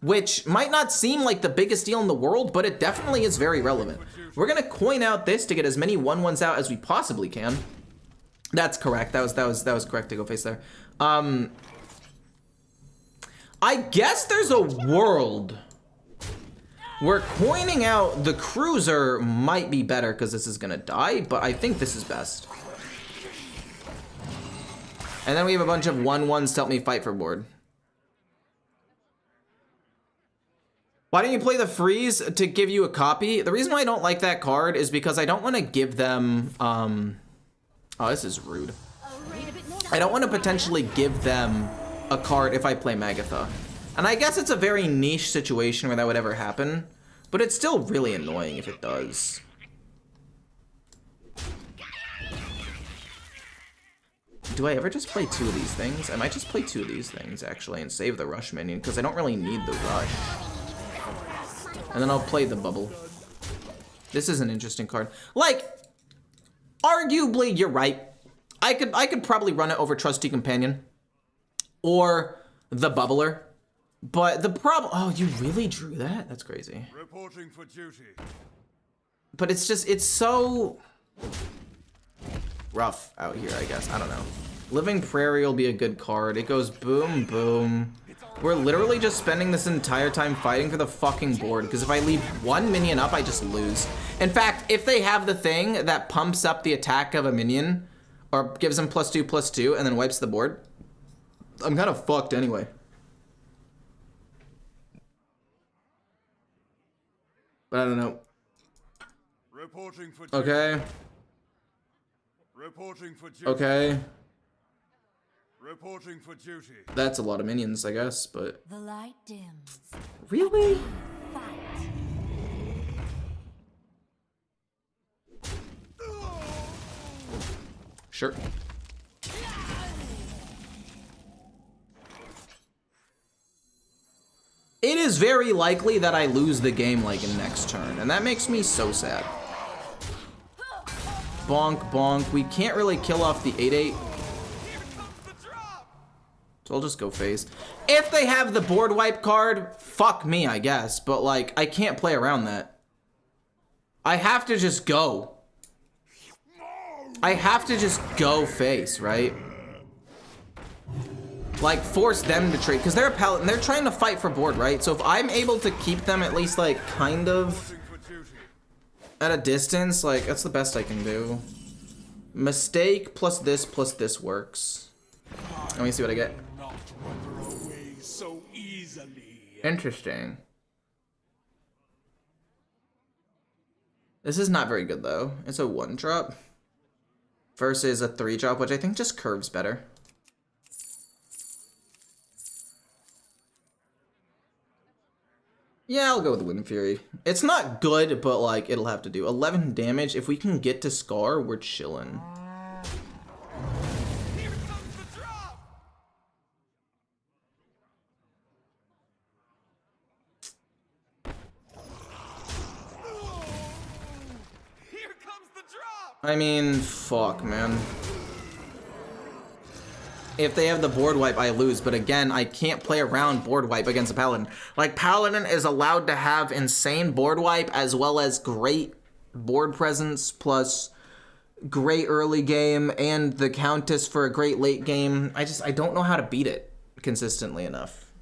Which might not seem like the biggest deal in the world, but it definitely is very relevant. We're gonna coin out this to get as many 1-1s out as we possibly can. That's correct. That was correct to go face there. I guess there's a world where coining out the Cruiser might be better because this is gonna die, but I think this is best. And then we have a bunch of 1-1s to help me fight for board. Why don't you play the Freeze to give you a copy? The reason why I don't like that card is because I don't want to give them, oh, this is rude. I don't want to potentially give them a card if I play Magatha. And I guess it's a very niche situation where that would ever happen, but it's still really annoying if it does. Do I ever just play 2 of these things? I might just play 2 of these things, actually, and save the Rush minion, because I don't really need the Rush. And then I'll play the Bubble. This is an interesting card. Like, arguably, you're right. I could probably run it over Trusty Companion. Or the Bubbler. But the problem, oh, you really drew that? That's crazy. Reporting for duty. But it's just, it's so rough out here, I guess. I don't know. Living Prairie will be a good card. It goes boom, boom. We're literally just spending this entire time fighting for the fucking board, because if I leave 1 minion up, I just lose. In fact, if they have the thing that pumps up the attack of a minion, or gives them +2/+2, and then wipes the board, I'm kind of fucked anyway. But I don't know. Reporting for duty. Okay. Reporting for duty. Okay. Reporting for duty. That's a lot of minions, I guess, but... The light dims. Really? Fight. Sure. It is very likely that I lose the game like in next turn, and that makes me so sad. Bonk, bonk. We can't really kill off the 8/8. So I'll just go face. If they have the board wipe card, fuck me, I guess. But like, I can't play around that. I have to just go. I have to just go face, right? Like, force them to trade, because they're a paladin, they're trying to fight for board, right? So if I'm able to keep them at least, like, kind of at a distance, like, that's the best I can do. Mistake plus this works. Let me see what I get. Interesting. This is not very good, though. It's a 1-drop versus a 3-drop, which I think just curves better. Yeah, I'll go with Wind Fury. It's not good, but like, it'll have to do. 11 damage. If we can get to Scar, we're chillin'. Here comes the drop. Here comes the I mean, fuck, man. If they have the board wipe, I lose. But again, I can't play around board wipe against a Paladin. Like, Paladin is allowed to have insane board wipe as well as great board presence plus great early game and the Countess for a great late game. I don't know how to beat it consistently enough.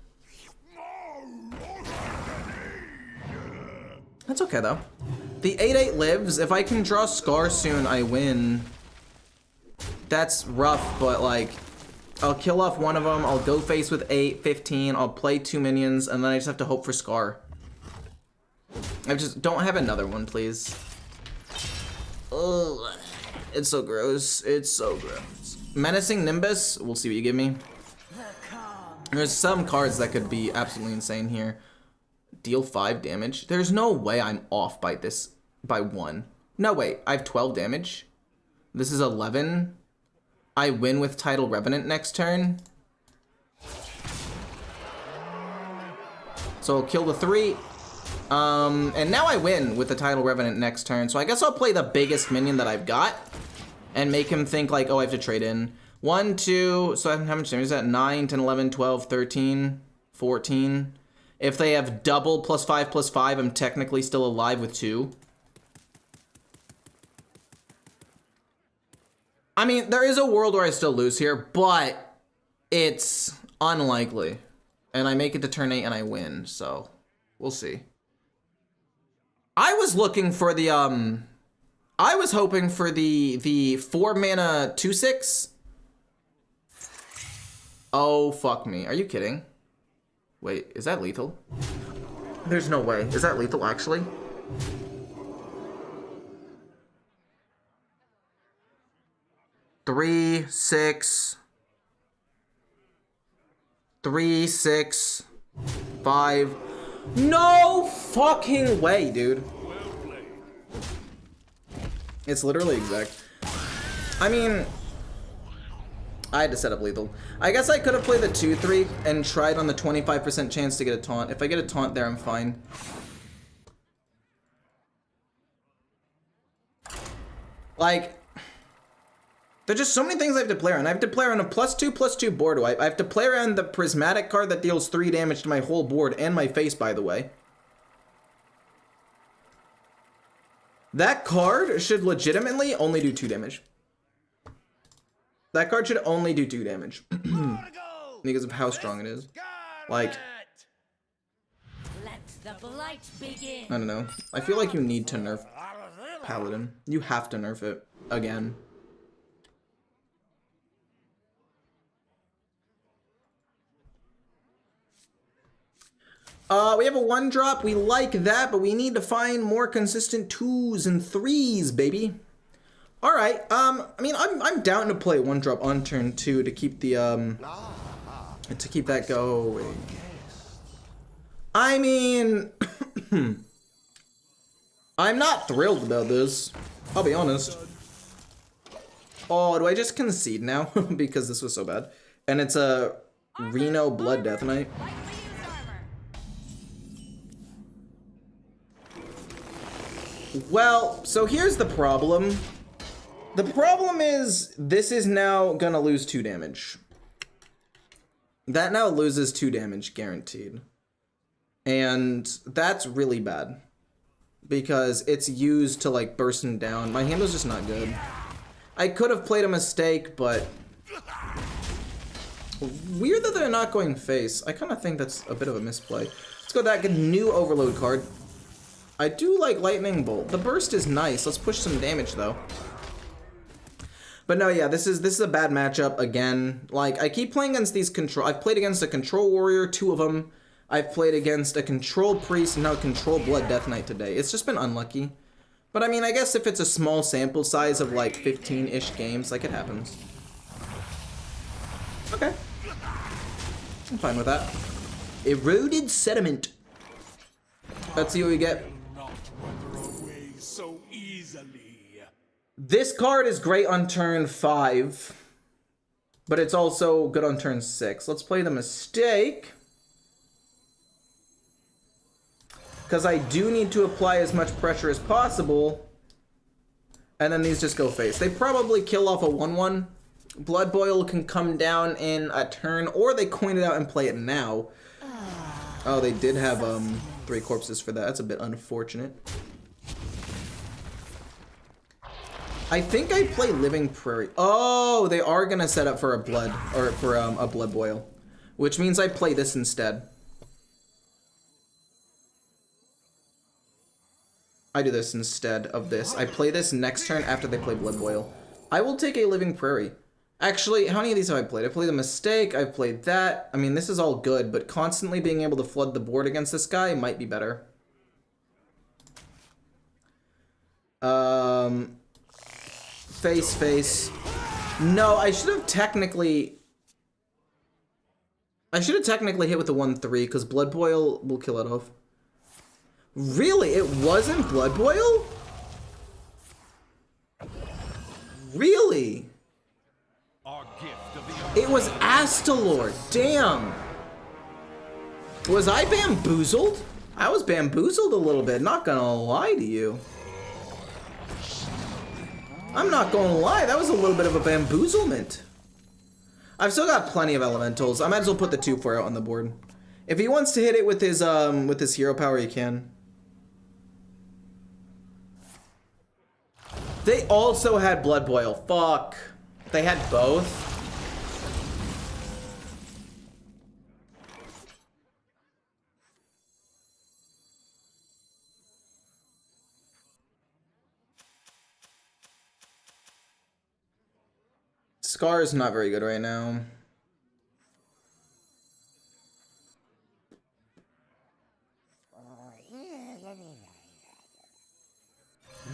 That's okay, though. The 8/8 lives. If I can draw Scar soon, I win. That's rough, but like, I'll kill off one of them. I'll go face with 8, 15. I'll play 2 minions, and then I just have to hope for Scar. I just don't have another one, please. Ugh. It's so gross. It's so gross. Menacing Nimbus. We'll see what you give me. There's some cards that could be absolutely insane here. Deal 5 damage. There's no way I'm off by this by 1. No, wait. I have 12 damage. This is 11. I win with Tidal Revenant next turn. So I'll kill the 3. And now I win with the Tidal Revenant next turn. So I guess I'll play the biggest minion that I've got and make him think like, oh, I have to trade in. 1, 2, so how much damage is that? 9, 10, 11, 12, 13, 14. If they have double +5/+5, I'm technically still alive with 2. I mean, there is a world where I still lose here, but it's unlikely. And I make it to turn 8 and I win, so we'll see. I was looking for the, I was hoping for the 4 mana 2/6. Oh, fuck me. Are you kidding? Wait, is that lethal? There's no way. Is that lethal, actually? Three, 6, 3, 6, 5. No fucking way, dude. It's literally exact. I mean, I had to set up lethal. I guess I could have played the 2/3 and tried on the 25% chance to get a taunt. If I get a taunt there, I'm fine. Like, there's just so many things I have to play around. I have to play around a +2/+2 board wipe. I have to play around the prismatic card that deals 3 damage to my whole board and my face, by the way. That card should legitimately only do 2 damage. That card should only do 2 damage. Because of how strong it is. Like, Let the blight begin. I don't know. I feel like you need to nerf Paladin. You have to nerf it again. We have a 1-drop. We like that, but we need to find more consistent 2s and 3s, baby. All right. I mean, I'm down to play 1-drop on turn 2 to keep the to keep that going. I mean, I'm not thrilled about this. I'll be honest. Oh, do I just concede now because this was so bad? And it's a Reno Blood Death Knight. Well, so here's the problem. The problem is this is now gonna lose 2 damage. That now loses 2 damage guaranteed. And that's really bad. Because it's used to like burst him down. My hand was just not good. I could have played a mistake, but weird that they're not going face. I kind of think that's a bit of a misplay. Let's go back, get a new Overload card. I do like Lightning Bolt. The burst is nice. Let's push some damage though. But no, yeah, this is a bad matchup again. Like, I keep playing against these control. I've played against a Control Warrior, 2 of them. I've played against a Control Priest and now a Control Blood Death Knight today. It's just been unlucky. But I mean, I guess if it's a small sample size of like 15-ish games, like it happens. Okay. I'm fine with that. Eroded Sediment. Let's see what we get. So easily. This card is great on turn 5, but it's also good on turn 6. Let's play the Mistake. Because I do need to apply as much pressure as possible And then these just go face. They probably kill off a 1/1. Blood Boil can come down in a turn, or they coin it out and play it now. Oh, they did have 3 corpses for that. That's a bit unfortunate. I think I play Living Prairie. Oh, they are gonna set up for a blood, or for a Blood Boil, which means I play this instead. I do this instead of this. I play this next turn after they play Blood Boil. I will take a Living Prairie. Actually, how many of these have I played? I played the Mistake, I've played that. I mean, this is all good, but constantly being able to flood the board against this guy might be better. Face. No, I should have technically hit with the 1/3, because Blood Boil will kill it off. Really? It wasn't Blood Boil? Really? Our gift of the It was Astalor. Damn. Was I bamboozled? I was bamboozled a little bit, not gonna lie to you. I'm not gonna lie, that was a little bit of a bamboozlement. I've still got plenty of elementals. I might as well put the 2/4 out on the board. If he wants to hit it with his hero power, he can. They also had Blood Boil. Fuck. They had both. Scar is not very good right now.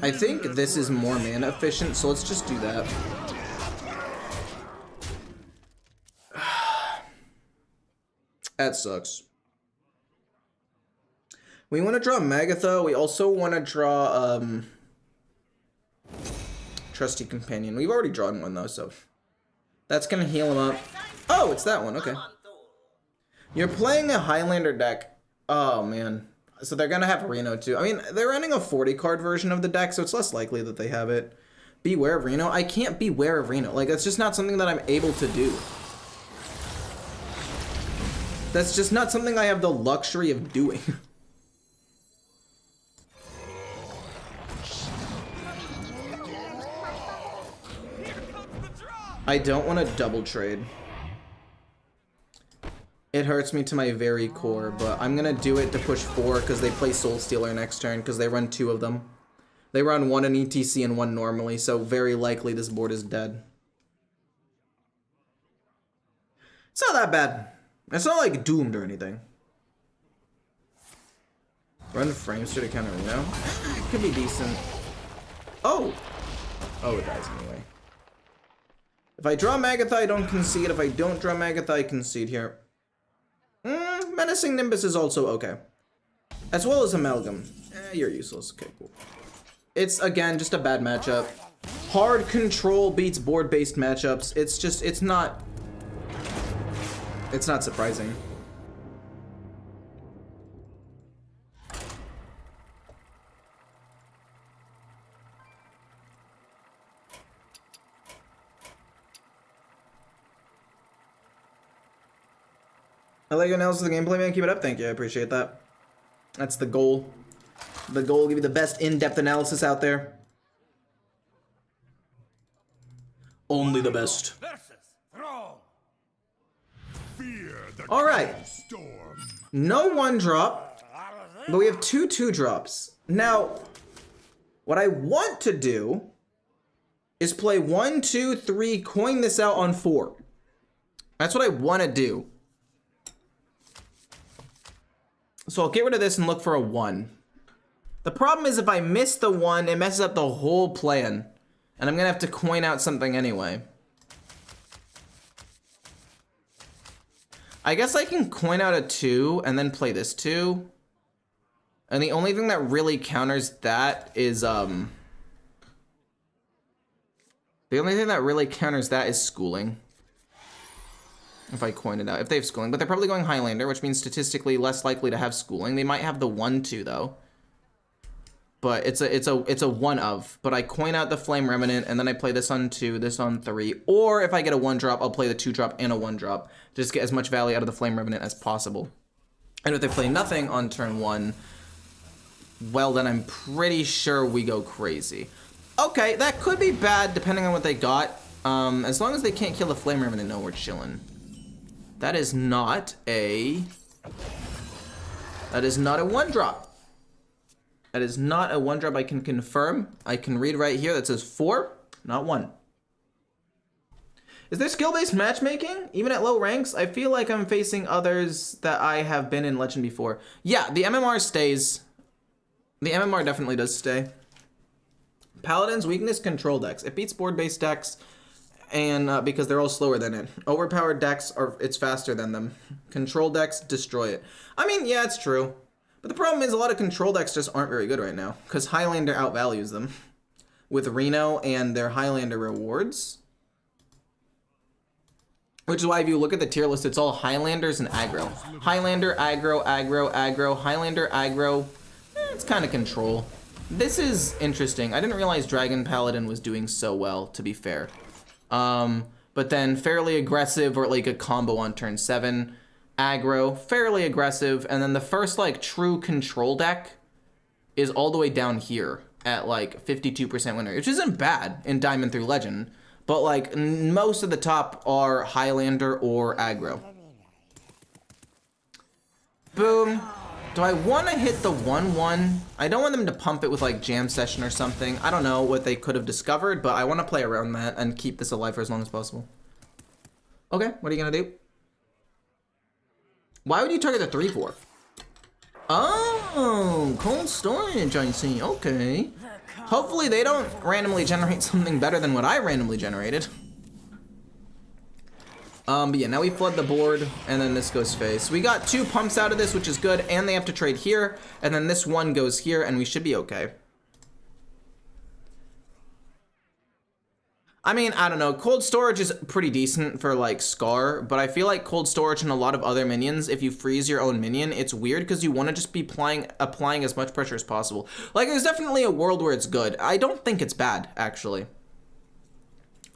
I think this is more mana efficient, so let's just do that. That sucks. We want to draw Magatha. We also want to draw Trusty Companion. We've already drawn one though, so that's gonna heal him up. Oh, it's that one. Okay. You're playing a Highlander deck. Oh man. So they're gonna have Reno too. I mean, they're running a 40 card version of the deck, so it's less likely that they have it. Beware of Reno. I can't beware of Reno. Like, that's just not something that I'm able to do. That's just not something I have the luxury of doing. I don't want to double trade. It hurts me to my very core, but I'm gonna do it to push 4 because they play Soul Stealer next turn because they run 2 of them. They run 1 in ETC and 1 normally, so very likely this board is dead. It's not that bad. It's not like doomed or anything. Run Framester to counter Reno. It could be decent. Oh! Oh, it dies anyway. If I draw Magatha, I don't concede. If I don't draw Magatha, I concede here. Menacing Nimbus is also okay. As well as Amalgam. You're useless. Okay, cool. It's, again, just a bad matchup. Hard control beats board-based matchups. It's just, it's not surprising. I like your analysis of the gameplay, man. Keep it up. Thank you. I appreciate that. That's the goal. The goal, give you the best in-depth analysis out there. Only the best. All right. No 1-drop, but we have 2 2-drops. Now, what I want to do is play 1, 2, 3, coin this out on 4. That's what I want to do. So I'll get rid of this and look for a 1. The problem is if I miss the 1, it messes up the whole plan. And I'm gonna have to coin out something anyway. I guess I can coin out a 2 and then play this 2. And the only thing that really counters that is, the only thing that really counters that is schooling. If I coin it out. If they have schooling. But they're probably going Highlander, which means statistically less likely to have schooling. They might have the 1-2 though. but it's a one of. But I coin out the Flame Remnant, and then I play this on 2, this on 3. Or if I get a 1-drop, I'll play the 2-drop and a 1-drop. Just get as much value out of the Flame Remnant as possible. And if they play nothing on turn 1, well, then I'm pretty sure we go crazy. Okay, that could be bad depending on what they got. As long as they can't kill the Flame Remnant, no, we're chilling. That is not a 1-drop. That is not a 1-drop, I can confirm. I can read right here that says 4, not 1. Is there skill-based matchmaking? Even at low ranks? I feel like I'm facing others that I have been in Legend before. Yeah, the MMR stays. The MMR definitely does stay. Paladin's weakness, control decks. It beats board-based decks, and because they're all slower than it. Overpowered decks, it's faster than them. Control decks, destroy it. I mean, yeah, it's true. But the problem is a lot of control decks just aren't very good right now, because Highlander outvalues them. With Reno and their Highlander rewards. Which is why if you look at the tier list, it's all Highlanders and aggro. Highlander, aggro, aggro, aggro, Highlander, aggro. It's kind of control. This is interesting. I didn't realize Dragon Paladin was doing so well, to be fair. But then fairly aggressive, or like a combo on turn 7. Aggro, fairly aggressive, and then the first like true control deck is all the way down here at like 52% winner, which isn't bad in Diamond through Legend, but like most of the top are Highlander or aggro. Boom. Do I want to hit the 1-1? I don't want them to pump it with like Jam Session or something. I don't know what they could have discovered, but I want to play around that and keep this alive for as long as possible. Okay, what are you gonna do? Why would you target the 3-4? Oh, cold storage, I see. Okay. Hopefully they don't randomly generate something better than what I randomly generated. But yeah, now we flood the board, and then this goes face. We got 2 pumps out of this, which is good, and they have to trade here, and then this one goes here, and we should be okay. I mean, I don't know. Cold storage is pretty decent for like Scar, but I feel like cold storage and a lot of other minions, if you freeze your own minion, it's weird because you want to just be applying as much pressure as possible. Like, there's definitely a world where it's good. I don't think it's bad, actually.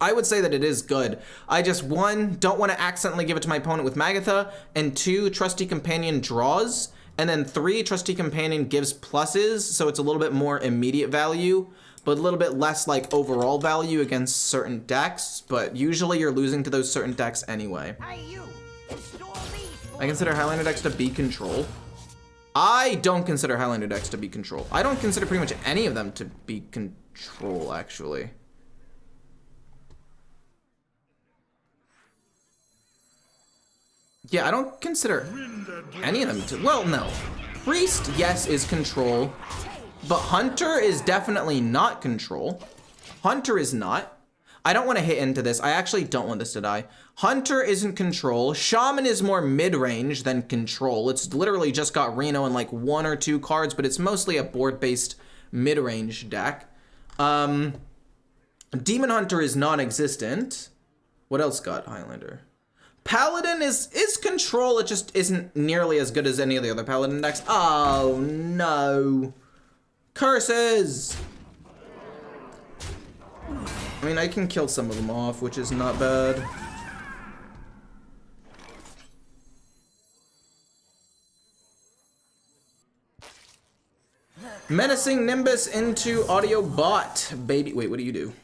I would say that it is good. I just, 1, don't want to accidentally give it to my opponent with Magatha, and 2, Trusty Companion draws, and then 3, Trusty Companion gives pluses, so it's a little bit more immediate value, but a little bit less like overall value against certain decks, but usually you're losing to those certain decks anyway. I consider Highlander decks to be control. I don't consider Highlander decks to be control. I don't consider pretty much any of them to be control, actually. Yeah, I don't consider any of them to, well, no. Priest, yes, is control, but Hunter is definitely not control. Hunter is not. I don't want to hit into this. I actually don't want this to die. Hunter isn't control. Shaman is more mid-range than control. It's literally just got Reno and like 1 or 2 cards, but it's mostly a board-based mid-range deck. Demon Hunter is non-existent. What else got Highlander? Paladin is control, it just isn't nearly as good as any of the other Paladin decks. Oh no. Curses! I mean, I can kill some of them off, which is not bad. Menacing Nimbus into Audio Bot. Baby, wait, what do you do?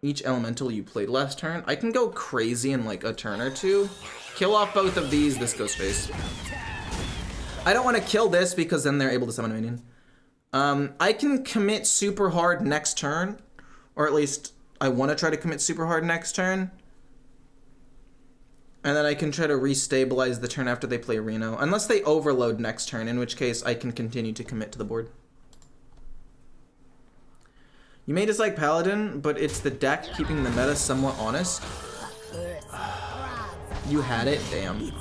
Each elemental you played last turn. I can go crazy in like a turn or 2. Kill off both of these, this goes face. I don't want to kill this because then they're able to summon a minion. I can commit super hard next turn, or at least I want to try to commit super hard next turn. And then I can try to restabilize the turn after they play Reno, unless they overload next turn, in which case I can continue to commit to the board. You may dislike Paladin, but it's the deck keeping the meta somewhat honest. You had it? Damn.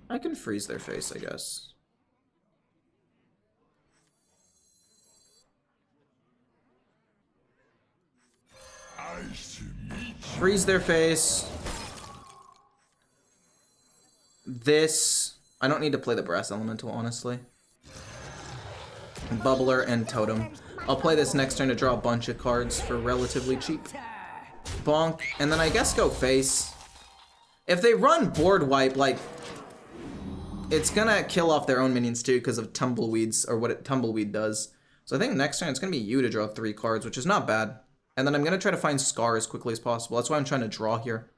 I can freeze their face, I guess. Freeze their face. this... I don't need to play the Brass Elemental, honestly. Bubbler and Totem. I'll play this next turn to draw a bunch of cards for relatively cheap. Bonk, and then I guess go face. If they run board wipe, like, it's gonna kill off their own minions too because of Tumbleweeds, or what Tumbleweed does. So I think next turn it's gonna be you to draw 3 cards, which is not bad. And then I'm gonna try to find Scar as quickly as possible. That's why I'm trying to draw here.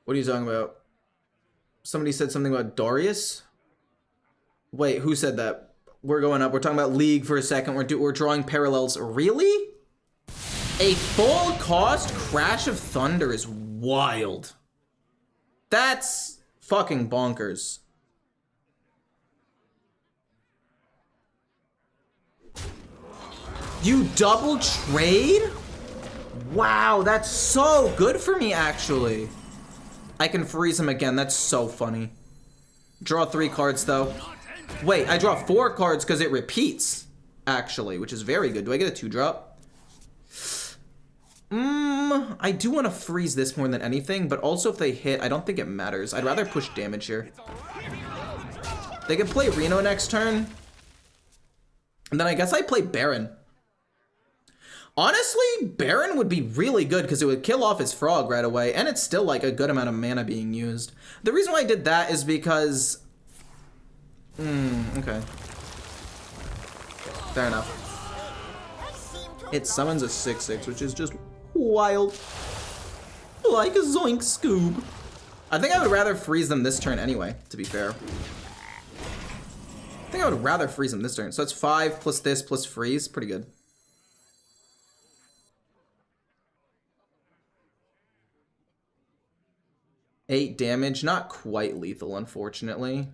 What are you talking about? Somebody said something about Darius? Wait, who said that? We're going up. We're talking about League for a second. We're drawing parallels. Really? A full cost Crash of Thunder is wild. That's fucking bonkers. You double trade? Wow, that's so good for me, actually. I can freeze him again. That's so funny. Draw 3 cards, though. Wait, I draw 4 cards because it repeats, actually, which is very good. Do I get a 2-drop? I do want to freeze this more than anything, but also if they hit, I don't think it matters. I'd rather push damage here. They can play Reno next turn. And then I guess I play Baron. Honestly, Baron would be really good because it would kill off his frog right away, and it's still like a good amount of mana being used. The reason why I did that is because... okay. Fair enough. It summons a 6/6, which is just wild. Like a Zoink Scoob. I think I would rather freeze them this turn anyway, to be fair. I think I would rather freeze them this turn. So it's 5 plus this plus freeze. Pretty good. Eight damage, not quite lethal, unfortunately.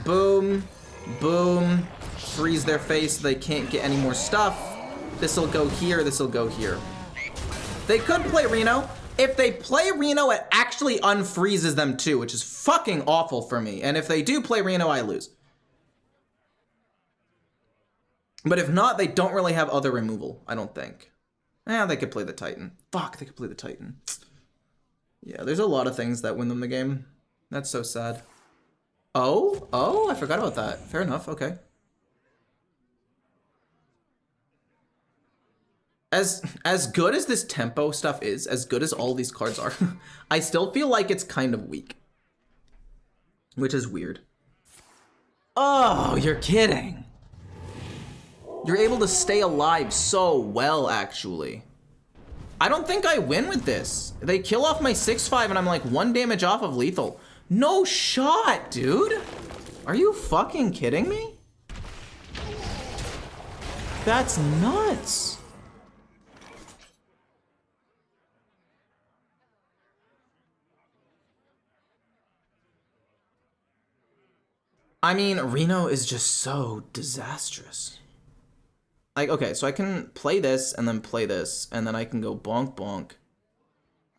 Boom, boom. Freeze their face so they can't get any more stuff. This'll go here, this'll go here. They could play Reno. If they play Reno, it actually unfreezes them too, which is fucking awful for me. And if they do play Reno, I lose. But if not, they don't really have other removal, I don't think. They could play the Titan. Fuck, they could play the Titan. Yeah, there's a lot of things that win them the game. That's so sad. Oh, I forgot about that. Fair enough, okay. As good as this tempo stuff is, as good as all these cards are, I still feel like it's kind of weak. Which is weird. Oh, you're kidding. You're able to stay alive so well, actually. I don't think I win with this. They kill off my 6/5 and I'm like 1 damage off of lethal. No shot, dude. Are you fucking kidding me? That's nuts. I mean, Reno is just so disastrous. Like, okay, so I can play this and then play this, and then I can go bonk bonk.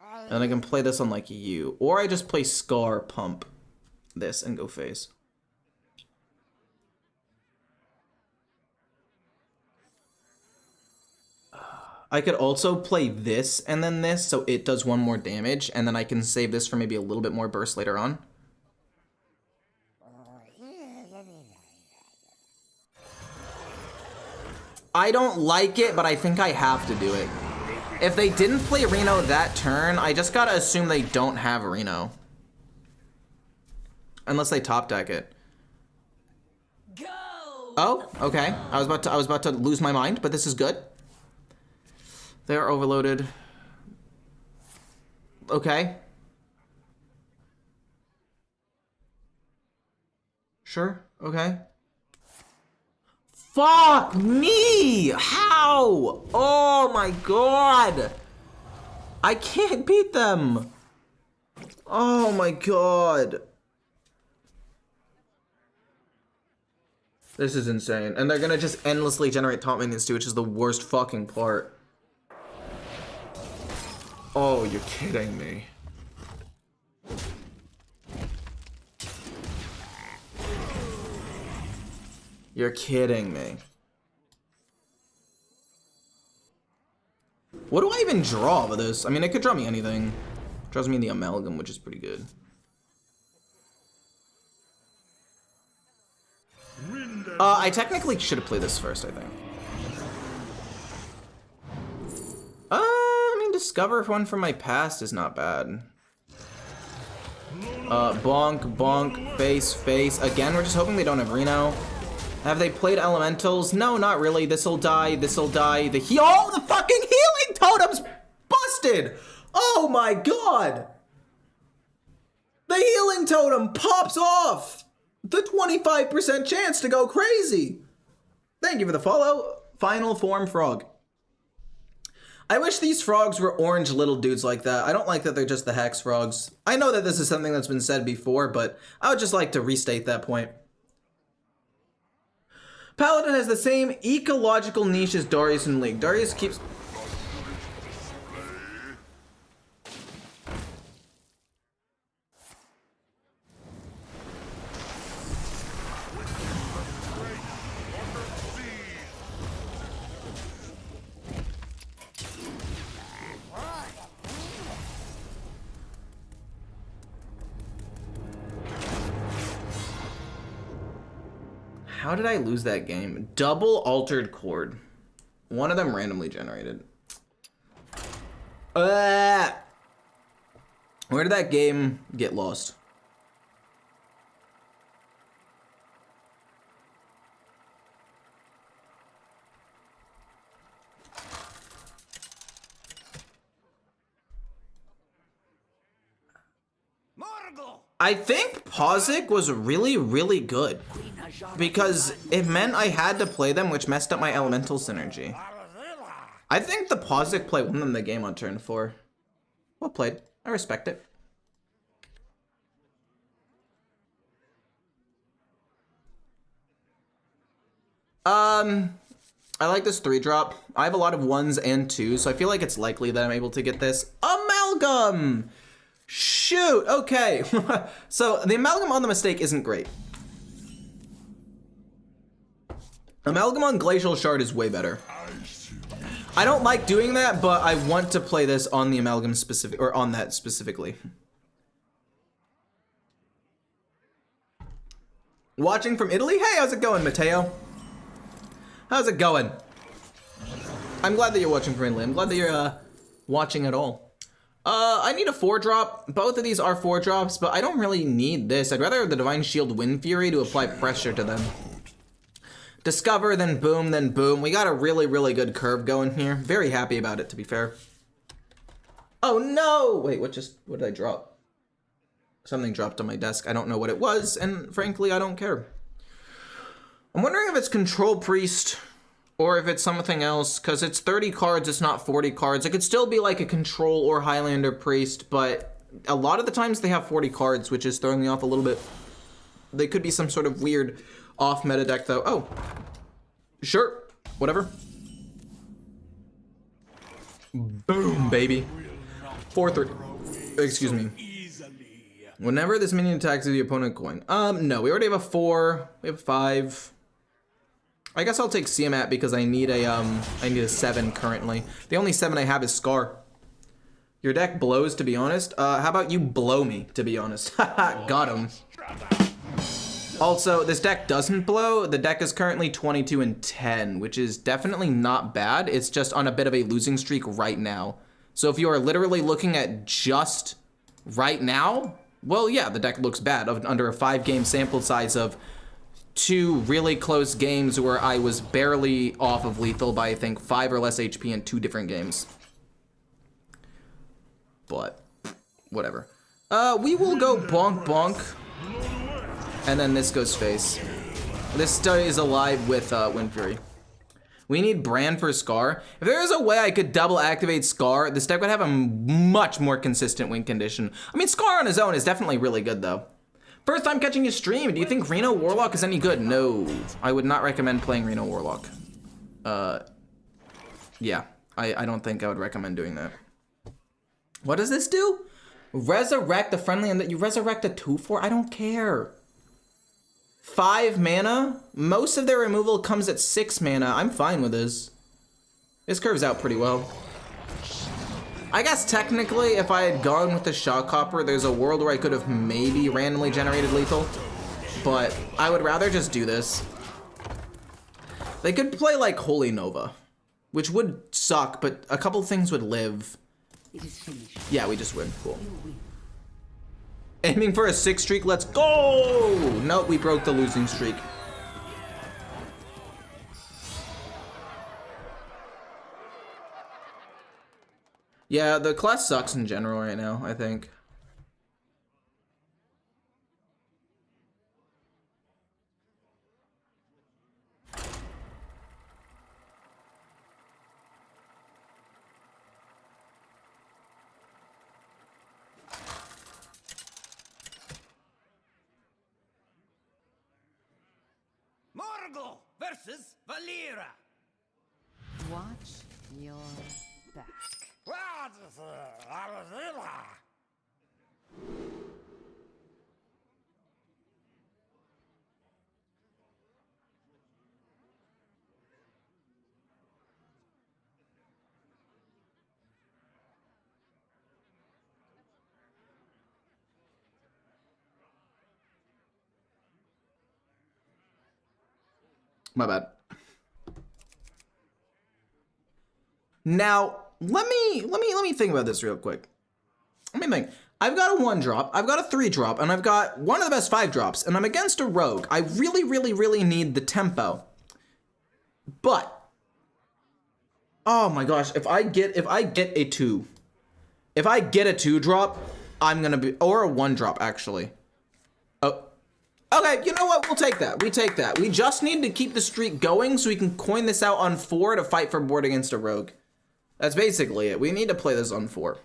And then I can play this on like you. Or I just play Scar, pump this, and go face. I could also play this and then this, so it does 1 more damage, and then I can save this for maybe a little bit more burst later on. I don't like it, but I think I have to do it. If they didn't play Reno that turn, I just gotta assume they don't have Reno. Unless they top deck it. Go! Oh, okay. I was about to lose my mind, but this is good. They're overloaded. Okay. Sure, okay. Fuck me! How? Oh my god! I can't beat them! Oh my god. This is insane. And they're gonna just endlessly generate top minions too, which is the worst fucking part. Oh, you're kidding me. You're kidding me. What do I even draw with this? I mean, it could draw me anything. Draws me the Amalgam, which is pretty good. I technically should have played this first, I think. I mean, Discover one from my past is not bad. Bonk, bonk, face, face. Again, we're just hoping they don't have Reno. Have they played Elementals? No, not really. This'll die, this'll die. Oh, the fucking healing totem's busted! Oh my god! The healing totem pops off! The 25% chance to go crazy! Thank you for the follow. Final form frog. I wish these frogs were orange little dudes like that. I don't like that they're just the hex frogs. I know that this is something that's been said before, but I would just like to restate that point. Paladin has the same ecological niche as Darius in League. Darius keeps... How did I lose that game? Double altered chord. One of them randomly generated. Where did that game get lost? I think Pozic was really, really good. Because it meant I had to play them, which messed up my elemental synergy. I think the Pozic play won them the game on turn 4. Well played. I respect it. I like this 3-drop. I have a lot of 1s and 2s, so I feel like it's likely that I'm able to get this. Amalgam! Shoot, okay. So the Amalgam on the Mistake isn't great. Amalgam on Glacial Shard is way better. I don't like doing that, but I want to play this on the Amalgam specific, or on that specifically. Watching from Italy? Hey, how's it going, Matteo? How's it going? I'm glad that you're watching from Italy. I'm glad that you're watching at all. I need a 4-drop. Both of these are 4-drops, but I don't really need this. I'd rather have the Divine Shield Wind Fury to apply pressure to them. Discover, then boom, then boom. We got a really, really good curve going here. Very happy about it, to be fair. Oh no! Wait, what did I drop? Something dropped on my desk. I don't know what it was, and frankly, I don't care. I'm wondering if it's Control Priest or if it's something else, because it's 30 cards, it's not 40 cards. It could still be like a Control or Highlander Priest, but a lot of the times they have 40 cards, which is throwing me off a little bit. They could be some sort of weird off-meta deck, though. Oh, sure, whatever. Boom, baby. 4-3. Excuse me. Whenever this minion attacks the opponent coin. No, we already have a 4. We have a 5. I guess I'll take Siamat because I need a 7 currently. The only 7 I have is Scar. Your deck blows, to be honest. How about you blow me, to be honest? Haha, got him. Also, this deck doesn't blow. The deck is currently 22-10, which is definitely not bad. It's just on a bit of a losing streak right now. So if you are literally looking at just right now, well, yeah, the deck looks bad under a 5-game sample size of 2 really close games where I was barely off of lethal by, I think, 5 or less HP in 2 different games. But, whatever. We will go bonk bonk. And then this goes face. This stays alive with Wind Fury. We need Brand for Scar. If there is a way I could double activate Scar, this deck would have a much more consistent win condition. I mean, Scar on his own is definitely really good, though. First time catching a stream, do you think Reno Warlock is any good? No, I would not recommend playing Reno Warlock. Yeah, I don't think I would recommend doing that. What does this do? Resurrect the friendly and that you resurrect a 2/4? I don't care. 5 mana? Most of their removal comes at 6 mana. I'm fine with this. This curves out pretty well. I guess technically, if I had gone with the Shock Hopper, there's a world where I could have maybe randomly generated lethal. But I would rather just do this. They could play like Holy Nova, which would suck, but a couple things would live. It is finished. Yeah, we just win. Cool. Aiming for a 6 streak. Let's go! Nope, we broke the losing streak. Yeah, the class sucks in general right now, I think. Morgul versus Valera. Watch your back. My bad. Now, let me think about this real quick. Let me think. I've got a 1 drop, I've got a 3 drop, and I've got one of the best 5 drops, and I'm against a rogue. I really need the tempo. But oh my gosh, if I get a 2. If I get a 2 drop, I'm gonna be, or a 1 drop actually. Oh. Okay, you know what? We'll take that. We take that. We just need to keep the streak going so we can coin this out on 4 to fight for board against a rogue. That's basically it. We need to play this on 4.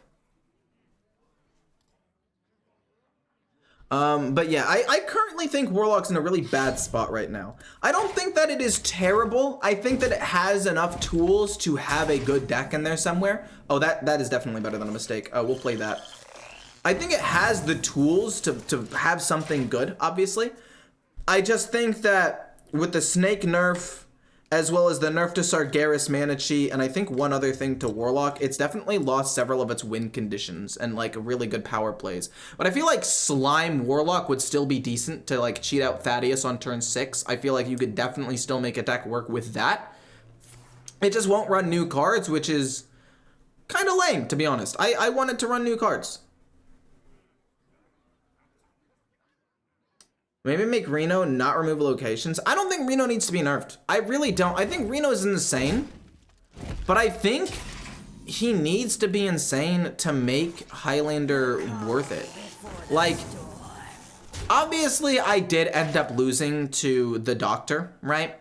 But yeah, I currently think Warlock's in a really bad spot right now. I don't think that it is terrible. I think that it has enough tools to have a good deck in there somewhere. Oh, that is definitely better than a mistake. We'll play that. I think it has the tools to have something good, obviously. I just think that with the Snake nerf, as well as the nerf to Sargeras Mana Chi, and I think one other thing to Warlock, it's definitely lost several of its win conditions and like really good power plays. But I feel like Slime Warlock would still be decent to like cheat out Thaddeus on turn 6. I feel like you could definitely still make a deck work with that. It just won't run new cards, which is kind of lame, to be honest. I wanted to run new cards. Maybe make Reno not remove locations. I don't think Reno needs to be nerfed. I really don't. I think Reno is insane, but I think he needs to be insane to make Highlander worth it. Like, obviously I did end up losing to the Doctor, right?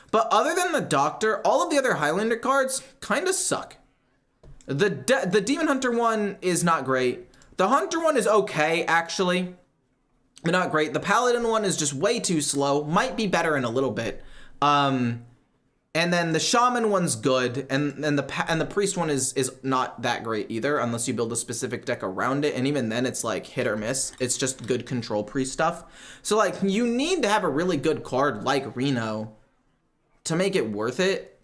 But other than the Doctor, all of the other Highlander cards kind of suck. The Demon Hunter one is not great. The Hunter one is okay, actually. But not great. The Paladin one is just way too slow. Might be better in a little bit. And then the Shaman one's good, and the Priest one is not that great either, unless you build a specific deck around it. And even then, it's like hit or miss. It's just good control Priest stuff. So like, you need to have a really good card like Reno to make it worth it.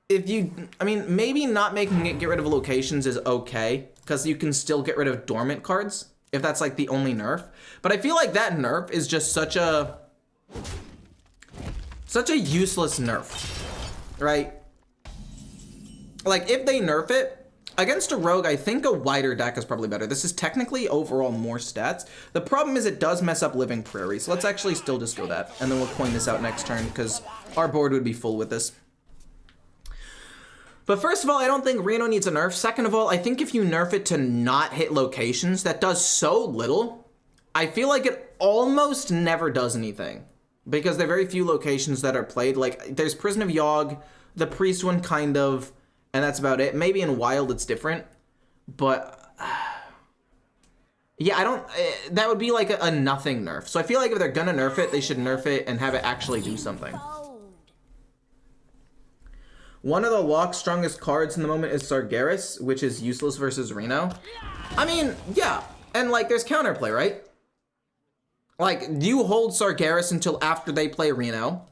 If you, I mean, maybe not making it get rid of locations is okay, because you can still get rid of dormant cards if that's like the only nerf. But I feel like that nerf is just such a useless nerf, right? Like, if they nerf it, against a rogue, I think a wider deck is probably better. This is technically overall more stats. The problem is it does mess up Living Prairie, so let's actually still just go that, and then we'll coin this out next turn, because our board would be full with this. But first of all, I don't think Reno needs a nerf. Second of all, I think if you nerf it to not hit locations, that does so little. I feel like it almost never does anything, because there are very few locations that are played. Like, there's Prison of Yogg, the Priest one kind of, and that's about it. Maybe in Wild it's different, but yeah, I don't, that would be like a nothing nerf. So I feel like if they're gonna nerf it, they should nerf it and have it actually do something. One of the lock's strongest cards in the moment is Sargeras, which is useless versus Reno. I mean, yeah, and like there's counterplay, right? Like, you hold Sargeras until after they play Reno.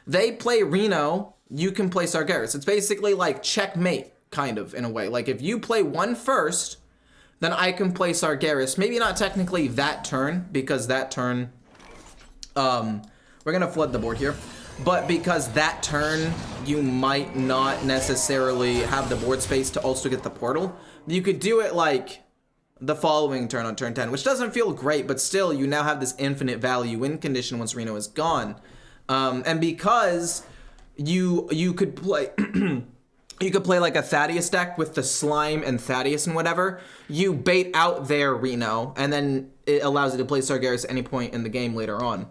They play Reno, you can play Sargeras. It's basically like checkmate kind of, in a way. Like, if you play one first, then I can play Sargeras. Maybe not technically that turn, because that turn, we're gonna flood the board here. But because that turn, you might not necessarily have the board space to also get the portal. You could do it like the following turn on turn 10, which doesn't feel great, but still you now have this infinite value win condition once Reno is gone. And because you could play you could play like a Thaddeus deck with the Slime and Thaddeus and whatever, you bait out their Reno, and then it allows you to play Sargeras at any point in the game later on.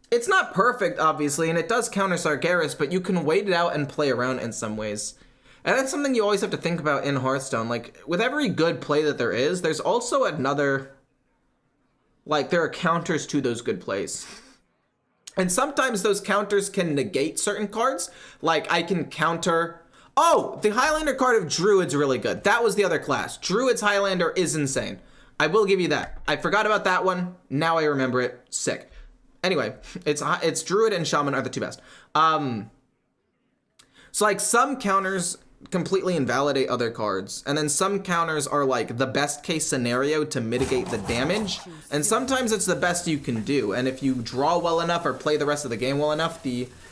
It's not perfect, obviously, and it does counter Sargeras, but you can wait it out and play around in some ways. And that's something you always have to think about in Hearthstone. Like, with every good play that there is, there's also another... Like, there are counters to those good plays. And sometimes those counters can negate certain cards. Like, I can counter... Oh, the Highlander card of Druid's really good. That was the other class. Druid's Highlander is insane. I will give you that. I forgot about that one. Now I remember it. Sick. Anyway, it's Druid and Shaman are the two best. So like some counters completely invalidate other cards, and then some counters are like the best case scenario to mitigate the damage, and sometimes it's the best you can do. And if you draw well enough or play the rest of the game well enough,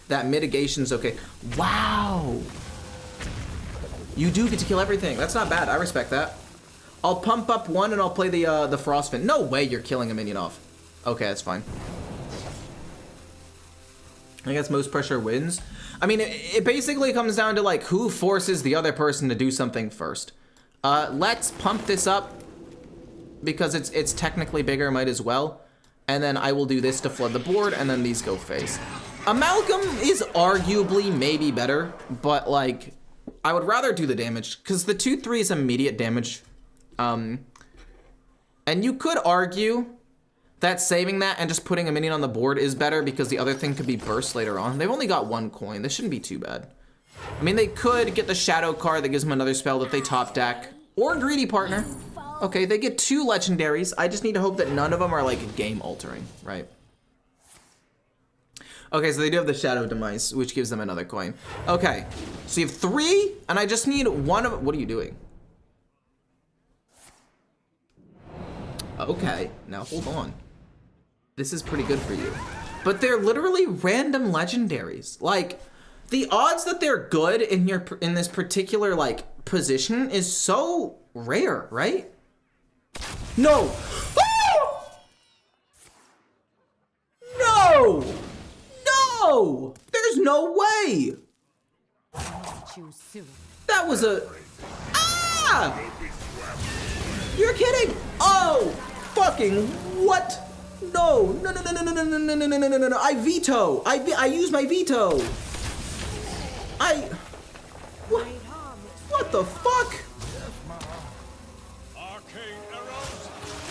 that mitigation's okay. Wow. You do get to kill everything. That's not bad. I respect that. I'll pump up one and I'll play the Frostfin. No way you're killing a minion off. Okay, that's fine. I guess most pressure wins. I mean, it basically comes down to like who forces the other person to do something first. Let's pump this up because it's technically bigger, might as well. And then I will do this to flood the board, and then these go face. Amalgam is arguably maybe better, but like I would rather do the damage because the 2/3 is immediate damage. And you could argue that saving that and just putting a minion on the board is better because the other thing could be burst later on. They've only got one coin. This shouldn't be too bad. I mean, they could get the Shadow card that gives them another spell that they top deck. Or Greedy Partner. Okay, they get 2 legendaries. I just need to hope that none of them are like game altering, right? Okay, so they do have the Shadow Demise, which gives them another coin. Okay, so you have 3, and I just need one of... What are you doing? Okay, now hold on. This is pretty good for you. But they're literally random legendaries. Like, the odds that they're good in this particular, like, position is so rare, right? No! Ah! No! No! There's no way! Choose soon. That was a... Ah! You're kidding! Oh! Fucking what? No! No! No! No! No! No! No! No! No! No! No! No! No! I veto! I use my veto! What? What the fuck?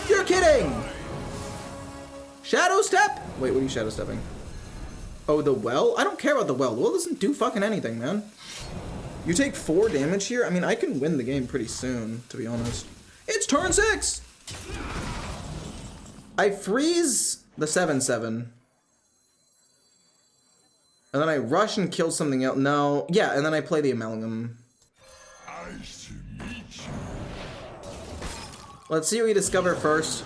You're kidding! Shadow step? Wait, what are you shadow stepping? Oh, the well? I don't care about the well. The well doesn't do fucking anything, man. You take 4 damage here? I mean, I can win the game pretty soon, to be honest. It's turn 6! I freeze the 7/7. And then I rush and kill something else. No. Yeah, and then I play the Amalgam. Let's see what we discover first.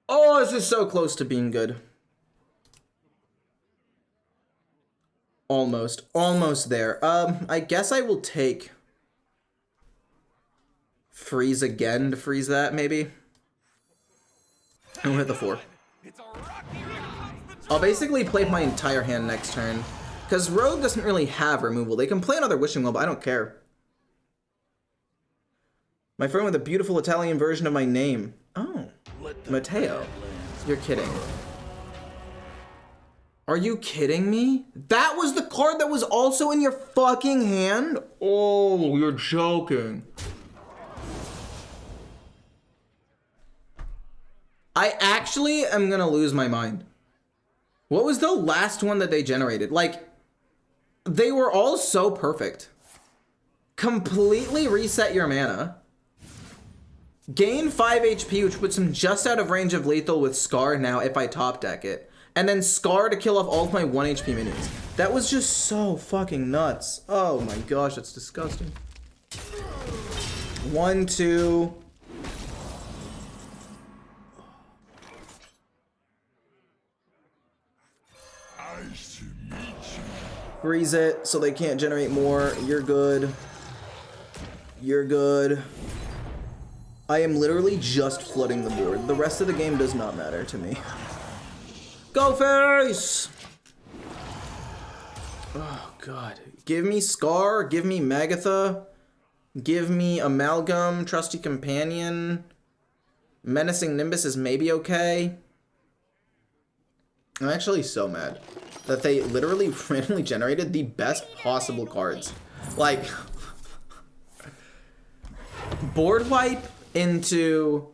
Oh, this is so close to being good. Almost. Almost there. I guess I will take freeze again to freeze that, maybe. And we'll hit the 4. I'll basically play my entire hand next turn. Because Rogue doesn't really have removal. They can play another Wishing Well, but I don't care. My friend with a beautiful Italian version of my name. Oh. Matteo. You're kidding. Are you kidding me? That was the card that was also in your fucking hand? Oh, you're joking. I actually am gonna lose my mind. What was the last one that they generated? Like, they were all so perfect. Completely reset your mana. Gain 5 HP, which puts him just out of range of lethal with Scar now if I top deck it. and then Scar to kill off all of my 1 HP minions. That was just so fucking nuts. Oh my gosh, that's disgusting. 1, 2. Freeze it so they can't generate more. You're good. You're good. I am literally just flooding the board. The rest of the game does not matter to me. Go face! Oh god. Give me Scar, give me Magatha, give me Amalgam, Trusty Companion. Menacing Nimbus is maybe okay. I'm actually so mad that they literally randomly generated the best possible cards. Like, board wipe into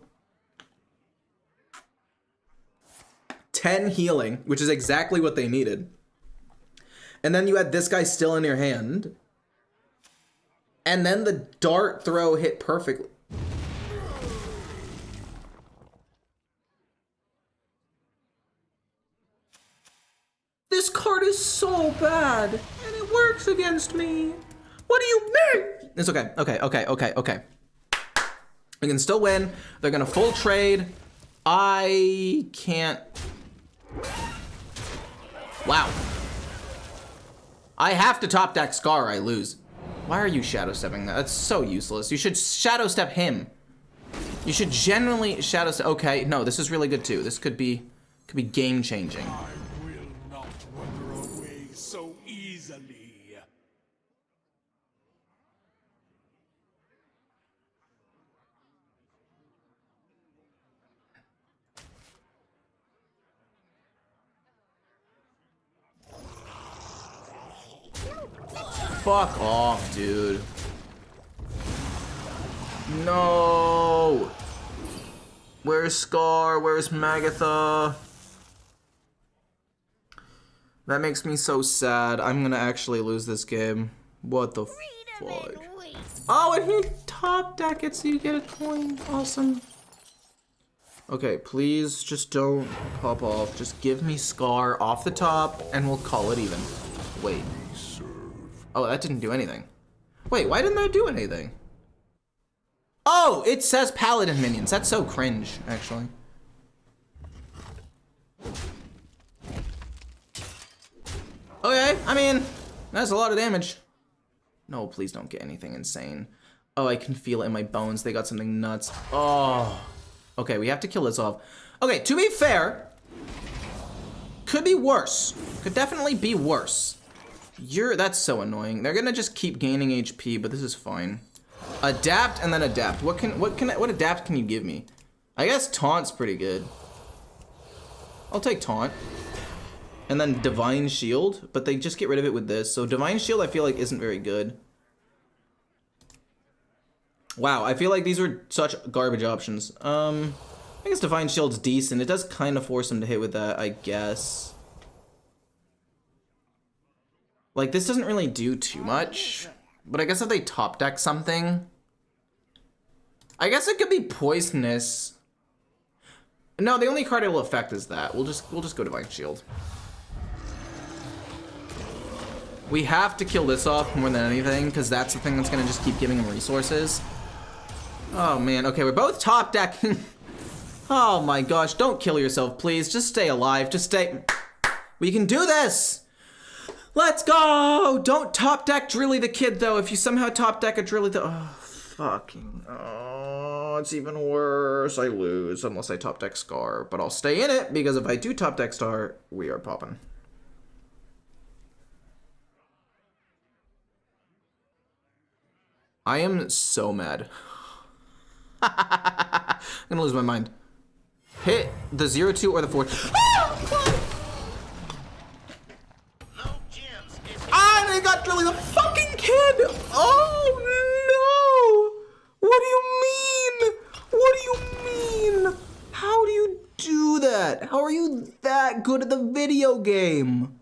10 healing, which is exactly what they needed. And then you had this guy still in your hand. And then the dart throw hit perfectly. This card is so bad, and it works against me. What do you mean? It's okay, okay. We can still win. They're gonna full trade. I can't. Wow. I have to top deck Scar or I lose. Why are you shadow stepping that? That's so useless. You should shadow step him. You should generally shadow step. Okay, no, this is really good too. This could be game changing. So easily. Fuck off, dude. No. Where's Scar? Where's Magatha? That makes me so sad. I'm gonna actually lose this game. What the fuck? Oh, and he top deck it so you get a coin. Awesome. Okay, please just don't pop off. Just give me Scar off the top and we'll call it even. Wait. Oh, that didn't do anything. Wait, why didn't that do anything? Oh, it says Paladin minions. That's so cringe, actually. Okay, I mean, that's a lot of damage. No, please don't get anything insane. Oh, I can feel it in my bones. They got something nuts. Oh. Okay, we have to kill this off. Okay, to be fair, could be worse. Could definitely be worse. That's so annoying. They're gonna just keep gaining HP, but this is fine. Adapt and then adapt. What adapt can you give me? I guess taunt's pretty good. I'll take taunt. And then Divine Shield, but they just get rid of it with this. So Divine Shield I feel like isn't very good. Wow, I feel like these were such garbage options. I guess Divine Shield's decent. It does kind of force him to hit with that, I guess. Like, this doesn't really do too much. But I guess if they top deck something, I guess it could be poisonous. No, the only card it will affect is that. We'll just go Divine Shield. We have to kill this off more than anything, because that's the thing that's gonna just keep giving him resources. Oh man, okay, we're both top decking. Oh my gosh, don't kill yourself, please. Just stay alive, just stay. We can do this! Let's go! Don't top deck Drilly the Kid though. If you somehow top deck a Drilly the, oh, fucking, oh, it's even worse. I lose unless I top deck Scar, but I'll stay in it because if I do top deck Star, we are popping. I am so mad. I'm gonna lose my mind. Hit the 0-2 or the 4. Ah, they got Drilly the fucking Kid! Oh no! What do you mean? What do you mean? How do you do that? How are you that good at the video game?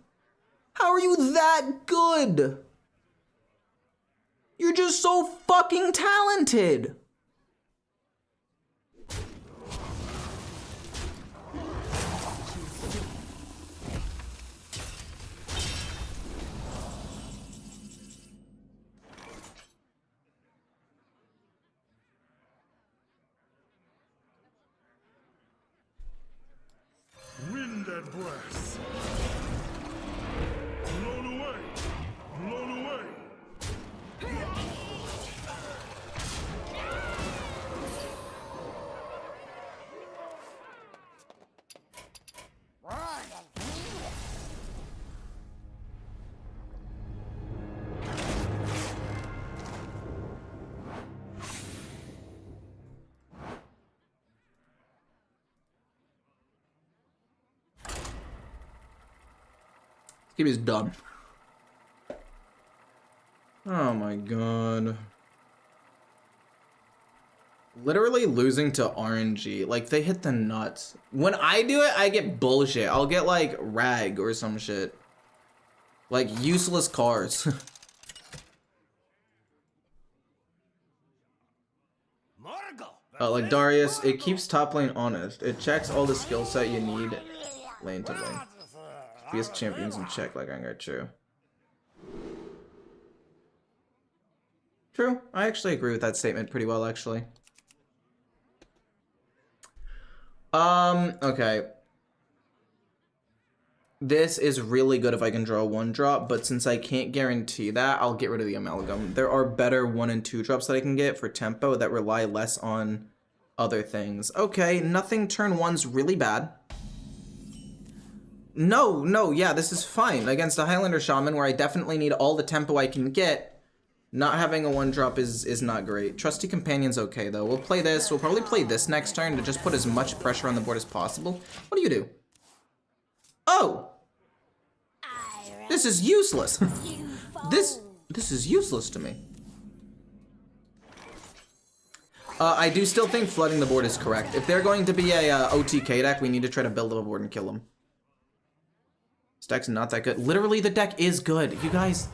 How are you that good? You're just so fucking talented. Kibi's done. Oh my god. Literally losing to RNG. Like, they hit the nuts. When I do it, I get bullshit. I'll get, like, rag or some shit. Like, useless cars. Like Darius, it keeps top lane honest. It checks all the skill set you need lane to lane. PS champions in check like I got true. True. I actually agree with that statement pretty well, actually. Okay. This is really good if I can draw a 1-drop, but since I can't guarantee that, I'll get rid of the Amalgam. There are better 1 and 2 drops that I can get for tempo that rely less on other things. Okay, nothing turn 1's really bad. No, yeah, this is fine. Against a Highlander Shaman where I definitely need all the tempo I can get, not having a 1-drop is not great. Trusty Companion's okay, though. We'll play this. We'll probably play this next turn to just put as much pressure on the board as possible. What do you do? Oh! This is useless. This is useless to me. I do still think flooding the board is correct. If they're going to be a OTK deck, we need to try to build up a board and kill them. This deck's not that good. Literally, the deck is good. You guys...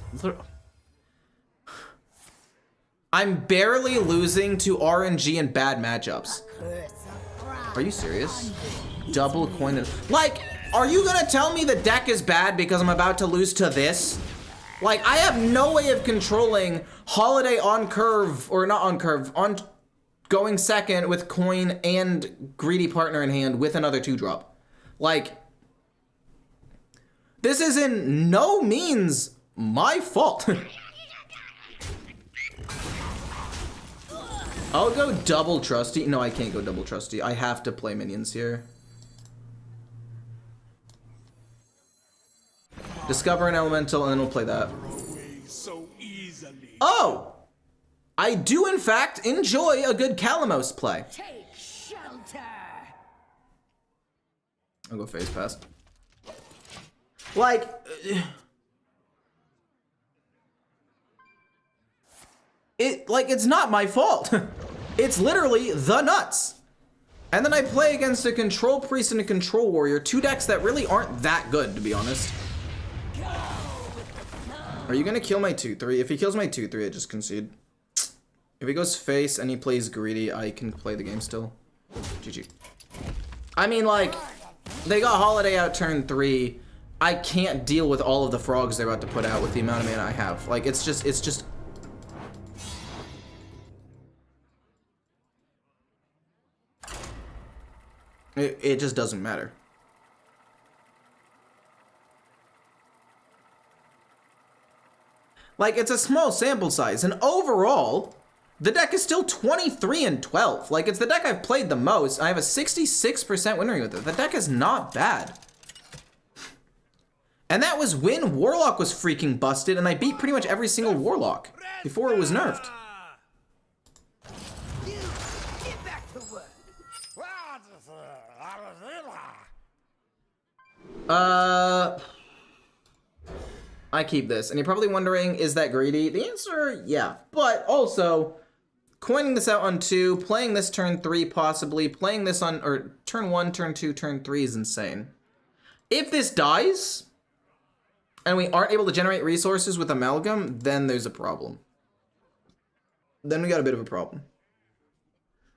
I'm barely losing to RNG and bad matchups. Are you serious? Double coin. Like, are you gonna tell me the deck is bad because I'm about to lose to this? Like, I have no way of controlling Holiday on curve, or not on curve, on going second with coin and greedy partner in hand with another 2-drop. Like, this is in no means my fault. I'll go double trusty. No, I can't go double trusty. I have to play minions here. Discover an elemental, and then we'll play that. Oh! I do, in fact, enjoy a good Calamos play. Take shelter. I'll go phase pass. Like... it's not my fault. It's literally the nuts. And then I play against a control priest and a control warrior, 2 decks that really aren't that good, to be honest. Are you gonna kill my 2-3? If he kills my 2-3, I just concede. If he goes face and he plays greedy, I can play the game still. GG. I mean, like, they got Holiday out turn 3. I can't deal with all of the frogs they're about to put out with the amount of mana I have. Like, it's just... It just doesn't matter. Like, it's a small sample size, and overall, the deck is still 23-12. Like, it's the deck I've played the most. I have a 66% win rate with it. The deck is not bad. And that was when Warlock was freaking busted, and I beat pretty much every single Warlock before it was nerfed. Get back to work. I keep this, and you're probably wondering, is that greedy? The answer, yeah. But also, coining this out on 2, playing this turn 3 possibly, playing this on, or turn 1, turn 2, turn 3 is insane. If this dies, and we aren't able to generate resources with Amalgam, then there's a problem. Then we got a bit of a problem.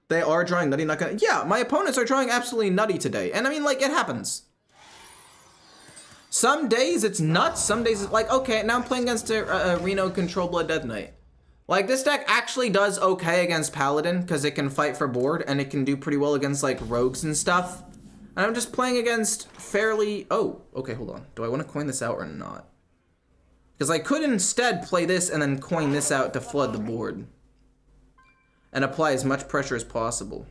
They are drawing nutty, not gonna... Yeah, my opponents are drawing absolutely nutty today. And I mean, like, it happens. Some days it's nuts, some days it's like, okay, now I'm playing against a Reno Control Blood Death Knight. Like, this deck actually does okay against Paladin, because it can fight for board, and it can do pretty well against, like, rogues and stuff. And I'm just playing against fairly... Oh, okay, hold on. Do I want to coin this out or not? Because I could instead play this and then coin this out to flood the board. And apply as much pressure as possible.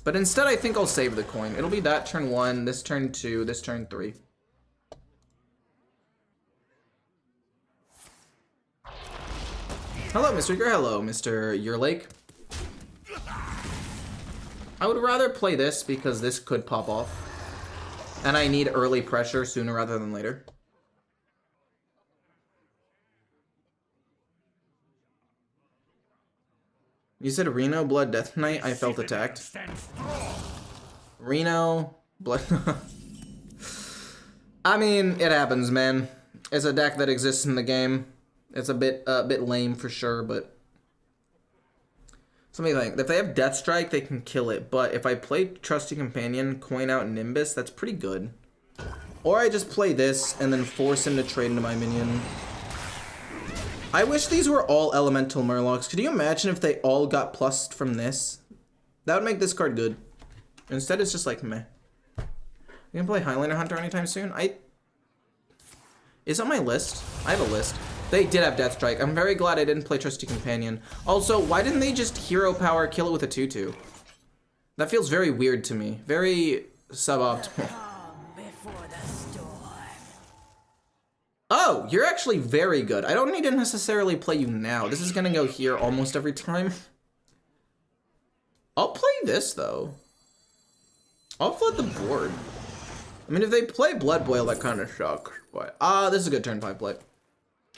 But instead, I think I'll save the coin. It'll be that turn 1, this turn 2, this turn 3. Hello, Mr. Gur. Hello, Mr. Your Lake. I would rather play this because this could pop off. And I need early pressure sooner rather than later. You said Reno, Blood, Death Knight. I felt attacked. Stand strong. Reno, Blood. I mean, it happens, man. It's a deck that exists in the game. It's a bit lame for sure, but something like if they have Death Strike, they can kill it. But if I play Trusty Companion, coin out Nimbus, that's pretty good. Or I just play this and then force him to trade into my minion. I wish these were all Elemental Murlocs. Could you imagine if they all got plussed from this? That would make this card good. Instead, it's just like meh. You gonna play Highlander Hunter anytime soon? It's on my list. I have a list. They did have Death Strike. I'm very glad I didn't play Trusty Companion. Also, why didn't they just Hero Power kill it with a 2/2? That feels very weird to me. Very suboptimal. Before the storm. Oh, you're actually very good. I don't need to necessarily play you now. This is gonna go here almost every time. I'll play this, though. I'll flood the board. I mean, if they play Blood Boil, that kind of sucks. But, this is a good turn 5 play.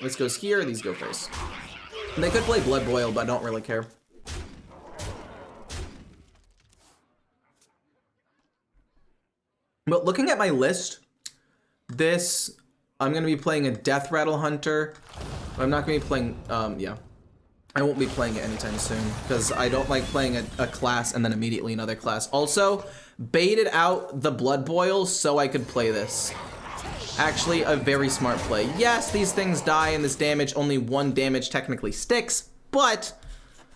This goes here, these go face. They could play Blood Boil, but I don't really care. But looking at my list, I'm gonna be playing a Death Rattle Hunter. I'm not gonna be playing, yeah. I won't be playing it anytime soon, because I don't like playing a class and then immediately another class. Also, baited out the Blood Boil so I could play this. Actually, a very smart play. Yes, these things die and this damage, only 1 damage technically sticks, but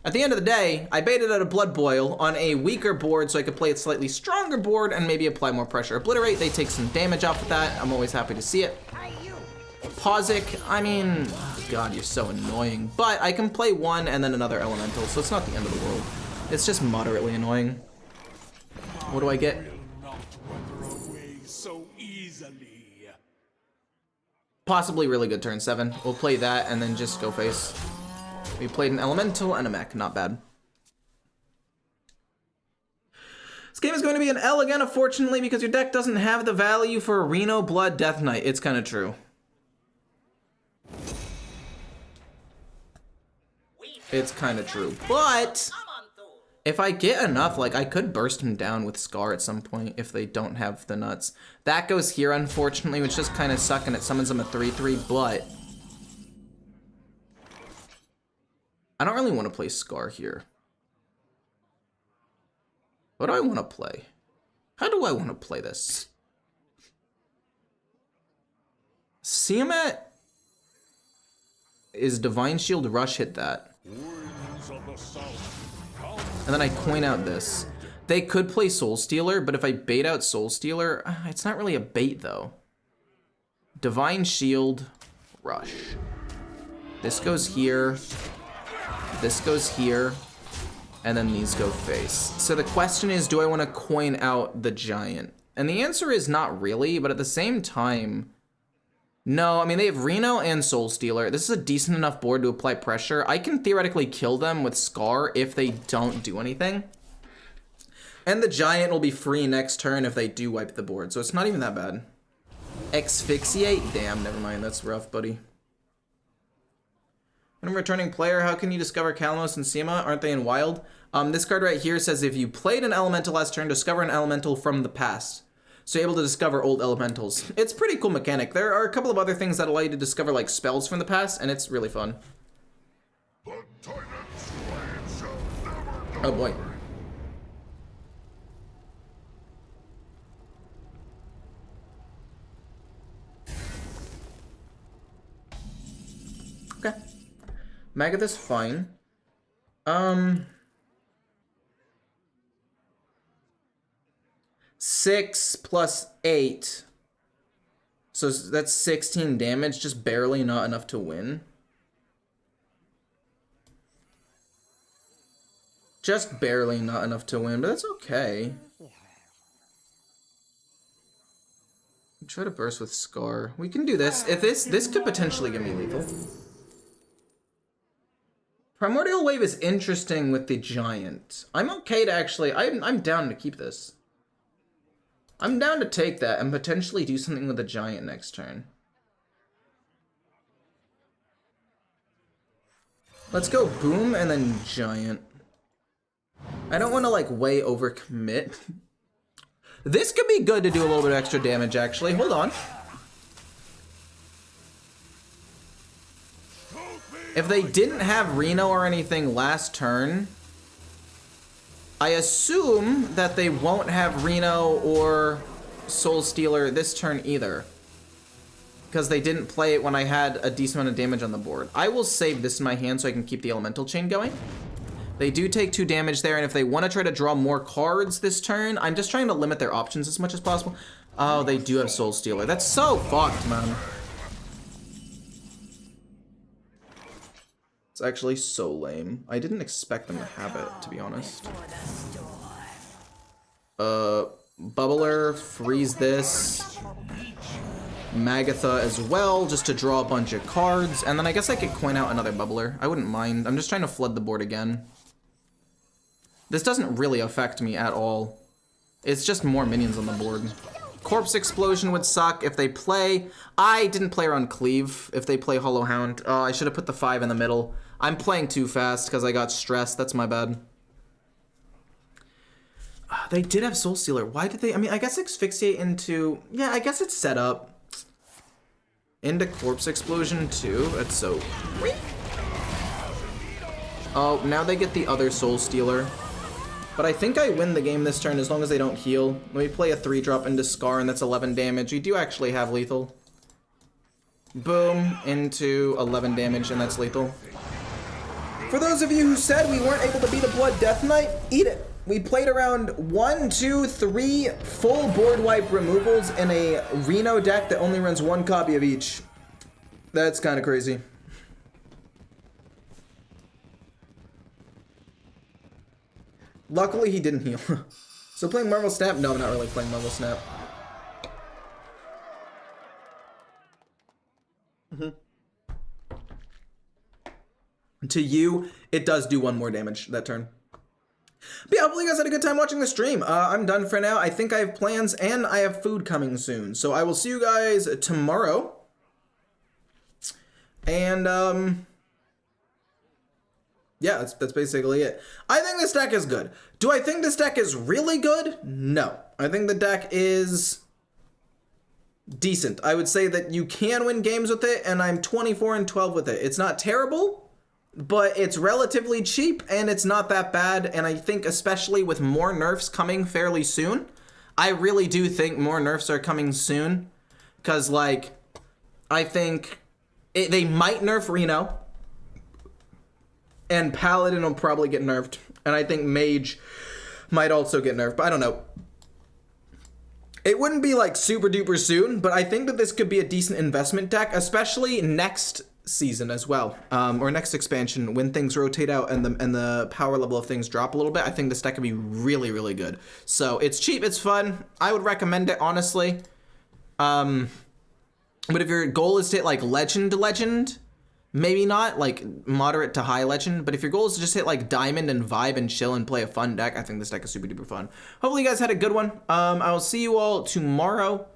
at the end of the day, I baited out a Blood Boil on a weaker board so I could play a slightly stronger board and maybe apply more pressure. Obliterate, they take some damage off of that. I'm always happy to see it. Pozic, I mean, oh God, you're so annoying. But I can play 1 and then another elemental, so it's not the end of the world. It's just moderately annoying. What do I get? Possibly really good turn 7. We'll play that and then just go face. We played an elemental and a mech, not bad. This game is going to be an L again, unfortunately, because your deck doesn't have the value for a Reno Blood Death Knight. It's kind of true. It's kind of true, but if I get enough, like, I could burst him down with Scar at some point if they don't have the nuts. That goes here, unfortunately, which just kind of suck, and it summons him a 3/3, but I don't really want to play Scar here. What do I want to play? How do I want to play this? Siamat is Divine Shield Rush hit that. And then I coin out this. They could play Soul Stealer, but if I bait out Soul Stealer, it's not really a bait though. Divine Shield, Rush. This goes here. This goes here. And then these go face. So the question is, do I want to coin out the Giant? And the answer is not really, but at the same time, no. I mean, they have Reno and Soul Stealer. This is a decent enough board to apply pressure. I can theoretically kill them with Scar if they don't do anything. And the Giant will be free next turn if they do wipe the board, so it's not even that bad. Asphyxiate? Damn, never mind. That's rough, buddy. When I'm returning player, how can you discover Kalamos and Sima? Aren't they in Wild? This card right here says if you played an elemental last turn, discover an elemental from the past. So you're able to discover old elementals. It's a pretty cool mechanic. There are a couple of other things that allow you to discover like spells from the past, and it's really fun. Oh boy. Okay. Magath's fine. 6 plus 8. So that's 16 damage, just barely not enough to win. Just barely not enough to win, but that's okay. Try to burst with Scar. We can do this. If this could potentially get me lethal. Primordial Wave is interesting with the Giant. I'm okay to actually, I'm down to keep this. I'm down to take that and potentially do something with the Giant next turn. Let's go Boom and then Giant. I don't want to like way overcommit. This could be good to do a little bit of extra damage actually. Hold on. If they didn't have Reno or anything last turn, I assume that they won't have Reno or Soul Stealer this turn either. Because they didn't play it when I had a decent amount of damage on the board. I will save this in my hand so I can keep the elemental chain going. They do take 2 damage there, and if they want to try to draw more cards this turn, I'm just trying to limit their options as much as possible. Oh, they do have Soul Stealer. That's so fucked, man. It's actually so lame. I didn't expect them to have it, to be honest. Bubbler, freeze this. Magatha as well, just to draw a bunch of cards. And then I guess I could coin out another Bubbler. I wouldn't mind. I'm just trying to flood the board again. This doesn't really affect me at all. It's just more minions on the board. Corpse Explosion would suck if they play. I didn't play around Cleave if they play Hollow Hound. Oh, I should have put the 5 in the middle. I'm playing too fast because I got stressed. That's my bad. They did have Soul Stealer. Why did they? I mean, I guess Asphyxiate into... Yeah, I guess it's set up. Into Corpse Explosion too. That's so... Oh, now they get the other Soul Stealer. But I think I win the game this turn as long as they don't heal. Let me play a 3-drop into Scar, and that's 11 damage. We do actually have lethal. Boom, into 11 damage, and that's lethal. For those of you who said we weren't able to beat a Blood Death Knight, eat it. We played around 1, 2, 3 full board wipe removals in a Reno deck that only runs 1 copy of each. That's kind of crazy. Luckily, he didn't heal. So playing Marvel Snap? No, I'm not really playing Marvel Snap. To you, it does do 1 more damage that turn. But yeah, hopefully you guys had a good time watching the stream. I'm done for now. I think I have plans and I have food coming soon. So I will see you guys tomorrow. And, yeah, that's basically it. I think this deck is good. Do I think this deck is really good? No. I think the deck is decent. I would say that you can win games with it, and I'm 24-12 with it. It's not terrible, but it's relatively cheap, and it's not that bad, and I think especially with more nerfs coming fairly soon, I really do think more nerfs are coming soon, because, like, I think they might nerf Reno, and Paladin will probably get nerfed. And I think Mage might also get nerfed, but I don't know. It wouldn't be like super duper soon, but I think that this could be a decent investment deck, especially next season as well, or next expansion when things rotate out and the power level of things drop a little bit. I think this deck could be really, really good. So it's cheap, it's fun. I would recommend it, honestly. But if your goal is to hit like legend to legend, maybe not, like moderate to high legend, but if your goal is to just hit like diamond and vibe and chill and play a fun deck, I think this deck is super duper fun. Hopefully you guys had a good one. I will see you all tomorrow.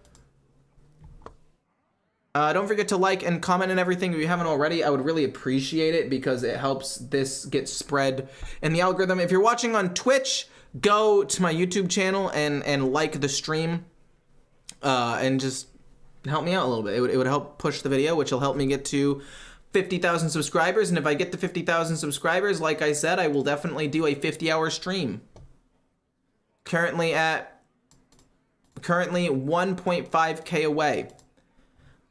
Don't forget to like and comment and everything if you haven't already. I would really appreciate it because it helps this get spread in the algorithm. If you're watching on Twitch, go to my YouTube channel and like the stream and just help me out a little bit. It would help push the video, which will help me get to 50,000 subscribers, and if I get to 50,000 subscribers, like I said, I will definitely do a 50-hour stream. Currently 1.5K away.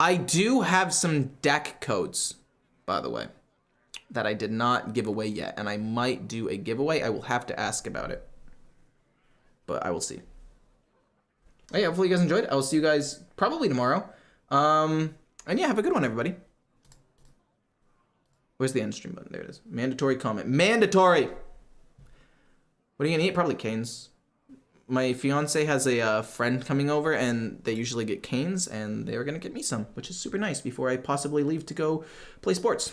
I do have some deck codes, by the way, that I did not give away yet, and I might do a giveaway. I will have to ask about it, but I will see. Oh yeah, hopefully you guys enjoyed. I will see you guys probably tomorrow. And yeah, have a good one, everybody. Where's the end stream button? There it is. Mandatory comment. Mandatory! What are you gonna eat? Probably canes. My fiance has a friend coming over, and they usually get canes, and they're gonna get me some, which is super nice before I possibly leave to go play sports.